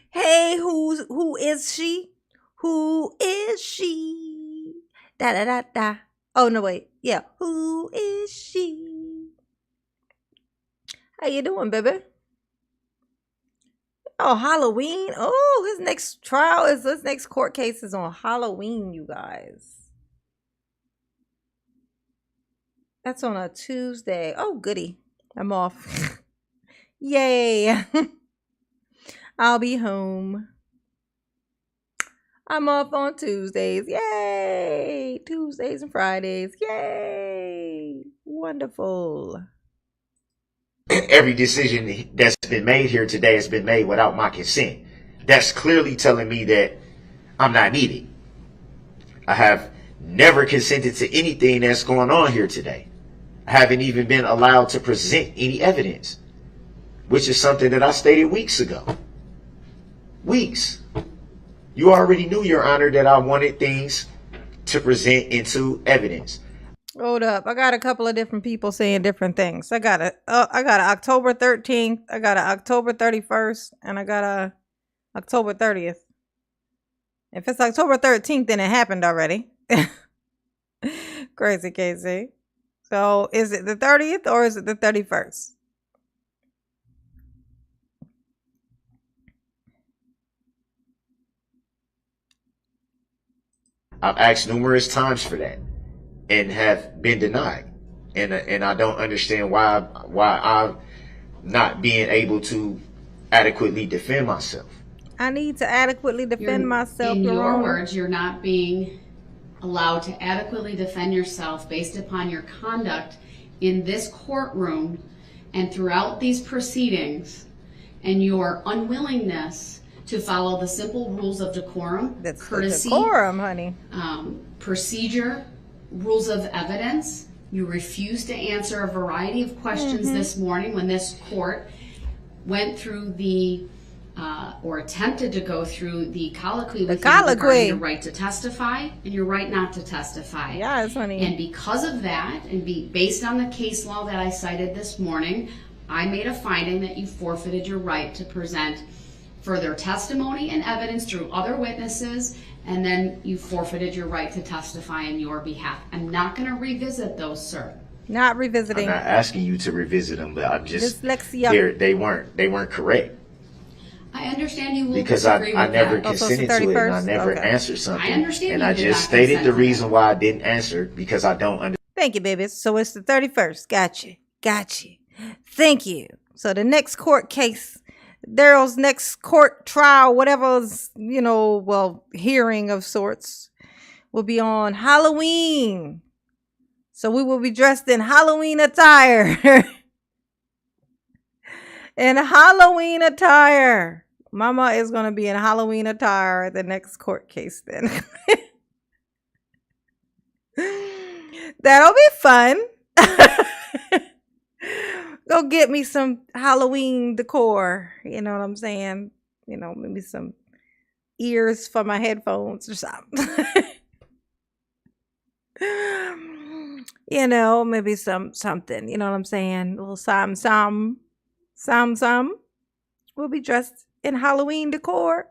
Hey, who is she? Who is she? Da da da da. Oh no, wait. Yeah. Who is she? How you doing, baby? Oh, Halloween. Oh, his next court case is on Halloween, you guys. That's on a Tuesday. Oh, goody. I'm off. Yay. I'll be home. I'm off on Tuesdays. Yay. Tuesdays and Fridays. Yay. Wonderful. Every decision that's been made here today has been made without my consent. That's clearly telling me that I'm not needed. I have never consented to anything that's going on here today. I haven't even been allowed to present any evidence, which is something that I stated weeks ago. Weeks. You already knew, Your Honor, that I wanted things to present into evidence. Hold up. I got a couple of different people saying different things. I got a October 13th, I got a October 31st, and I got a October 30th. If it's October 13th, then it happened already. Crazy, Casey. So is it the 30th or is it the 31st? I've asked numerous times for that and have been denied. And I don't understand why I'm not being able to adequately defend myself. I need to adequately defend myself. In your words, you're not being allowed to adequately defend yourself based upon your conduct in this courtroom and throughout these proceedings, and your unwillingness to follow the simple rules of decorum, courtesy, decorum, honey, procedure, rules of evidence. You refused to answer a variety of questions this morning when this court went through the or attempted to go through the colloquy with you regarding your right to testify and your right not to testify. Yes, honey. And because of that, and based on the case law that I cited this morning, I made a finding that you forfeited your right to present further testimony and evidence through other witnesses, and then you forfeited your right to testify in your behalf. I'm not going to revisit those, sir. Not revisiting. I'm not asking you to revisit them, but I'm just Dyslexia. they weren't correct. I understand you will Because disagree I with never that. consented to it, and I never answered something. I understand and you I did just not stated consent the to reason that. why I didn't answer, because I don't understand. Thank you, babies. So it's the 31st. Got you. Thank you. So the next court case, Darrell's next court trial, whatever's, hearing of sorts, will be on Halloween. So we will be dressed in Halloween attire. In Halloween attire. Mama is going to be in Halloween attire at the next court case then. That'll be fun. Go get me some Halloween decor. You know what I'm saying? Maybe some ears for my headphones or something. Maybe something. You know what I'm saying? A little some. We'll be dressed in Halloween decor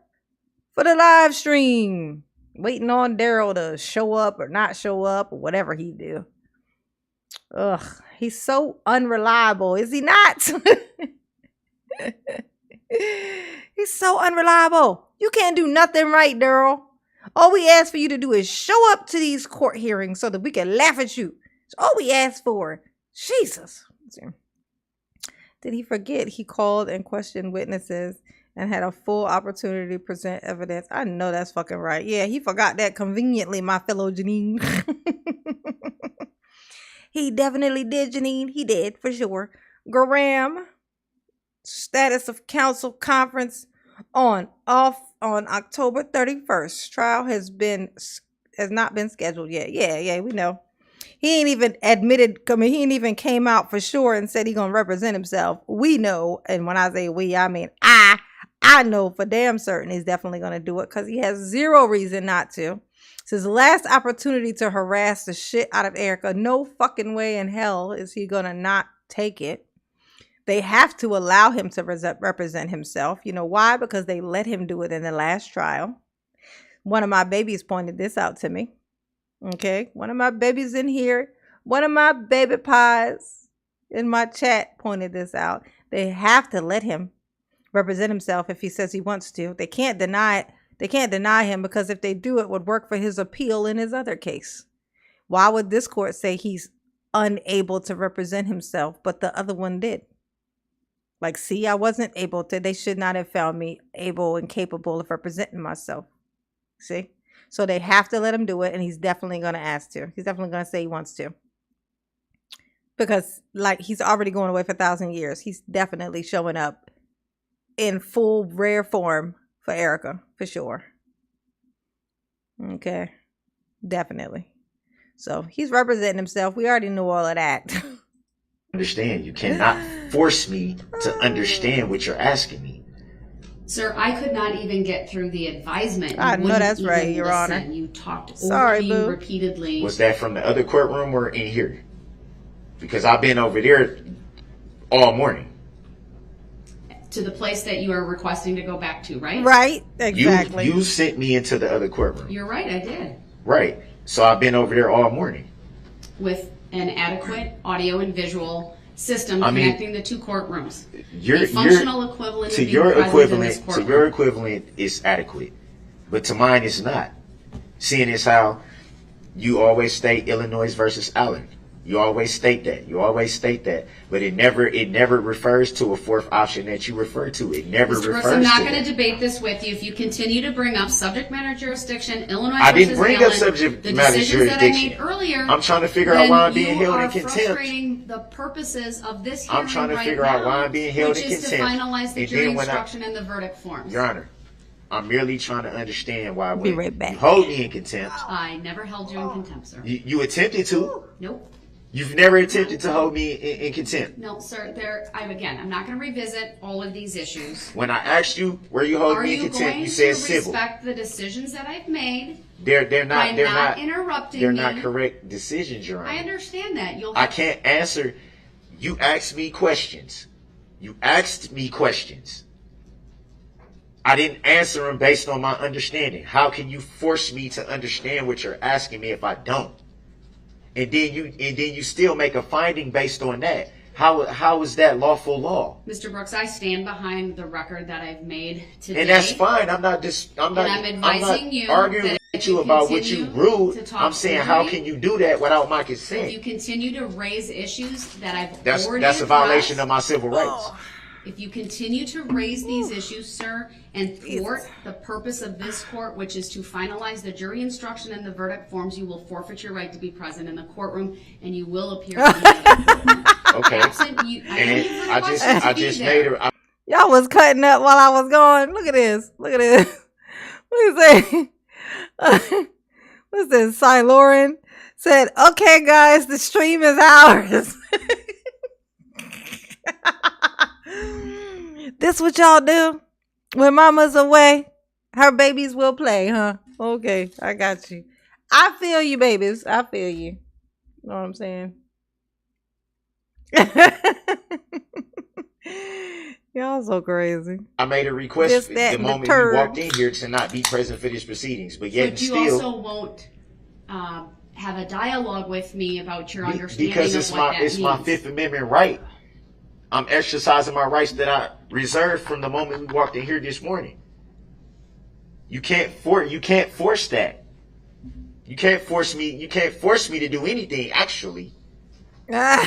for the live stream. Waiting on Darrell to show up or not show up or whatever he do. Ugh, he's so unreliable, is he not? He's so unreliable. You can't do nothing right, Darrell. All we ask for you to do is show up to these court hearings so that we can laugh at you. That's all we ask for. Jesus. Did he forget he called and questioned witnesses and had a full opportunity to present evidence? I know that's fucking right. Yeah, he forgot that conveniently, my fellow Janine. He definitely did, Janine. He did, for sure. Graham, status of counsel conference on October 31st. Trial has not been scheduled yet. Yeah, we know. He ain't even admitted, he ain't even came out for sure and said he gonna represent himself. We know, and when I say we, I mean I know for damn certain he's definitely gonna do it because he has zero reason not to. It's his last opportunity to harass the shit out of Erica. No fucking way in hell is he gonna not take it. They have to allow him to represent himself. You know why? Because they let him do it in the last trial. One of my babies pointed this out to me. Okay, one of my babies in here, one of my baby pies in my chat pointed this out. They have to let him represent himself if he says he wants to. They can't deny it. They can't deny him because if they do, it would work for his appeal in his other case. Why would this court say he's unable to represent himself, but the other one did? Like, see, I wasn't able to. They should not have found me able and capable of representing myself. See? So they have to let him do it, and he's definitely going to ask to. He's definitely going to say he wants to. Because, he's already going away for 1,000 years. He's definitely showing up in full rare form for Erica, for sure. Okay. Definitely. So he's representing himself. We already knew all of that. Understand. You cannot force me to understand what you're asking me. Sir, I could not even get through the advisement. I know that's right, Your Honor. You talked Sorry, over me boo. repeatedly. Was that from the other courtroom or in here? Because I've been over there all morning. To the place that you are requesting to go back to, right? Right, exactly. You sent me into the other courtroom. You're right, I did. Right. So I've been over there all morning. With an adequate audio and visual system connecting the two courtrooms. The functional equivalent to of being your present in this equivalent courtroom. to your equivalent is adequate, but to mine is not. Seeing as how you always state Illinois versus Allen. You always state that. But it never refers to a fourth option that you refer to. It never Mr. refers Brooks, I'm not to going that. to debate this with you. If you continue to bring up subject matter jurisdiction, Illinois I versus didn't bring Allen, up subject the matter decisions that I jurisdiction. made earlier, I'm trying to figure out why I'm being then held in you are contempt. frustrating the purposes of this hearing I'm trying to right figure out now, why I'm being held which in is contempt. to finalize the And jury then when instruction and the verdict forms. Your Honor, I'm merely trying to understand why Be when right back. you hold me in contempt, I never held you in contempt, sir. you attempted to. Nope. You've never attempted to hold me in contempt. No, sir. I'm not going to revisit all of these issues. When I asked you where you hold Are me in you contempt, going you to said civil. respect the decisions that I've made They're by not not interrupting they're me? not correct decisions, Your Honor. I understand that. I can't answer. You asked me questions. I didn't answer them based on my understanding. How can you force me to understand what you're asking me if I don't? And then you still make a finding based on that. How is that lawful law? Mr. Brooks, I stand behind the record that I've made today. And that's fine. I'm not arguing with you about what you ruled. I'm saying, how can you do that without my consent? If you continue to raise issues that I've already that's a violation of my civil rights. If you continue to raise these issues, sir, and thwart the purpose of this court, which is to finalize the jury instruction and the verdict forms, you will forfeit your right to be present in the courtroom, and you will appear. Okay. I just made her. Y'all was cutting up while I was going. Look at this. Look at this. What is it? What's this? Cy Lauren said, "Okay, guys, the stream is ours." This what y'all do when mama's away? Her babies will play, huh? Okay, I got you. I feel you, babies. I feel you. You know what I'm saying? Y'all so crazy. I made a request the moment you walked in here to not be present for these proceedings, but yet but you still also won't have a dialogue with me about your understanding because of what that means. it's my Fifth Amendment right. I'm exercising my rights that I reserved from the moment we walked in here this morning. You can't force that. You can't force me to do anything, actually. No,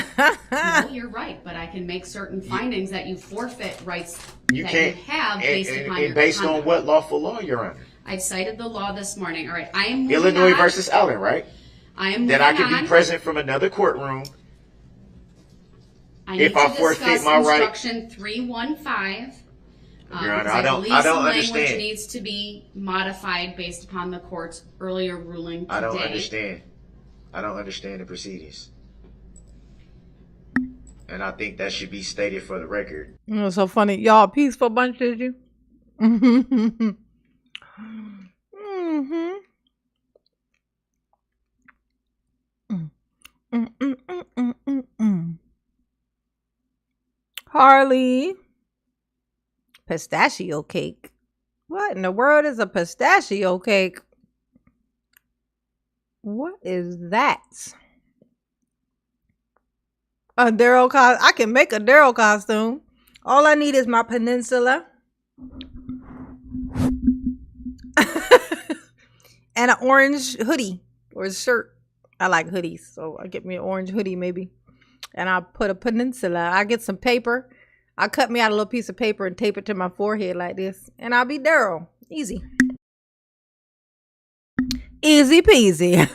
you're right, but I can make certain findings that you forfeit rights you have based upon your based conduct. on what lawful law you're under. I cited the law this morning. All right, I am moving Illinois on. versus Allen, right? I am that moving I can be present from another courtroom. If I forfeit my right. Instruction 315. Your Honor, I don't language understand. Needs to be modified based upon the court's earlier ruling today. I don't understand. I don't understand the proceedings. And I think that should be stated for the record. It's so funny. Y'all a peaceful bunch, did you? Mm-hmm. Harley. Pistachio cake. What in the world is a pistachio cake? What is that? A Darrell costume. I can make a Darrell costume. All I need is my peninsula. And an orange hoodie or shirt. I like hoodies, so I'll get me an orange hoodie maybe. And I'll put a peninsula. I'll get some paper. I'll cut me out a little piece of paper and tape it to my forehead like this. And I'll be Darrell. Easy. Easy peasy.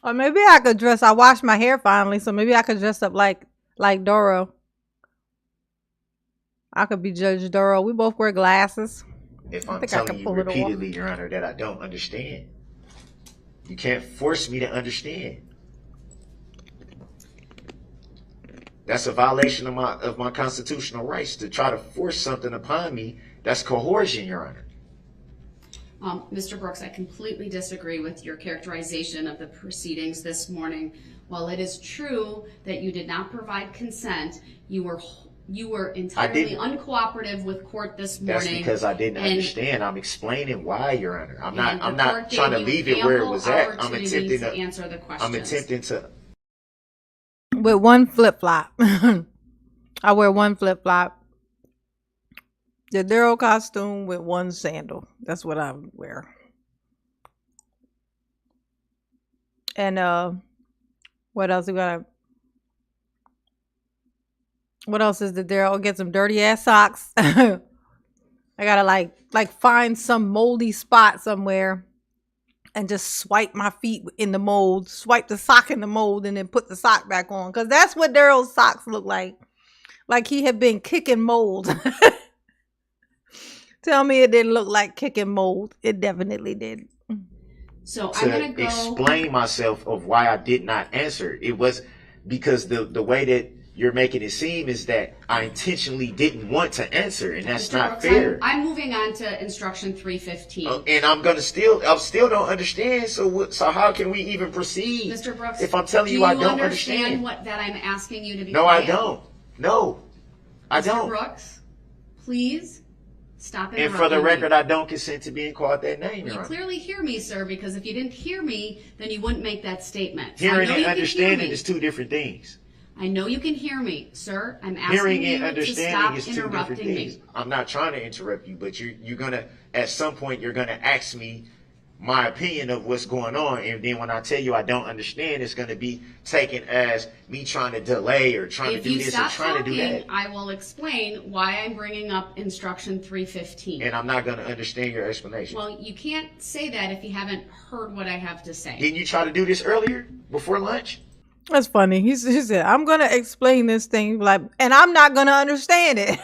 Or maybe I could dress. I washed my hair finally, so maybe I could dress up like Doro. I could be Judge Doro. We both wear glasses. If I'm telling you repeatedly, Your Honor, that I don't understand, you can't force me to understand. That's a violation of my constitutional rights to try to force something upon me. That's coercion, Your Honor. Mr. Brooks, I completely disagree with your characterization of the proceedings this morning. While it is true that you did not provide consent, you were entirely uncooperative with court this morning. That's because I didn't understand. I'm explaining why, Your Honor. I'm not trying to leave it where it was at. I'm attempting to answer the questions. I'm attempting to. With one flip flop. I wear one flip flop. The Darrell costume with one sandal. That's what I wear. And what else we got? What else is the Darrell? Get some dirty ass socks. I gotta like find some moldy spot somewhere and just swipe my feet in the mold, swipe the sock in the mold, and then put the sock back on. Cause that's what Darrell's socks look like. Like he had been kicking mold. Tell me it didn't look like kicking mold. It definitely did. So I'm gonna go explain myself of why I did not answer. It was because the way that you're making it seem is that I intentionally didn't want to answer, and that's Mr. not Brooks, fair. I'm moving on to instruction 315. And I still don't understand. So how can we even proceed? Mr. Brooks, if I'm telling you I don't understand what that I'm asking you to be No, quiet? I don't. No, I Mr. don't. Brooks, please stop interrupting And for the me. record, I don't consent to being called that name. You clearly hear me, sir, because if you didn't hear me, then you wouldn't make that statement. Hearing I know and you can hear understanding me. is two different things. I know you can hear me, sir. I'm asking Hearing you and to understanding stop is two different interrupting things. me. I'm not trying to interrupt you, but you're gonna at some point you're gonna ask me my opinion of what's going on, and then when I tell you I don't understand, it's gonna be taken as me trying to delay or trying If to do you this or stop trying talking, to do that. I will explain why I'm bringing up instruction 315. And I'm not gonna understand your explanation. Well, you can't say that if you haven't heard what I have to say. Didn't you try to do this earlier before lunch? That's funny. He said, I'm going to explain this thing, like, and I'm not going to understand it.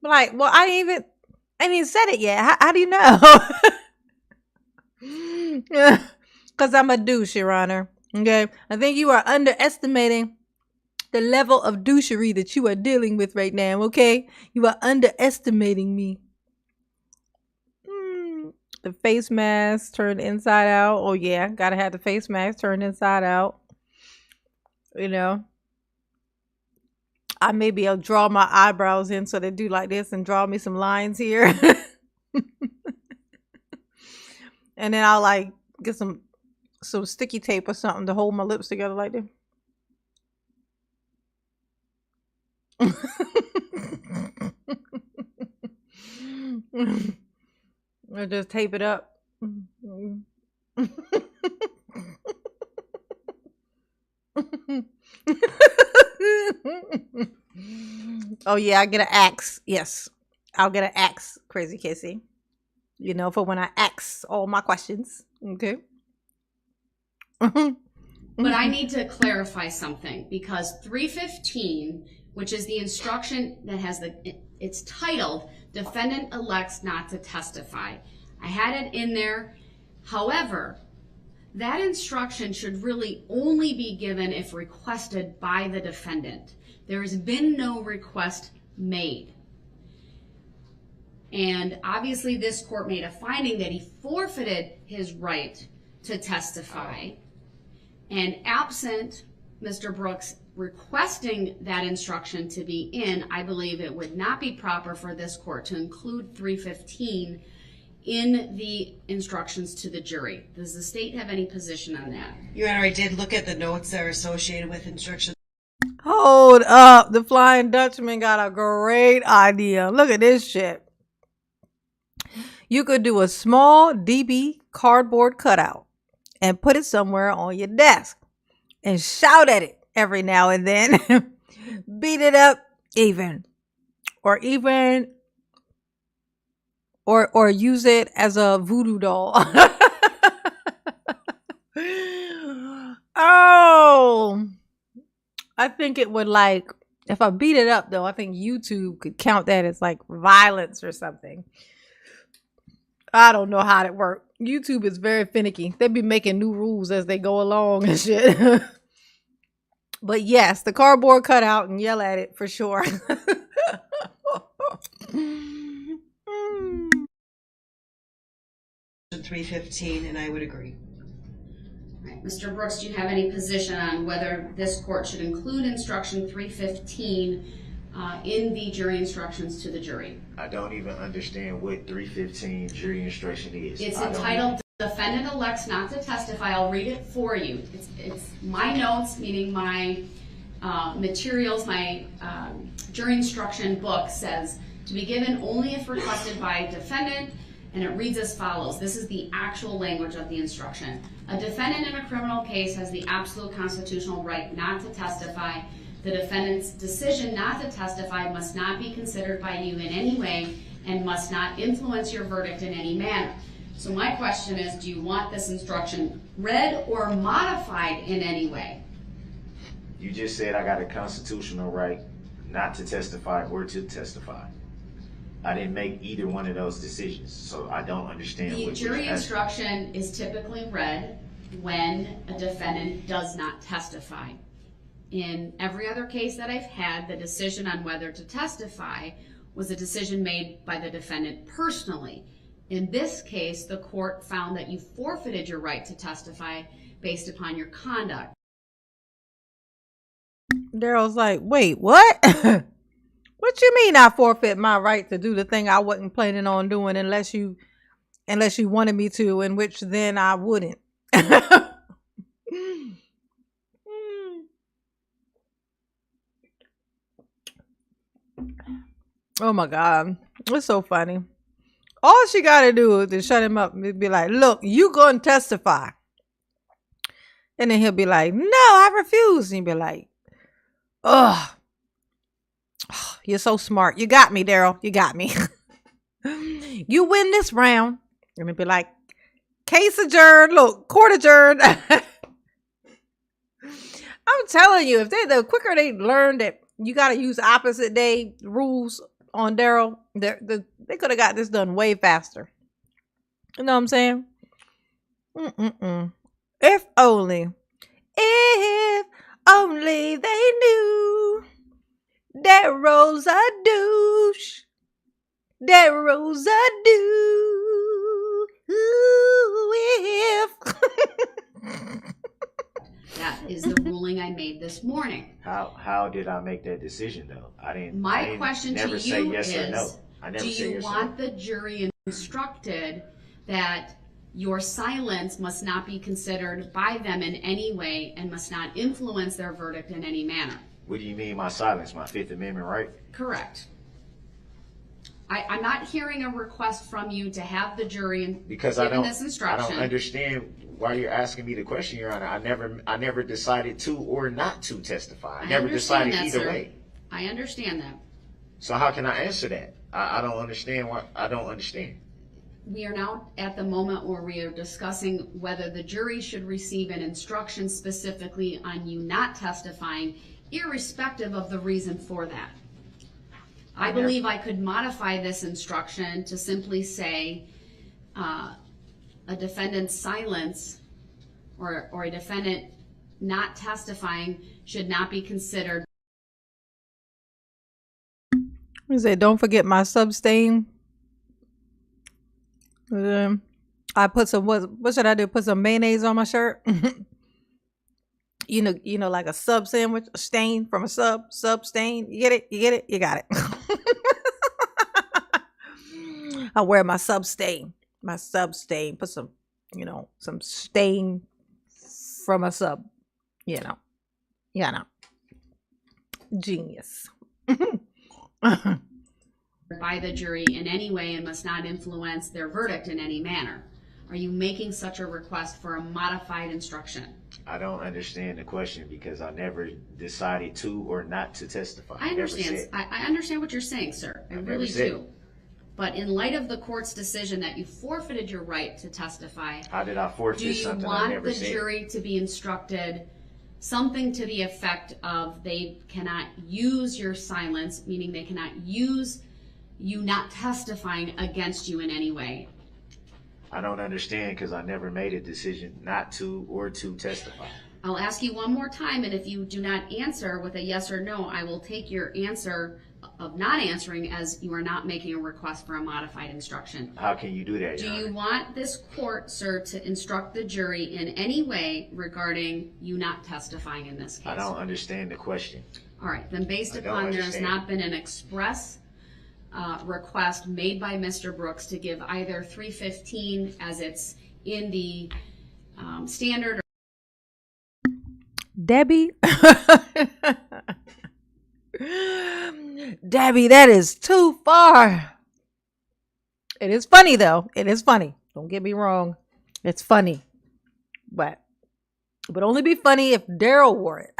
Like, well, I ain't even said it yet. How do you know? Because I'm a douche, Your Honor. Okay. I think you are underestimating the level of douchery that you are dealing with right now. Okay. You are underestimating me. The face mask turned inside out. Oh, yeah. Gotta have the face mask turned inside out. You know. I maybe I'll draw my eyebrows in so they do like this and draw me some lines here. And then I'll like get some sticky tape or something to hold my lips together like this. Or just tape it up. Oh yeah, I get an axe. Yes, I'll get an axe, Crazy Kissy. You know, for when I ask all my questions. Okay. But I need to clarify something, because 315, which is the instruction that has it's titled Defendant Elects Not to Testify. I had it in there. However, that instruction should really only be given if requested by the defendant. There has been no request made. And obviously this court made a finding that he forfeited his right to testify. And absent Mr. Brooks requesting that instruction to be in, I believe it would not be proper for this court to include 315 in the instructions to the jury. Does the state have any position on that? Your Honor, I did look at the notes that are associated with instructions. Hold up. The Flying Dutchman got a great idea. Look at this shit. You could do a small DB cardboard cutout and put it somewhere on your desk and shout at it every now and then. Beat it up even. Or use it as a voodoo doll. Oh, I think it would, like, if I beat it up though, I think YouTube could count that as like violence or something. I don't know how it works. YouTube is very finicky. They be making new rules as they go along and shit. But yes, the cardboard cutout and yell at it for sure. 315, and I would agree. Right. Mr. Brooks, do you have any position on whether this court should include instruction 315 in the jury instructions to the jury? I don't even understand what 315 jury instruction is. It's entitled Defendant Elects Not to Testify. I'll read it for you. It's my notes, meaning my materials, my jury instruction book says to be given only if requested by a defendant, and it reads as follows. This is the actual language of the instruction. A defendant in a criminal case has the absolute constitutional right not to testify. The defendant's decision not to testify must not be considered by you in any way and must not influence your verdict in any manner. So my question is, do you want this instruction read or modified in any way? You just said I got a constitutional right not to testify or to testify. I didn't make either one of those decisions, so I don't understand. The jury instruction is typically read when a defendant does not testify. In every other case that I've had, the decision on whether to testify was a decision made by the defendant personally. In this case, the court found that you forfeited your right to testify based upon your conduct. Darrell's like, wait, what? What you mean I forfeit my right to do the thing I wasn't planning on doing unless you wanted me to, in which then I wouldn't. Oh my God. It's so funny. All she got to do is to shut him up and be like, look, you go and testify. And then he'll be like, no, I refuse. And he'll be like, ugh, you're so smart. You got me, Darrell. You got me. You win this round. And he'll be like, case adjourned. Look, court adjourned. I'm telling you, if the quicker they learn that you got to use opposite day rules on Darrell, they could have got this done way faster. You know what I'm saying? If only they knew Darrell's a douche. Darrell's a douche. Ooh, if. That is the ruling I made this morning. How did I make that decision though? I didn't. My question to never say you yes or no. is, I never do say you yes or want no. the jury instructed that your silence must not be considered by them in any way and must not influence their verdict in any manner? What do you mean my silence? My Fifth Amendment right? Correct. I'm not hearing a request from you to have the jury Because given this instruction. I don't understand why you're asking me the question, Your Honor. I never decided to or not to testify. I never decided either way. I understand that. So how can I answer that? I don't understand why. I don't understand. We are now at the moment where we are discussing whether the jury should receive an instruction specifically on you not testifying, irrespective of the reason for that. I believe I could modify this instruction to simply say a defendant's silence or a defendant not testifying should not be considered. He said, don't forget my sub stain. I put some, what should I do? Put some mayonnaise on my shirt? You know, like a sub sandwich, a stain from a sub stain. You get it? You get it? You got it. I wear my sub stain. Put some, some stain from a sub, Genius. By the jury in any way and must not influence their verdict in any manner. Are you making such a request for a modified instruction? I don't understand the question because I never decided to or not to testify. I understand. I understand what you're saying, sir. I really do. But in light of the court's decision that you forfeited your right to testify, how did I forfeit something I never said? Do you want the jury to be instructed something to the effect of they cannot use your silence, meaning they cannot use you not testifying against you in any way? I don't understand because I never made a decision not to or to testify. I'll ask you one more time, and if you do not answer with a yes or no, I will take your answer of not answering as you are not making a request for a modified instruction. How can you do that, Do Your Honor? you want this court, sir, to instruct the jury in any way regarding you not testifying in this case? I don't understand the question. All right, then based upon there has not been an express request made by Mr. Brooks to give either 315 as it's in the standard. Debbie. Debbie, that is too far. It is funny though. It is funny. Don't get me wrong. It's funny. But it would only be funny if Darrell wore it.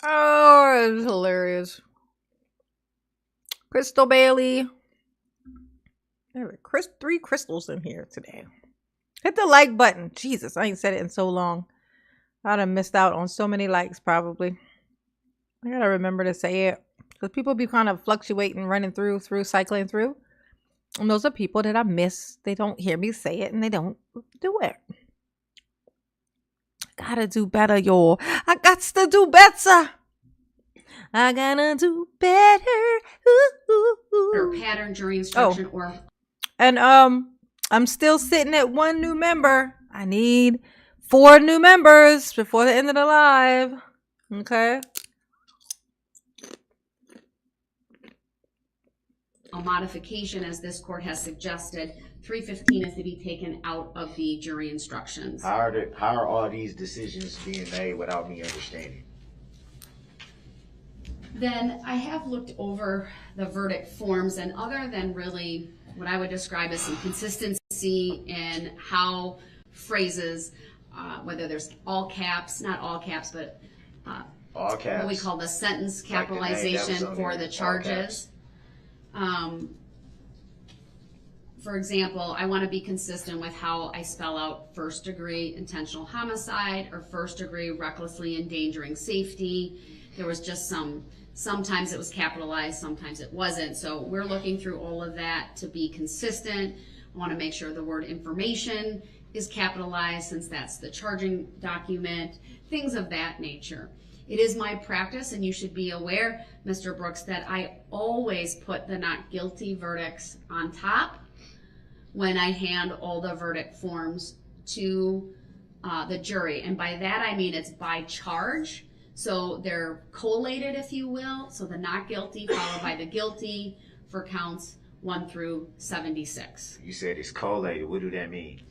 Oh, it was hilarious. Crystal Bailey. There are 3 crystals in here today. Hit the like button. Jesus, I ain't said it in so long. I'd have missed out on so many likes probably. I gotta remember to say it. Because people be kind of fluctuating, running through, cycling through. And those are people that I miss. They don't hear me say it and they don't do it. gotta do better, y'all. I got to do better. I gotta do better. Or pattern jury instruction or. And I'm still sitting at 1 new member. I need 4 new members before the end of the live. Okay. A modification, as this court has suggested, 315 is to be taken out of the jury instructions. How are all these decisions being made without me understanding? Then I have looked over the verdict forms, and other than really what I would describe as some consistency in how phrases, whether there's all caps, not all caps, but All caps. what we call the sentence Like the name that was capitalization on for there, the all charges. For example, I want to be consistent with how I spell out first degree intentional homicide or first degree recklessly endangering safety. There was just sometimes it was capitalized, sometimes it wasn't. So we're looking through all of that to be consistent. I want to make sure the word information is capitalized since that's the charging document, things of that nature. It is my practice, and you should be aware, Mr. Brooks, that I always put the not guilty verdicts on top when I hand all the verdict forms to the jury. And by that I mean it's by charge. So they're collated, if you will. So the not guilty followed by the guilty for counts 1 through 76. You said it's collated. What do that mean?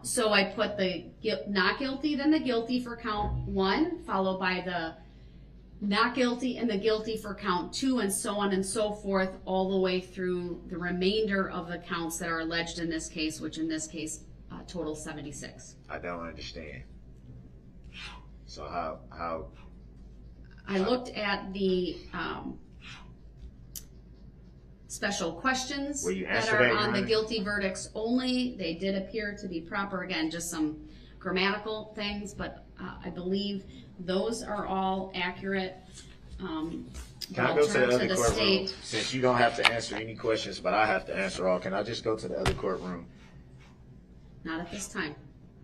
So I put the not guilty, then the guilty for count 1, followed by the not guilty and the guilty for count 2, and so on and so forth, all the way through the remainder of the counts that are alleged in this case, which in this case total 76. I don't understand. So how? I looked at the special questions Will you that answer are that, on Your the Honor? guilty verdicts only. They did appear to be proper. Again, just some grammatical things, but I believe those are all accurate. Can I go to the other courtroom? Since you don't have to answer any questions, but I have to answer all, can I just go to the other courtroom? Not at this time.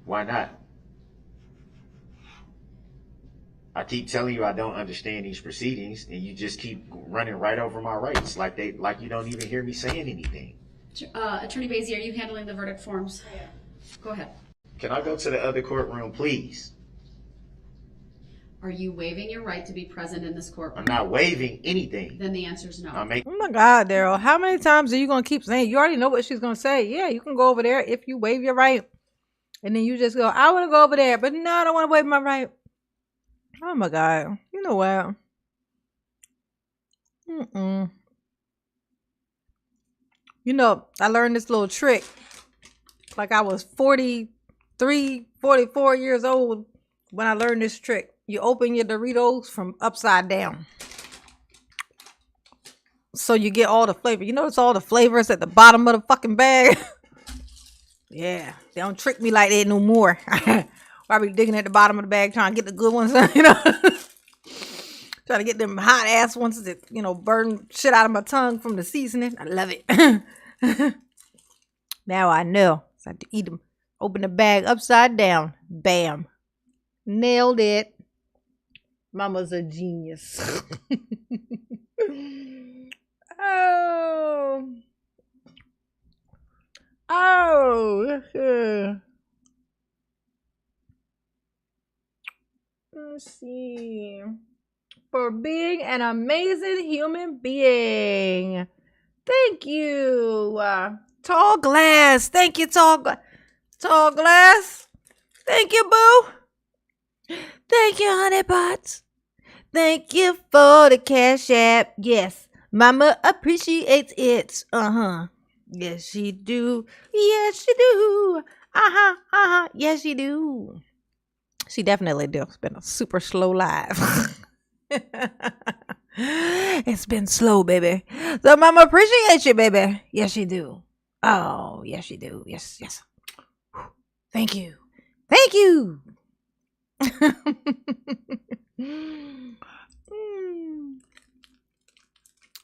Why not? I keep telling you I don't understand these proceedings, and you just keep running right over my rights, like you don't even hear me saying anything. Attorney Basie, are you handling the verdict forms? I am. Go ahead. Can I go to the other courtroom, please? Are you waiving your right to be present in this courtroom? I'm not waiving anything. Then the answer is no. I'm making. Oh my God, Daryl. How many times are you going to keep saying? You already know what she's going to say. Yeah, you can go over there if you waive your right. And then you just go, I want to go over there. But no, I don't want to waive my right. Oh my God. You know what? You know, I learned this little trick. Like I was 43, 44 years old when I learned this trick. You open your Doritos from upside down. So you get all the flavor. You notice all the flavors at the bottom of the fucking bag? Yeah. They don't trick me like that no more. I be digging at the bottom of the bag trying to get the good ones, you know. Trying to get them hot ass ones that, you know, burn shit out of my tongue from the seasoning. I love it. Now I know. So I have to eat them. Open the bag upside down. Bam. Nailed it. Mama's a genius. Oh. Let's see. For being an amazing human being. Thank you. Tall Glass. Thank you, Tall Glass. Thank you, boo. Thank you, Honey Pots. Thank you for the Cash App. Yes, Mama appreciates it. Yes, she do. Yes, she do. Yes, she do. She definitely do. It's been a super slow live. It's been slow, baby. So Mama appreciates you, baby. Yes, she do. Oh, yes, she do. Yes. Thank you. Thank you.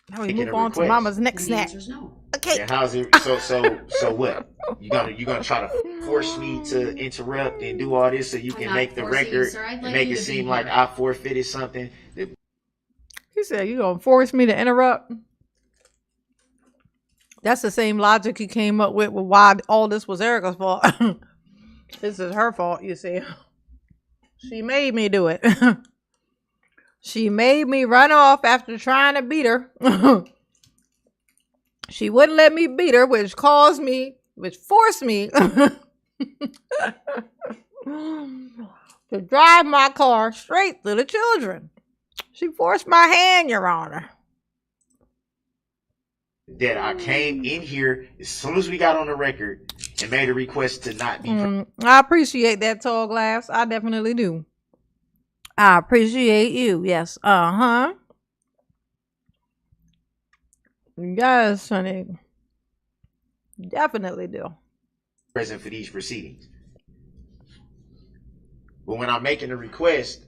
Now we move on to Mama's next snack. No. Okay. And how's it? So what? You gonna try to force me to interrupt and do all this so you can not make the forcing you, record sir. I'd and like make you it to be seem like here. I forfeited something? He said, "You gonna force me to interrupt?" That's the same logic he came up with why all this was Erica's fault. This is her fault, you see. She made me do it. She made me run off after trying to beat her. She wouldn't let me beat her, which forced me to drive my car straight to the children. She forced my hand, Your Honor. That I came in here as soon as we got on the record and made a request to not be. I appreciate that, Tall Glass. I definitely do. I appreciate you. Yes. Yes, honey. Definitely do. Present for these proceedings. But when I'm making a request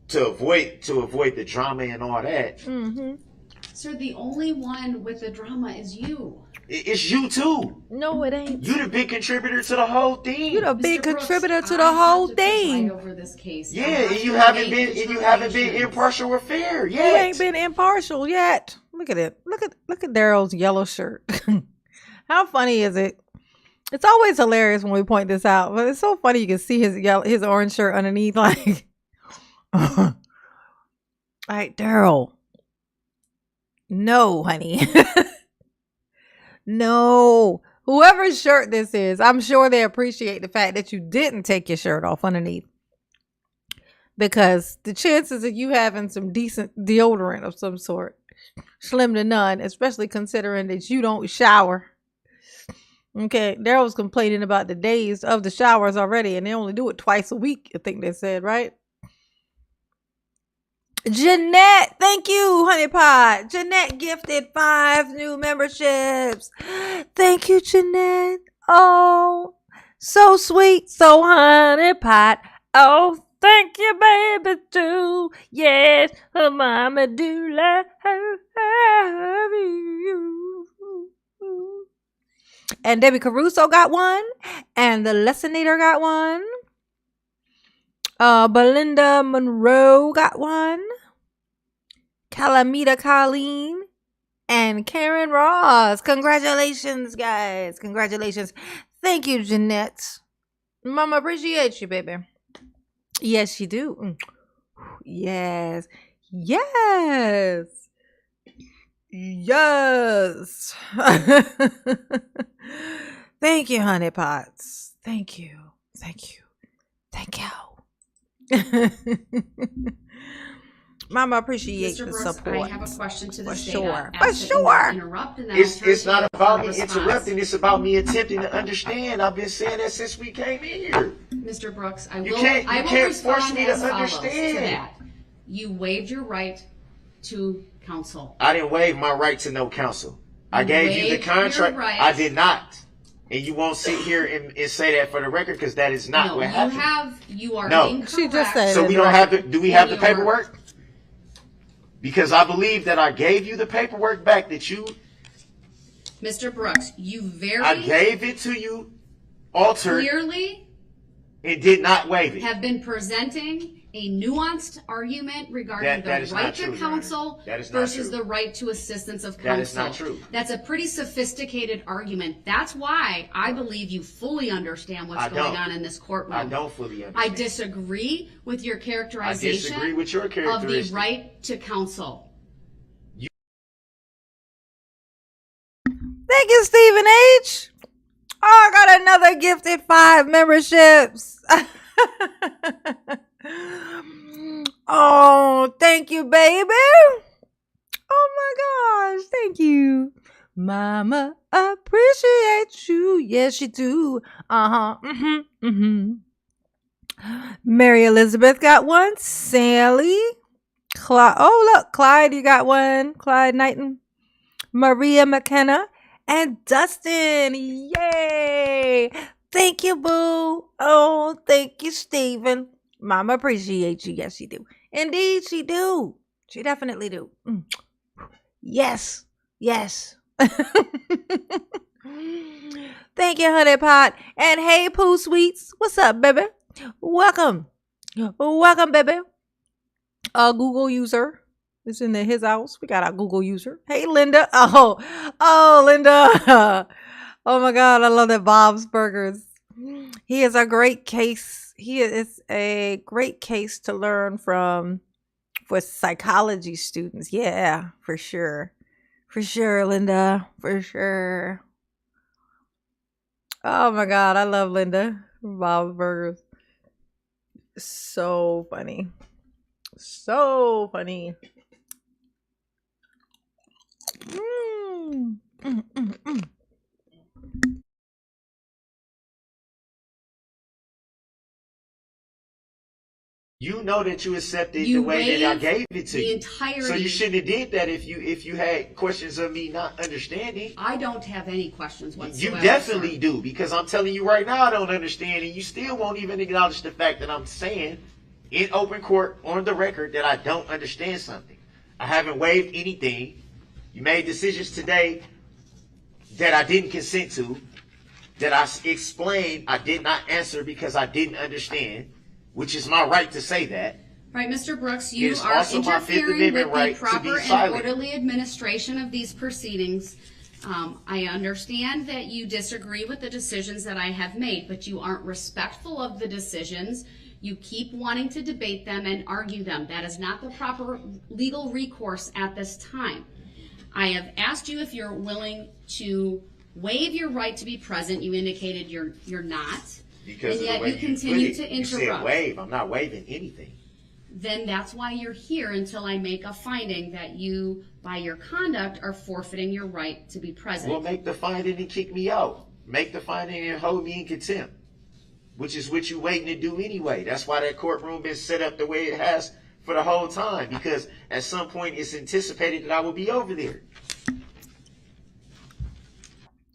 to avoid the drama and all that, Sir, the only one with the drama is you. it's you too. No, it ain't. You the big contributor to the whole thing. You the big Mr. Brooks, contributor to I the whole have to preside thing. over this case. Yeah, I have and you to haven't make been determinations. impartial or fair You yet. ain't been impartial yet. Look at it. Look at Darrell's yellow shirt. How funny is it? It's always hilarious when we point this out, but it's so funny you can see his orange shirt underneath. Like, all right, Darrell. No, honey. No. Whoever's shirt this is, I'm sure they appreciate the fact that you didn't take your shirt off underneath. Because the chances of you having some decent deodorant of some sort, slim to none, especially considering that you don't shower. Okay, Darrell was complaining about the days of the showers already, and they only do it twice a week, I think they said, right? Jeanette, thank you, Honey Pot. Jeanette gifted 5 new memberships. Thank you, Jeanette. Oh, so sweet, so Honey Pot. Oh, thank you, baby, too. Yes, her mama do love you. And Debbie Caruso got one, and the Lessonator got one. Belinda Monroe got one. Calamita Colleen and Karen Ross. Congratulations, guys. Congratulations. Thank you, Jeanette. Mama appreciates you, baby. Yes, you do. Yes. Yes. Yes. Thank you, Honey Pots. Thank you. Thank you. Thank you. Mama appreciates Mr. the Brooks, support. I have a question to the For state. sure. I For asked that you sure. not interrupt, and then I'll turn It's to not you about for me a response. interrupting. It's about me attempting to understand. I've been saying that since we came in here. Mr. Brooks, I You will can't respond force me to as follows to understand. that. You waived your right to counsel. I didn't waive my right to no counsel. I You gave you the waived your contract. right. I did not. And you won't sit here and say that for the record because that is not No, what happened. you are No. incorrect. She just said So it. we don't have the. Do we have the In your- paperwork? Because I believe that I gave you the paperwork back that you. Mr. Brooks, you very I gave it to you, altered, clearly and did not waive it. have been presenting a nuanced argument regarding That is the not right true, to Your Honor. counsel That is not versus true. the right to assistance of counsel. That is not true. That's a pretty sophisticated argument. That's why I believe you fully understand what's I going don't. on in this courtroom. I don't fully I understand. disagree with your characterization disagree with your of the characteristic. right to counsel. Thank you, Stephen H. Oh, I got another gifted 5 memberships. Oh, thank you, baby. Oh my gosh, thank you. Mama appreciates you. Yes, you do. Mary Elizabeth got one. Sally. Oh, look, Clyde, you got one. Clyde Knighton. Maria McKenna. And Dustin. Yay. Thank you, boo. Oh, thank you, Stephen. Mama appreciates you. Yes, she do. Indeed, she do. She definitely do. Yes. Yes. Thank you, Honey Pot. And hey, Pooh Sweets. What's up, baby? Welcome. Welcome, baby. A Google user is in his house. We got our Google user. Hey, Linda. Oh, Linda. Oh my God, I love that Bob's Burgers. He is a great case. He is a great case to learn from for psychology students. Yeah, for sure. For sure, Linda. For sure. Oh my God, I love Linda. Bob's Burgers. So funny. So funny. Mm. Mm, mm, mm. You know that you accepted You the way that I waived gave it to the you. entirety. So you shouldn't have did that if you had questions of me not understanding. I don't have any questions whatsoever. You definitely do, because I'm telling you right now I don't understand, and you still won't even acknowledge the fact that I'm saying in open court on the record that I don't understand something. I haven't waived anything. You made decisions today that I didn't consent to, that I explained I did not answer because I didn't understand, which is my right to say that. Right, Mr. Brooks, you It's are also my Fifth interfering Amendment with right the to be proper and silent. orderly administration of these proceedings. I understand that you disagree with the decisions that I have made, but you aren't respectful of the decisions. You keep wanting to debate them and argue them. That is not the proper legal recourse at this time. I have asked you if you're willing to waive your right to be present. You indicated you're not. Because and of the yet way you continue put it. to You said interrupt. waive. I'm not waiving anything. Then that's why you're here until I make a finding that you, by your conduct, are forfeiting your right to be present. Well, make the finding and kick me out. Make the finding and hold me in contempt, which is what you waiting to do anyway. That's why that courtroom been set up the way it has for the whole time, because at some point it's anticipated that I will be over there.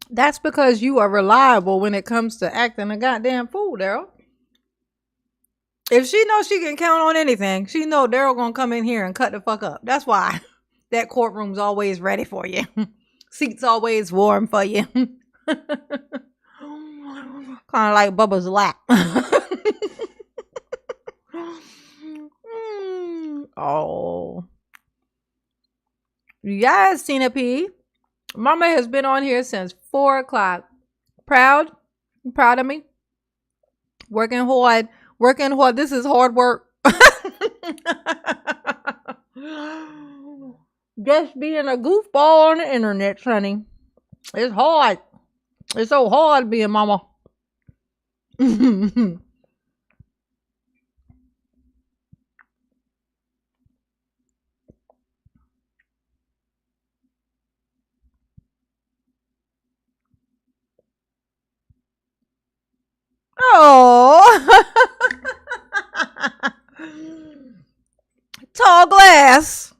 That's because you are reliable when it comes to acting a goddamn fool, Daryl. If she knows she can count on anything, she know Daryl gonna come in here and cut the fuck up. That's why that courtroom's always ready for you. Seats always warm for you. Kind of like Bubba's lap. Oh. Yes, Tina P. Mama has been on here since 4 o'clock. Proud of me. Working hard. This is hard work. Just being a goofball on the internet, honey. It's hard. It's so hard being mama. Oh. Tall glass.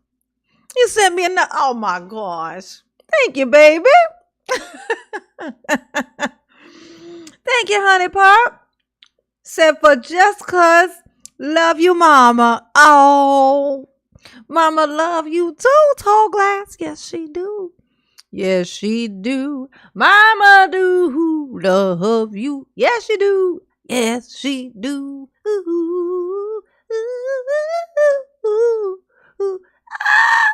You sent me a oh my gosh. Thank you, baby. Thank you, honey pop. Said for just cause love you, mama. Oh, mama love you too, tall glass. Yes, she do. Yes, she do. Mama do love you. Yes, she do. Yes, she do. Ooh, ooh, ooh, ooh. Ah!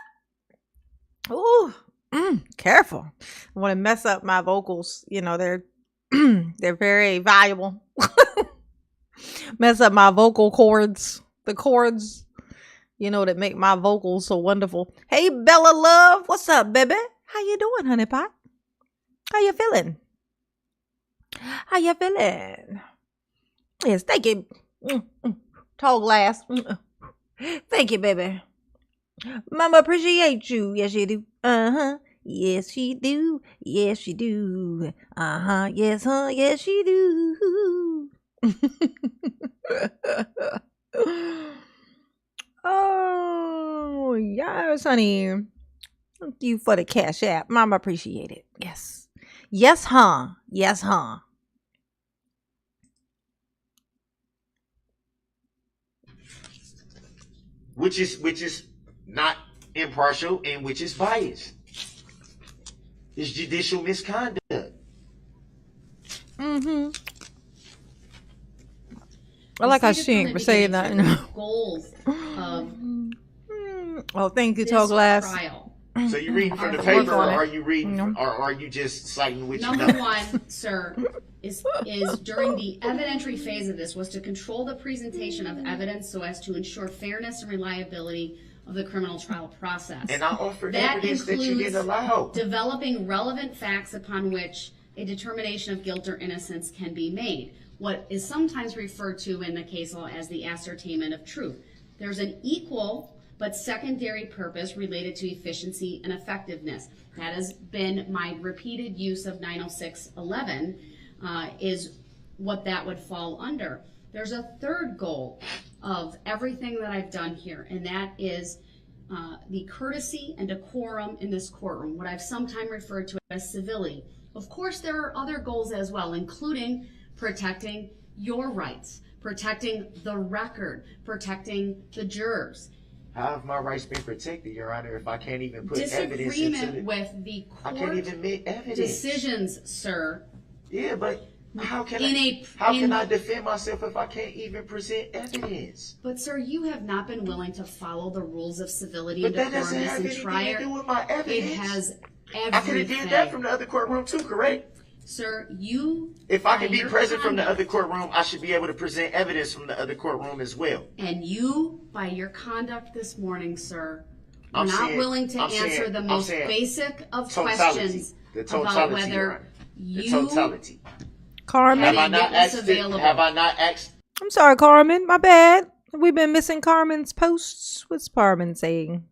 Ooh, careful. I want to mess up my vocals. You know, they're they're very valuable. Mess up my vocal cords. The cords, you know, that make my vocals so wonderful. Hey, Bella Love. What's up, baby? How you doing, honey pot? How you feeling? How you feeling? Yes, thank you. Tall glass. Thank you, baby. Mama appreciate you. Yes, she do. Uh-huh. Yes, she do. Yes, she do. Uh-huh. Yes, huh? Yes, she do. Oh, yes, honey. Thank you for the cash app. Mama appreciate it. Yes. Yes, huh? Yes, huh? Which is not impartial and which is biased. It's judicial misconduct. Mm-hmm. I like how she ain't saying that. No. Goals of Oh, thank you, this Tall Glass. trial. So you reading from the Work paper, or on it. are you reading, No. or are you just citing what you Number know? one, sir, is during the evidentiary phase of this was to control the presentation of evidence so as to ensure fairness and reliability of the criminal trial process. And I offered That evidence that you includes didn't allow. developing relevant facts upon which a determination of guilt or innocence can be made, what is sometimes referred to in the case law as the ascertainment of truth. There's an equal but secondary purpose related to efficiency and effectiveness. That has been my repeated use of 906.11 is what that would fall under. There's a third goal of everything that I've done here, and that is the courtesy and decorum in this courtroom, what I've sometimes referred to as civility. Of course, there are other goals as well, including protecting your rights, protecting the record, protecting the jurors. How have my rights been protected, Your Honor, if I can't even put evidence into Disagreement the... with the I can't court even make evidence. decisions, sir. Yeah, but how can In I defend myself if I can't even present evidence? But sir, you have not been willing to follow the rules of civility But and that doesn't decorum have and anything trial. to do with my evidence. It has everything. I could have did that from the other courtroom too, correct? Sir, you. If I by can be your present from the conduct- other courtroom, I should be able to present evidence from the other courtroom as well. And you, by your conduct this morning, sir, are I'm not saying- willing to I'm answer saying- the I'm most saying basic of totality. questions The about totality, Your whether Honor. The you totality. Carmen. Have I had a not witness asked available. Have I not asked? I'm sorry, Carmen. My bad. We've been missing Carmen's posts. What's Carmen saying?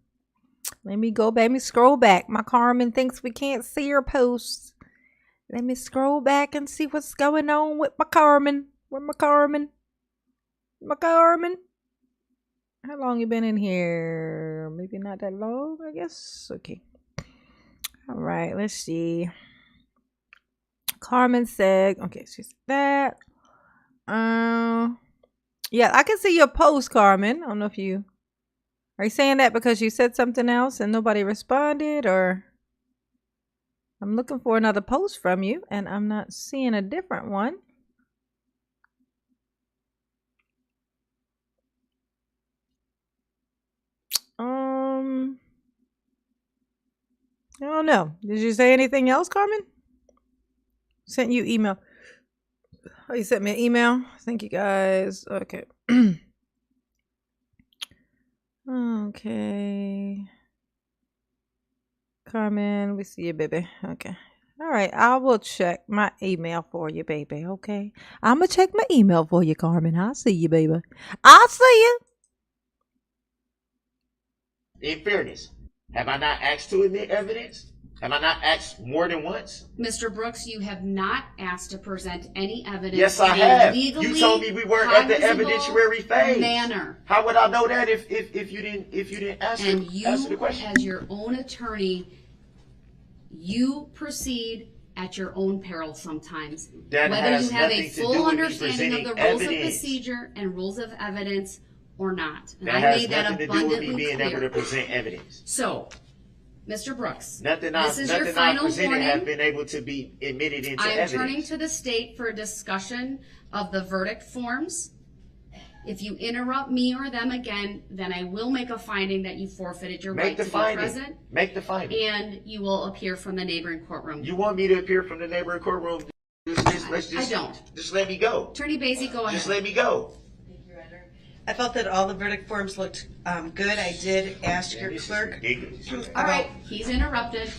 Let me go back. Let me scroll back. My Carmen thinks we can't see her posts. Let me scroll back and see what's going on with my Carmen. Where my Carmen? My Carmen. How long you been in here? Maybe not that long, I guess. Okay. All right, let's see. Carmen said, okay, she said that. Yeah, I can see your post, Carmen. I don't know if you are you saying that because you said something else and nobody responded, or I'm looking for another post from you and I'm not seeing a different one. I don't know. Did you say anything else, Carmen? Sent you email. Oh, you sent me an email. Thank you guys. Okay. Okay. Carmen, we see you, baby. Okay. All right. I will check my email for you, baby. Okay. I'm going to check my email for you, Carmen. I'll see you, baby. I'll see you. In fairness, have I not asked to admit evidence? Have I not asked more than once? Mr. Brooks, you have not asked to present any evidence. Yes, I in a have. legally You told me we weren't at the cognizable evidentiary phase. manner. How would I know that if you didn't answer And you, answer the question? as your own attorney, you proceed at your own peril sometimes. That Whether has you have a nothing to do full with me understanding of the presenting rules of evidence. procedure and rules of evidence or not. And That I has made that nothing to do with abundantly me being clear. able to present evidence. So, Mr. Brooks, Nothing I this is your nothing I final presented have warning. been able to be admitted into I am evidence. turning to the state for a discussion of the verdict forms. If you interrupt me or them again, then I will make a finding that you forfeited your right Make the to be finding. present, Make the finding. and you will appear from the neighboring courtroom. You want me to appear from the neighboring courtroom? I don't. Just let me go. Attorney Basie, go ahead. Just let me go. I felt that all the verdict forms looked good. I did ask your This is clerk. ridiculous. All right, he's interrupted.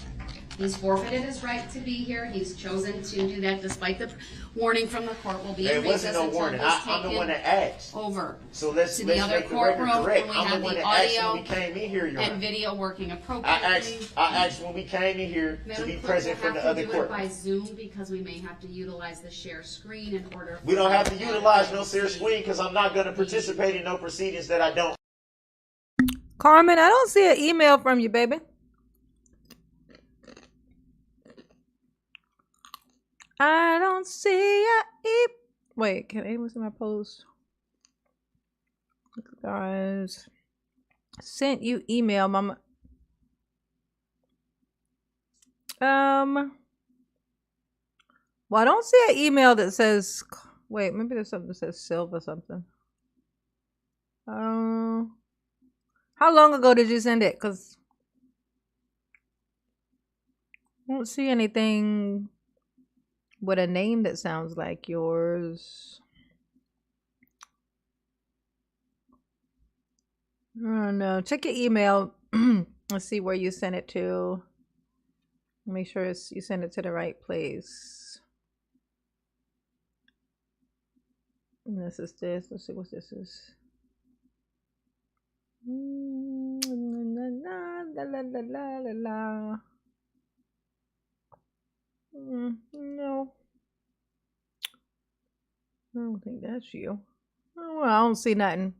He's forfeited his right to be here. He's chosen to do that despite the warning from the court. Will be There in wasn't recess no until warning. this I'm the one taken that asked. over So let's to the other make the record courtroom, correct. and we I'm have the one the that asked audio when we came in here, Your and Honor. video working appropriately. I asked when we came in here to Madam be Clerk, present we'll from the have other to do it court. by Zoom because we may have to utilize the share screen in order. We don't have to utilize no serious screen because I'm not going to participate in no proceedings that I don't. Carmen, I don't see an email from you, baby. I don't see a Wait, can anyone see my post? Guys, sent you email, mama. Well, I don't see an email that says. Wait, maybe there's something that says Silva something. How long ago did you send it? Cause I don't see anything with a name that sounds like yours. Oh no, check your email. Let's see where you sent it to. Make sure you send it to the right place. And this is this. Let's see what this is. No. I don't think that's you. Oh, well, I don't see nothing.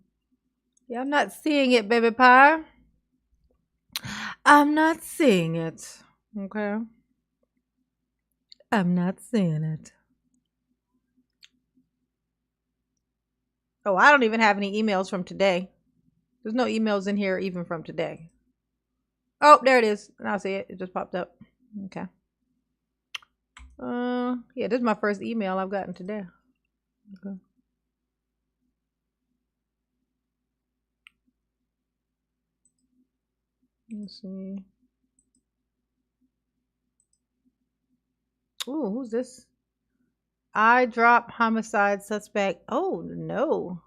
Yeah, I'm not seeing it, baby pie. I'm not seeing it. Okay. I'm not seeing it. Oh, I don't even have any emails from today. There's no emails in here even from today. Oh, there it is. I see it. It just popped up. Okay. Yeah, this is my first email I've gotten today. Okay. Let's see. Ooh, who's this? I drop homicide suspect. Oh no.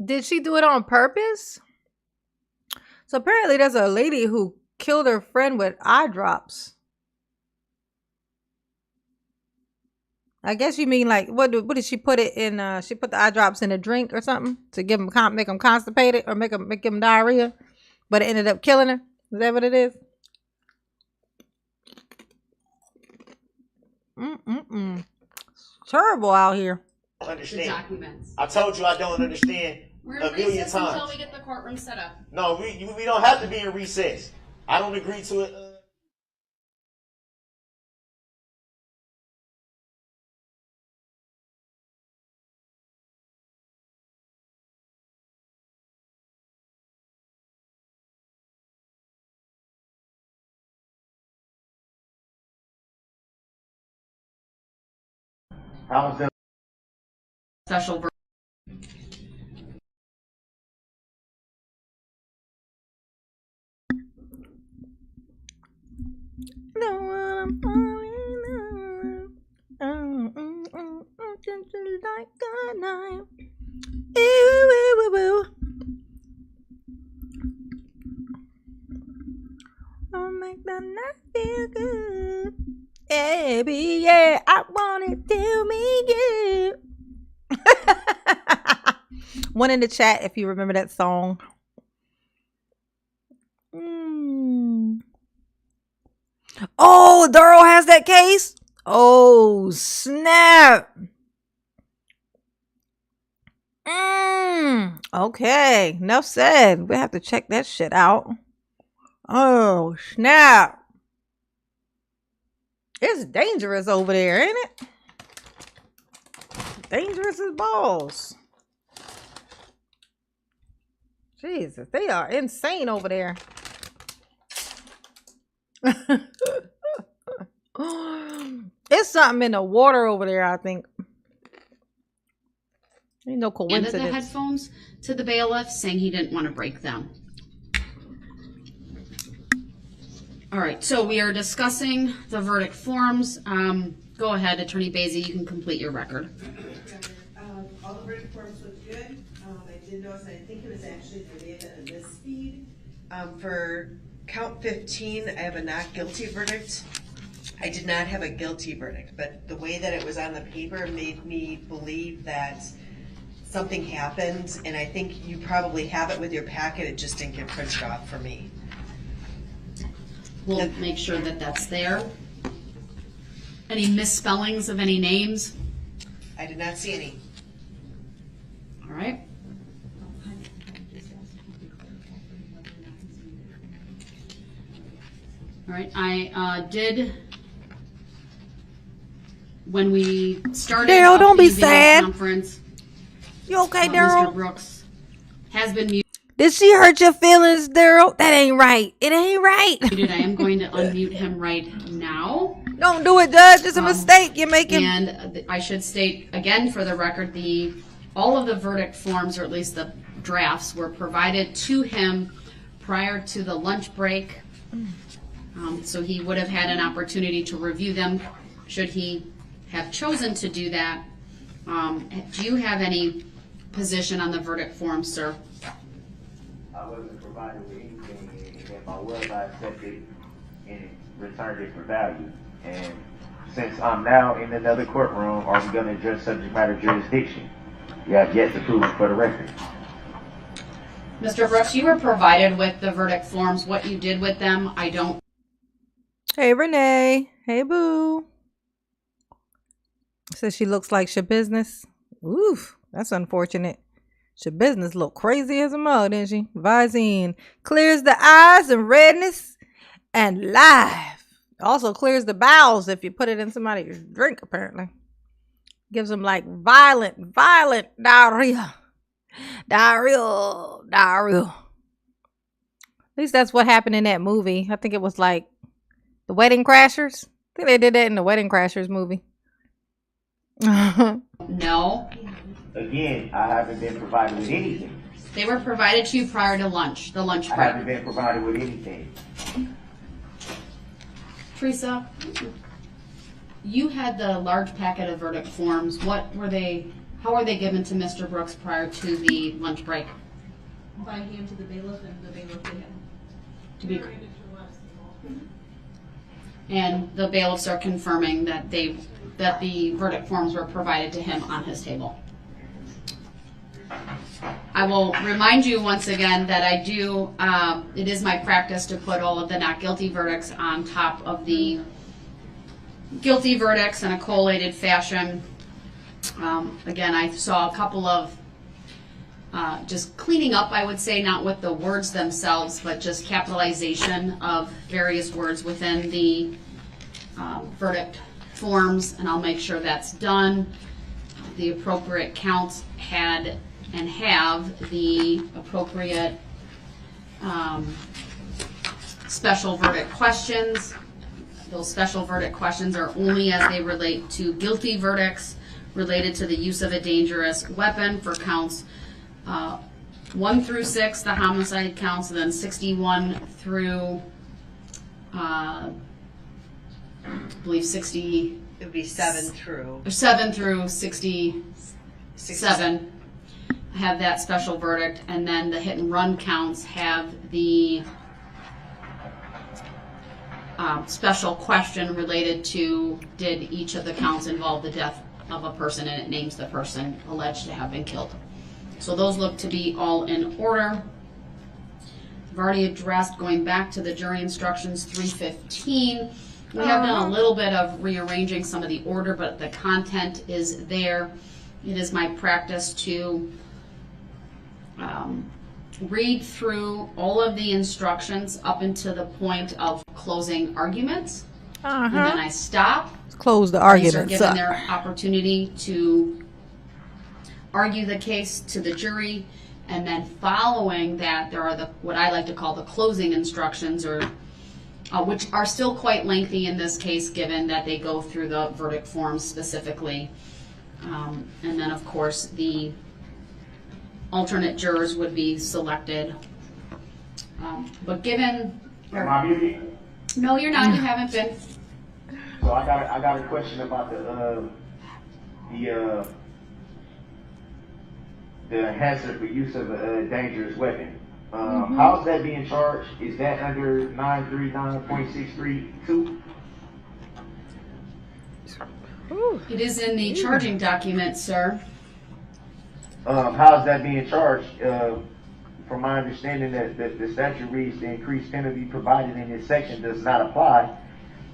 Did she do it on purpose? So apparently there's a lady who killed her friend with eye drops. I guess you mean like what did she put it in? She put the eye drops in a drink or something to give them make them constipated or make them diarrhea, but it ended up killing her. Is that what it is? Terrible out here. The documents. I told you I don't understand We're a in million recess times. until we get the courtroom set up. No, we don't have to be in recess. I don't agree to it. How's that? Special ver- Like a knife. I'll make the night feel good. Baby, yeah, I want it to me good. One in the chat if you remember that song. Oh, Darrell has that case? Oh, snap. Okay, enough said. We have to check that shit out. Oh, snap. It's dangerous over there, ain't it? Dangerous as balls. Jesus, they are insane over there. It's something in the water over there, I think. Ain't no coincidence. Handed the headphones to the bailiff, saying he didn't want to break them. All right, so we are discussing the verdict forms. Go ahead, Attorney Basie, you can complete your record. All the verdict forms look good. I did notice, I think it was actually the data a misspeed. For count 15, I have a not guilty verdict. I did not have a guilty verdict, but the way that it was on the paper made me believe that something happened, and I think you probably have it with your packet, it just didn't get printed off for me. We'll make sure that that's there. Any misspellings of any names? I did not see any. All right. All right, I did, when we started Darrell, up don't the be video sad. conference, You okay, Mr. Darrell? Brooks has been muted. Did she hurt your feelings, Daryl? That ain't right. It ain't right. I am going to unmute him right now. Don't do it, Judge. It's a mistake you're making. And I should state again for the record, all of the verdict forms, or at least the drafts, were provided to him prior to the lunch break. So he would have had an opportunity to review them should he have chosen to do that. Do you have any position on the verdict form, sir? I wasn't provided with anything, and if I was, I accepted and returned it for value. And since I'm now in another courtroom, are we going to address subject matter jurisdiction? You have yet to prove it for the record. Mr. Brooks, you were provided with the verdict forms. What you did with them, I don't. Hey, Renee. Hey, boo. Says she looks like your business. Oof, that's unfortunate. Your business look crazy as a mug, didn't she? Visine clears the eyes and redness and live. Also clears the bowels if you put it in somebody's drink, apparently. Gives them like violent diarrhea. Diarrhea. At least that's what happened in that movie. I think it was like The Wedding Crashers. I think they did that in the Wedding Crashers movie. No. Again, I haven't been provided with anything. They were provided to you prior to lunch, the lunch I break. haven't been provided with anything. Teresa, you had the large packet of verdict forms. How were they given to Mr. Brooks prior to the lunch break? By hand to the bailiff, and the bailiff did him. And the bailiffs are confirming that the verdict forms were provided to him on his table. I will remind you once again that I do, it is my practice to put all of the not guilty verdicts on top of the guilty verdicts in a collated fashion. Again, I saw a couple of just cleaning up, I would say, not with the words themselves, but just capitalization of various words within the verdict forms, and I'll make sure that's done. The appropriate counts had and have the appropriate special verdict questions. Those special verdict questions are only as they relate to guilty verdicts related to the use of a dangerous weapon for counts 1 through 6, the homicide counts, and then 61 through I believe 60. It would be 7 through 67 have that special verdict, and then the hit and run counts have the special question related to, did each of the counts involve the death of a person, and it names the person alleged to have been killed. So those look to be all in order. I've already addressed, going back to the jury instructions 315. We have done a little bit of rearranging some of the order, but the content is there. It is my practice to read through all of the instructions up until the point of closing arguments. And then I stop. Close the Parties argument. are given their opportunity to argue the case to the jury, and then following that, there are what I like to call the closing instructions, or which are still quite lengthy in this case, given that they go through the verdict forms specifically. And then, of course, the alternate jurors would be selected. But given... Am I muted? No, you're not. You haven't been. So I got a question about the enhancer for use of a dangerous weapon. How's that being charged? Is that under 939.632? It is in the charging document, sir. How's that being charged? From my understanding, that the statute reads, the increased penalty provided in this section does not apply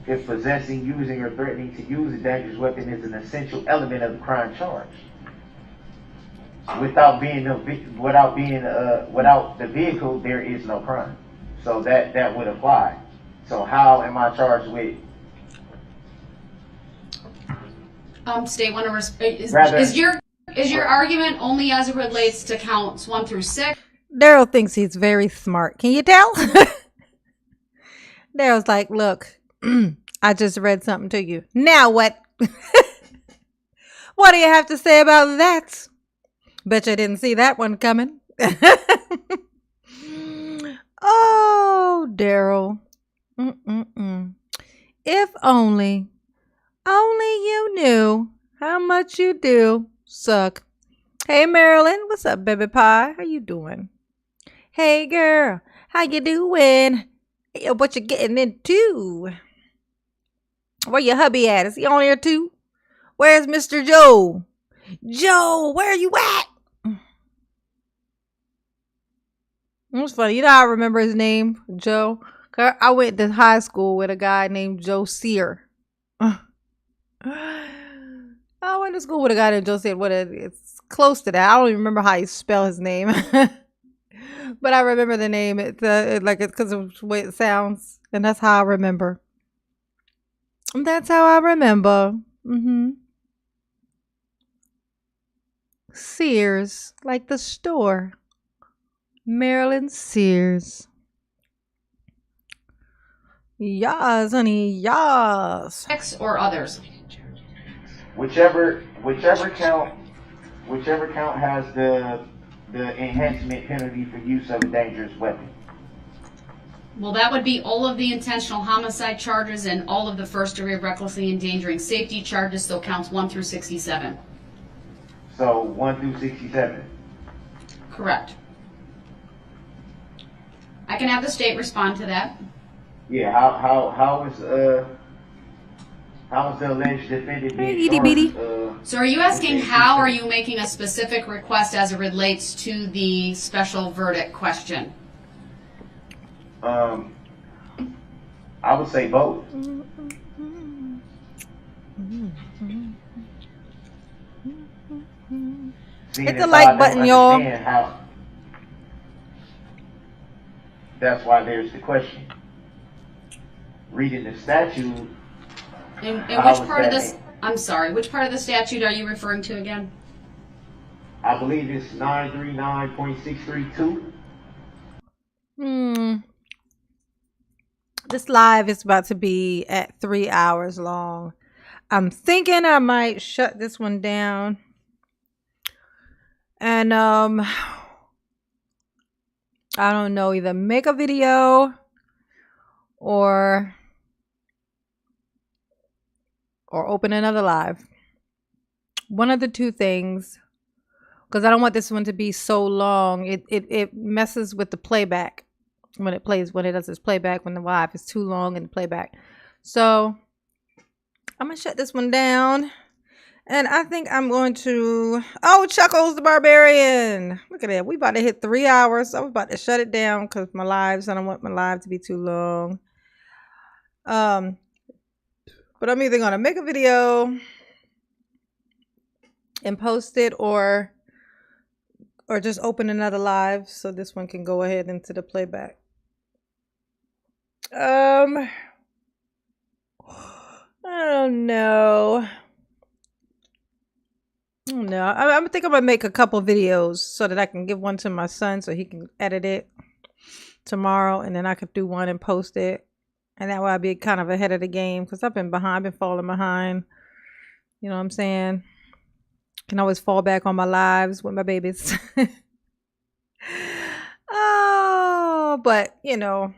if possessing, using, or threatening to use a dangerous weapon is an essential element of the crime charge. Without the vehicle, there is no crime. So that would apply. So how am I charged with? State is your argument only as it relates to counts 1 through 6? Darrell thinks he's very smart. Can you tell? Darrell's like, look, I just read something to you. Now what? What do you have to say about that? Bet you didn't see that one coming. Oh, Darrell. If only you knew how much you do suck. Hey, Marilyn. What's up, baby pie? How you doing? Hey, girl. How you doing? Hey, what you getting into? Where your hubby at? Is he on here too? Where's Mr. Joe? Joe, where are you at? It's funny. You know, I remember his name, Joe. I went to high school with a guy named Joe Sear. I went to school with a guy named Joe Sear. It's close to that. I don't even remember how you spell his name. But I remember the name. It's because of the way it sounds. And that's how I remember. That's how I remember. Sears, like the store. Marilyn Sears. Yas, honey, yas. X or others. Whichever count has the enhancement penalty for use of a dangerous weapon. Well, that would be all of the intentional homicide charges and all of the first degree recklessly endangering safety charges, so counts 1 through 67. So 1 through 67. Correct. I can have the state respond to that. Yeah. How is the alleged defendant being charged? So are you asking how are you making a specific request as it relates to the special verdict question? I would say both. Hit the like button, y'all. That's why there's the question. Reading the statute. And which part of this? I'm sorry. Which part of the statute are you referring to again? I believe it's 939.632. This live is about to be at 3 hours long. I'm thinking I might shut this one down. And I don't know, either make a video or open another live. One of the two things, because I don't want this one to be so long. It messes with the playback when it does its playback, when the live is too long in the playback. So I'm gonna shut this one down. And I think I'm going to, Chuckles the Barbarian. Look at that. We about to hit 3 hours. I was about to shut it down because I don't want my live to be too long. But I'm either going to make a video and post it or just open another live so this one can go ahead into the playback. I don't know. No, I think I'm gonna make a couple videos so that I can give one to my son so he can edit it tomorrow, and then I could do one and post it, and that way I'll be kind of ahead of the game because I've been falling behind. You know what I'm saying? Can always fall back on my lives with my babies. But you know,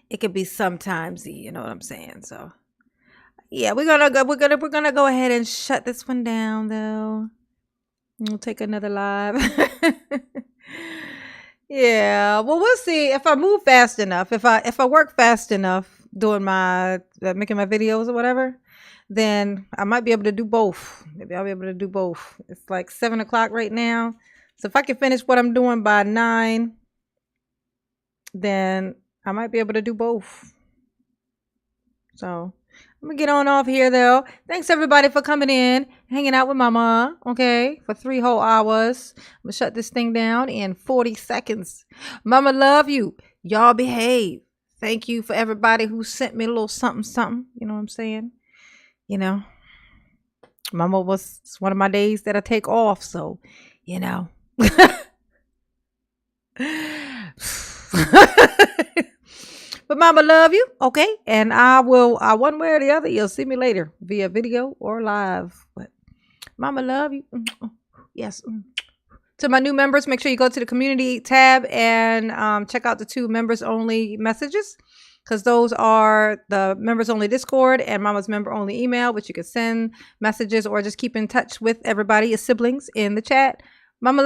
it could be sometimes, you know what I'm saying? So. Yeah, we're gonna go ahead and shut this one down though. We'll take another live. Yeah, well, we'll see if I move fast enough. If I work fast enough doing my making my videos or whatever, then I might be able to do both. Maybe I'll be able to do both. It's like 7 o'clock right now, so if I can finish what I'm doing by 9, then I might be able to do both. So. I'm gonna get on off here though. Thanks everybody for coming in, hanging out with mama, okay, for 3 whole hours. I'm gonna shut this thing down in 40 seconds. Mama love you. Y'all behave. Thank you for everybody who sent me a little something. You know what I'm saying? You know, mama was one of my days that I take off, so, you know. But mama love you, okay? And I will, one way or the other, you'll see me later via video or live. But mama love you. Yes. To my new members, make sure you go to the community tab and check out the 2 members only messages, because those are the members only Discord and mama's member only email, which you can send messages or just keep in touch with everybody, your siblings in the chat. Mama love